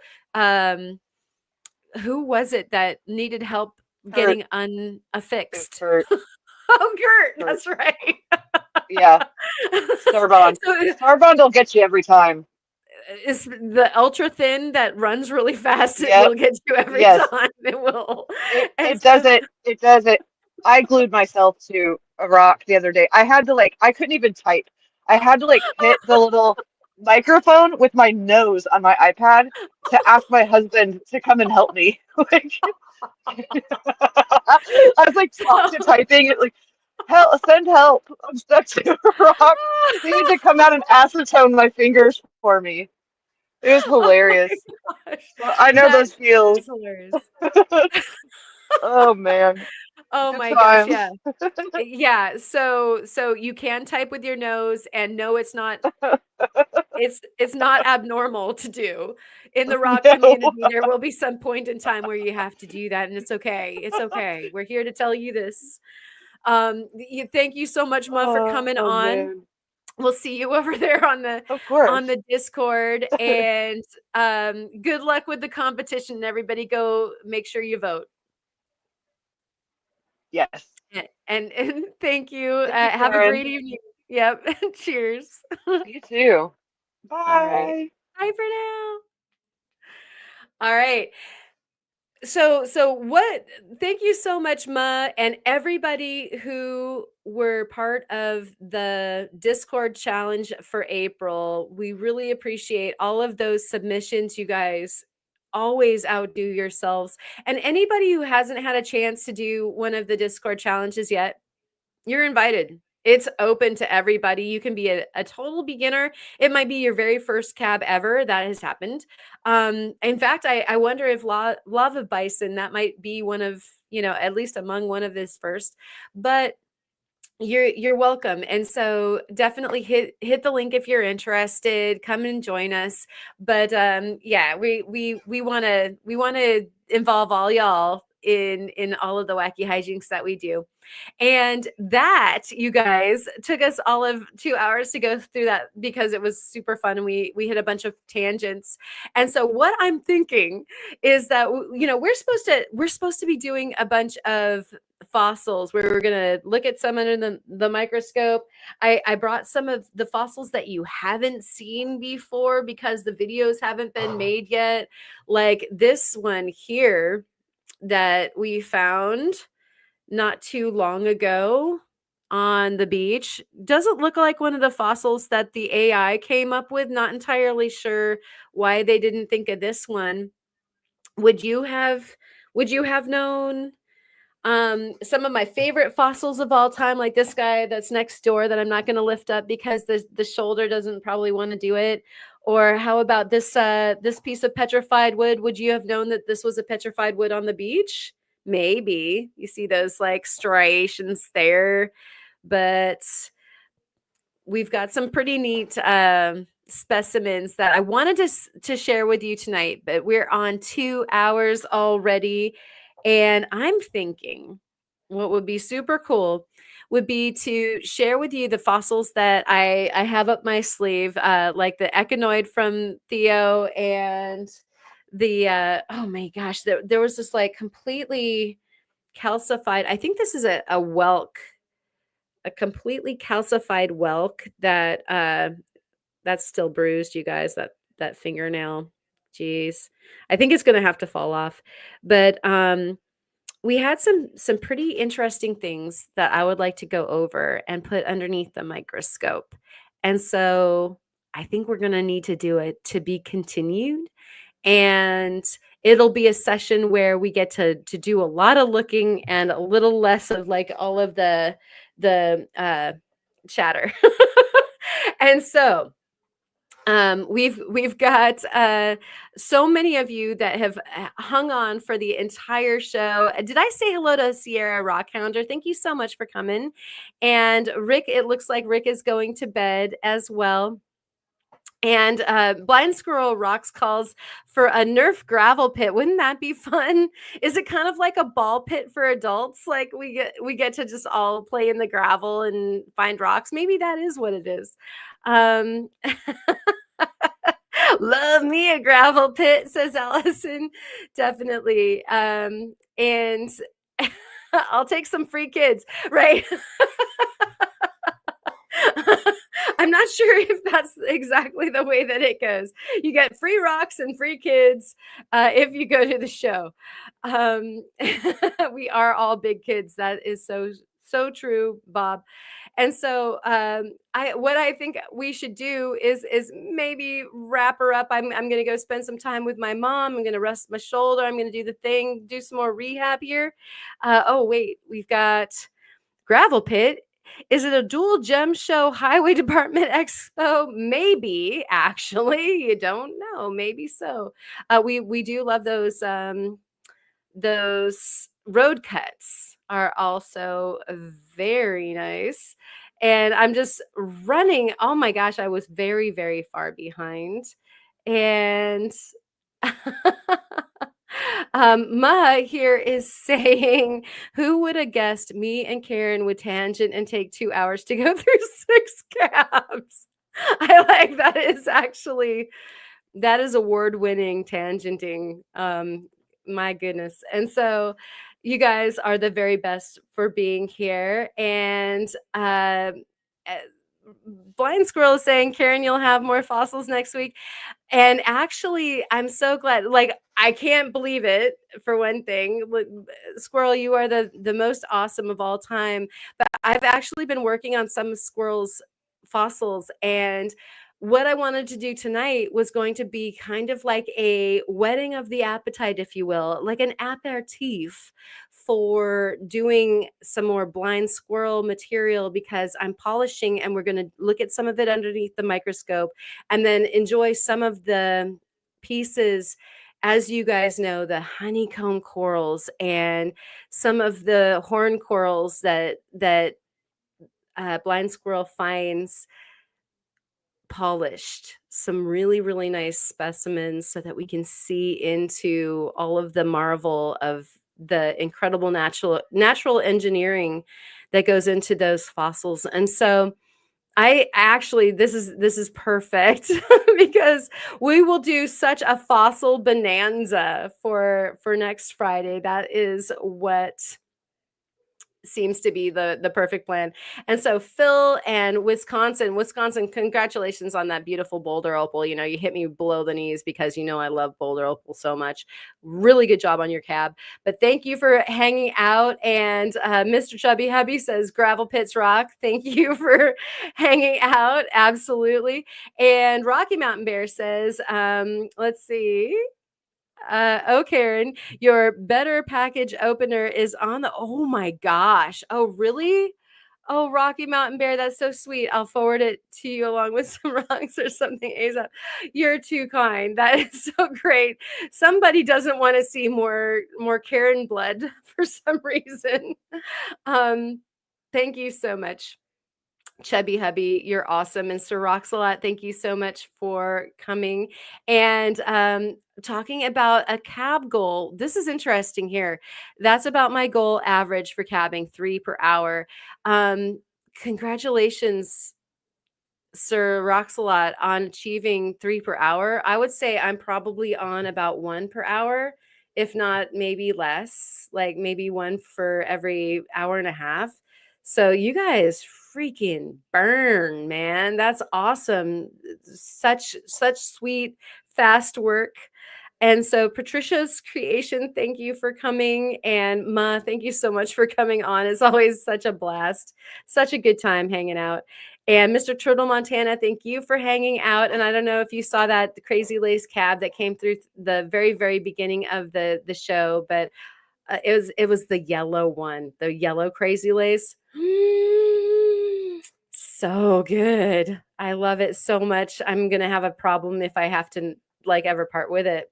who was it that needed help Kurt. getting It's unaffixed? Kurt. Oh, Kurt, Kurt. that's right. Yeah. Starbond. Starbond will get you every time. Is the ultra thin that runs really fast. It Yep. will get you every Yes. time. It will. It does it. It does it. I glued myself to a rock the other day. I had to I couldn't even type. I had to hit the little microphone with my nose on my iPad to ask my husband to come and help me. I was talk to typing it help, send help. I'm stuck to a rock. They need to come out and acetone my fingers for me. It was Oh my hilarious. gosh. So I know That those feels. is hilarious. Oh man, Oh good my gosh, times. yeah. Yeah, so you can type with your nose, and no, it's not abnormal to do. In the rock No. community, there will be some point in time where you have to do that, and it's okay. It's okay. We're here to tell you this. Thank you so much, Ma, for coming Oh on. man. We'll see you over there Of on course. the Discord, and good luck with the competition. Everybody, go make sure you vote. Yes. And thank you. Thank you, Have a great Karen. evening. Yep. Cheers. You too. All right. Bye. Bye for now. All right. So what, thank you so much, Ma, and everybody who were part of the Discord challenge for April. We really appreciate all of those submissions. You guys always outdo yourselves. And anybody who hasn't had a chance to do one of the Discord challenges yet, you're invited. It's open to everybody. You can be a total beginner. It might be your very first cab ever. That has happened. In fact, I wonder if Lava Bison, that might be one of, at least among one of his first. But you're welcome. And so definitely hit the link if you're interested. Come and join us. But yeah, we want to involve all y'all in all of the wacky hijinks that we do. And that, you guys, took us all of 2 hours to go through that because it was super fun and we hit a bunch of tangents. And so what I'm thinking is that we're supposed to be doing a bunch of fossils where we're going to look at some under the microscope. I brought some of the fossils that you haven't seen before because the videos haven't been made yet, like this one here that we found not too long ago on the beach. Doesn't look like one of the fossils that the AI came up with. Not entirely sure why they didn't think of this one. Would you have known some of my favorite fossils of all time, like this guy that's next door that I'm not going to lift up because the shoulder doesn't probably want to do it? Or how about this piece of petrified wood? Would you have known that this was a petrified wood on the beach? Maybe. You see those like striations there, but we've got some pretty neat specimens that I wanted to share with you tonight, but we're on 2 hours already. And I'm thinking what would be super cool would be to share with you the fossils that I have up my sleeve, like the echinoid from Theo, and the oh my gosh, there was this like completely calcified, I think this is a whelk, a completely calcified whelk that's still bruised, you guys, that fingernail. Jeez. I think it's gonna have to fall off. But we had some pretty interesting things that I would like to go over and put underneath the microscope. And so I think we're gonna need to do it to be continued. And it'll be a session where we get to do a lot of looking and a little less of like all of the chatter. And so we've got so many of you that have hung on for the entire show. Did I say hello to Sierra Rockhounder? Thank you so much for coming. And Rick, it looks like Rick is going to bed as well. And Blind Squirrel Rocks calls for a Nerf gravel pit. Wouldn't that be fun? Is it kind of like a ball pit for adults? Like we get to just all play in the gravel and find rocks. Maybe that is what it is. Um, Love me a gravel pit, says Allison. Definitely. And I'll take some free kids, right? I'm not sure if that's exactly the way that it goes. You get free rocks and free kids if you go to the show. We are all big kids. That is so true, Bob. And so what I think we should do is maybe wrap her up. I'm going to go spend some time with my mom. I'm going to rest my shoulder. I'm going to do the thing, do some more rehab here. Oh wait, we've got gravel pit. Is it a dual gem show highway department expo? Maybe, actually. You don't know. Maybe so. We do love those road cuts are also very nice. And I'm just running. Oh my gosh, I was very, very far behind. And Ma here is saying, who would have guessed me and Karen would tangent and take 2 hours to go through six cabs? I like that is actually that is award-winning tangenting. My goodness. And so you guys are the very best for being here. And uh, Blind Squirrel is saying, Karen, you'll have more fossils next week. And actually, I'm so glad. Like, I can't believe it for one thing. Squirrel, you are the most awesome of all time. But I've actually been working on some squirrels' fossils, and what I wanted to do tonight was going to be kind of like a whetting of the appetite, if you will, like an aperitif for doing some more blind squirrel material because I'm polishing and we're going to look at some of it underneath the microscope and then enjoy some of the pieces. As you guys know, the honeycomb corals and some of the horn corals that blind squirrel finds polished, some really, really nice specimens so that we can see into all of the marvel of the incredible natural engineering that goes into those fossils. And so I actually this is perfect because we will do such a fossil bonanza for next Friday. That is what seems to be the perfect plan. And so Phil and Wisconsin, congratulations on that beautiful boulder opal. You know, you hit me below the knees because you know I love boulder opal so much. Really good job on your cab. But thank you for hanging out. And Mr. Chubby Hubby says gravel pits rock. Thank you for hanging out. Absolutely. And Rocky Mountain Bear says, let's see. Oh, Karen, your better package opener is on the. Oh my gosh. Oh, really? Oh, Rocky Mountain Bear, that's so sweet. I'll forward it to you along with some rocks or something, ASAP. You're too kind. That is so great. Somebody doesn't want to see more Karen blood for some reason. Um, thank you so much. Chubby Hubby, you're awesome. And Sir Roxalot, thank you so much for coming and talking about a cab goal. This is interesting here. That's about my goal average for cabbing, 3 per hour. Congratulations, Sir Roxalot, on achieving 3 per hour. I would say I'm probably on about 1 per hour, if not maybe less, like maybe one for every hour and a half. So you guys freaking burn, man. That's awesome. Such sweet, fast work. And so Patricia's creation, thank you for coming. And Ma, thank you so much for coming on. It's always such a blast, such a good time hanging out. And Mr. Turtle Montana, thank you for hanging out. And I don't know if you saw that Crazy Lace cab that came through the very, very beginning of the show, but it was the yellow one, the yellow Crazy Lace. So good. I love it so much. I'm gonna have a problem if I have to like ever part with it.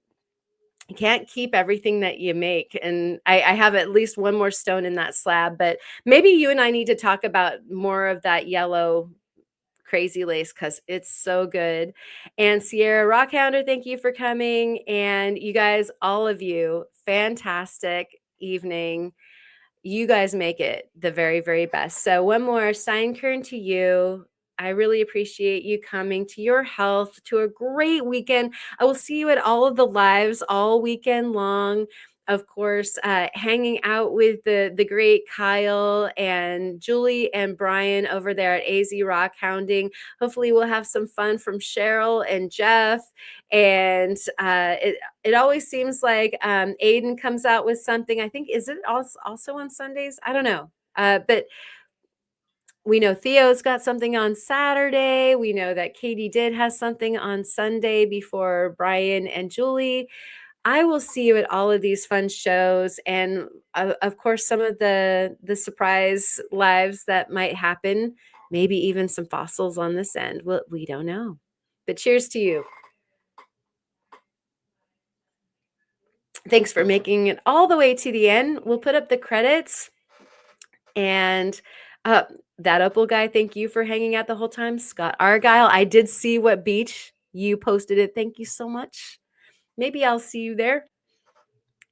You can't keep everything that you make. And I have at least one more stone in that slab, but maybe you and I need to talk about more of that yellow Crazy Lace because it's so good. And Sierra Rockhounder, thank you for coming. And you guys, all of you, fantastic evening. You guys make it the very, very best. So one more sign Kern to you. I really appreciate you coming to your health, to a great weekend. I will see you at all of the lives all weekend long. Of course, hanging out with the great Kyle and Julie and Brian over there at AZ Rock Hounding. Hopefully, we'll have some fun from Cheryl and Jeff. And it always seems like Aiden comes out with something. I think is it also on Sundays? I don't know. But we know Theo's got something on Saturday. We know that Katie did has something on Sunday before Brian and Julie. I will see you at all of these fun shows, and of course, some of the surprise lives that might happen. Maybe even some fossils on this end. Well, we don't know. But cheers to you. Thanks for making it all the way to the end. We'll put up the credits. And uh, that Opal guy, thank you for hanging out the whole time. Scott Argyle, I did see what beach you posted it. Thank you so much. Maybe I'll see you there.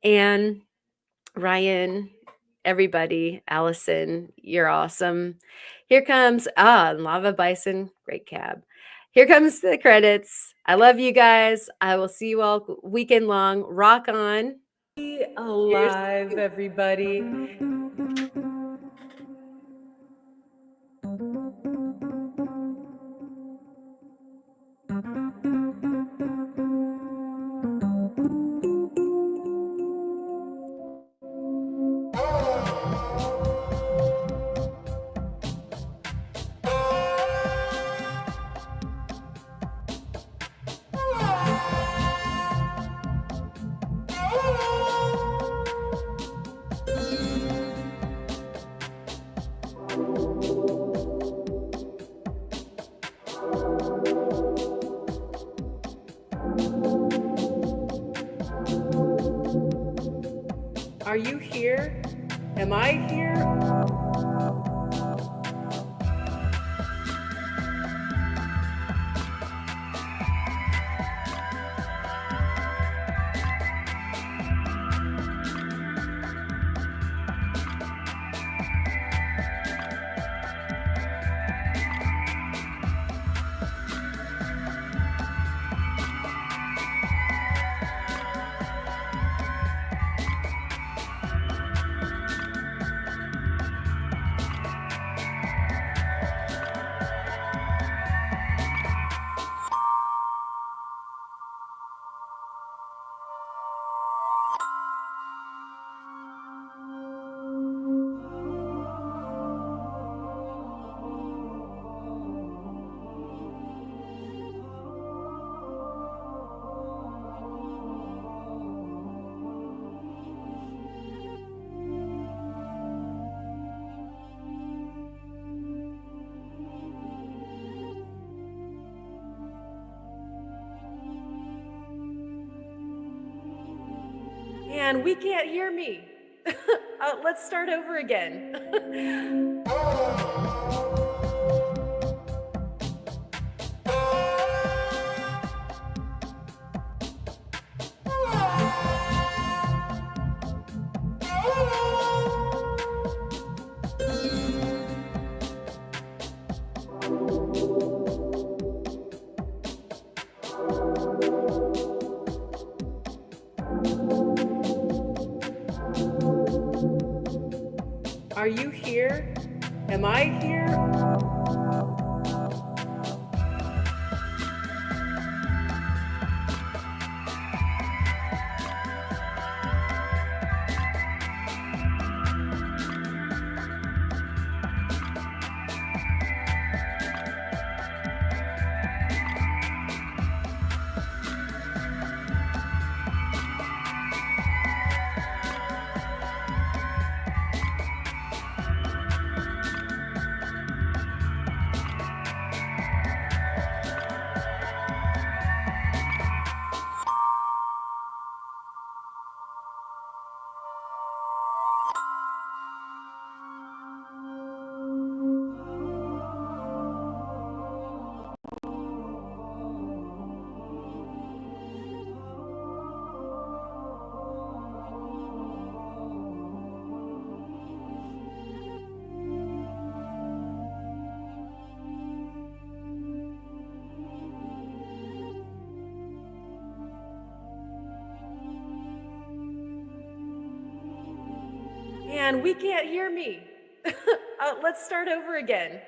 And Ryan, everybody, Allison, you're awesome. Here comes Lava Bison, great cab. Here comes the credits. I love you guys. I will see you all weekend long. Rock on. Be Cheers. alive, everybody. Are you here? Am I here? And we can't hear me. Let's start over again. Are you here? Am I here? And we can't hear me. Let's start over again.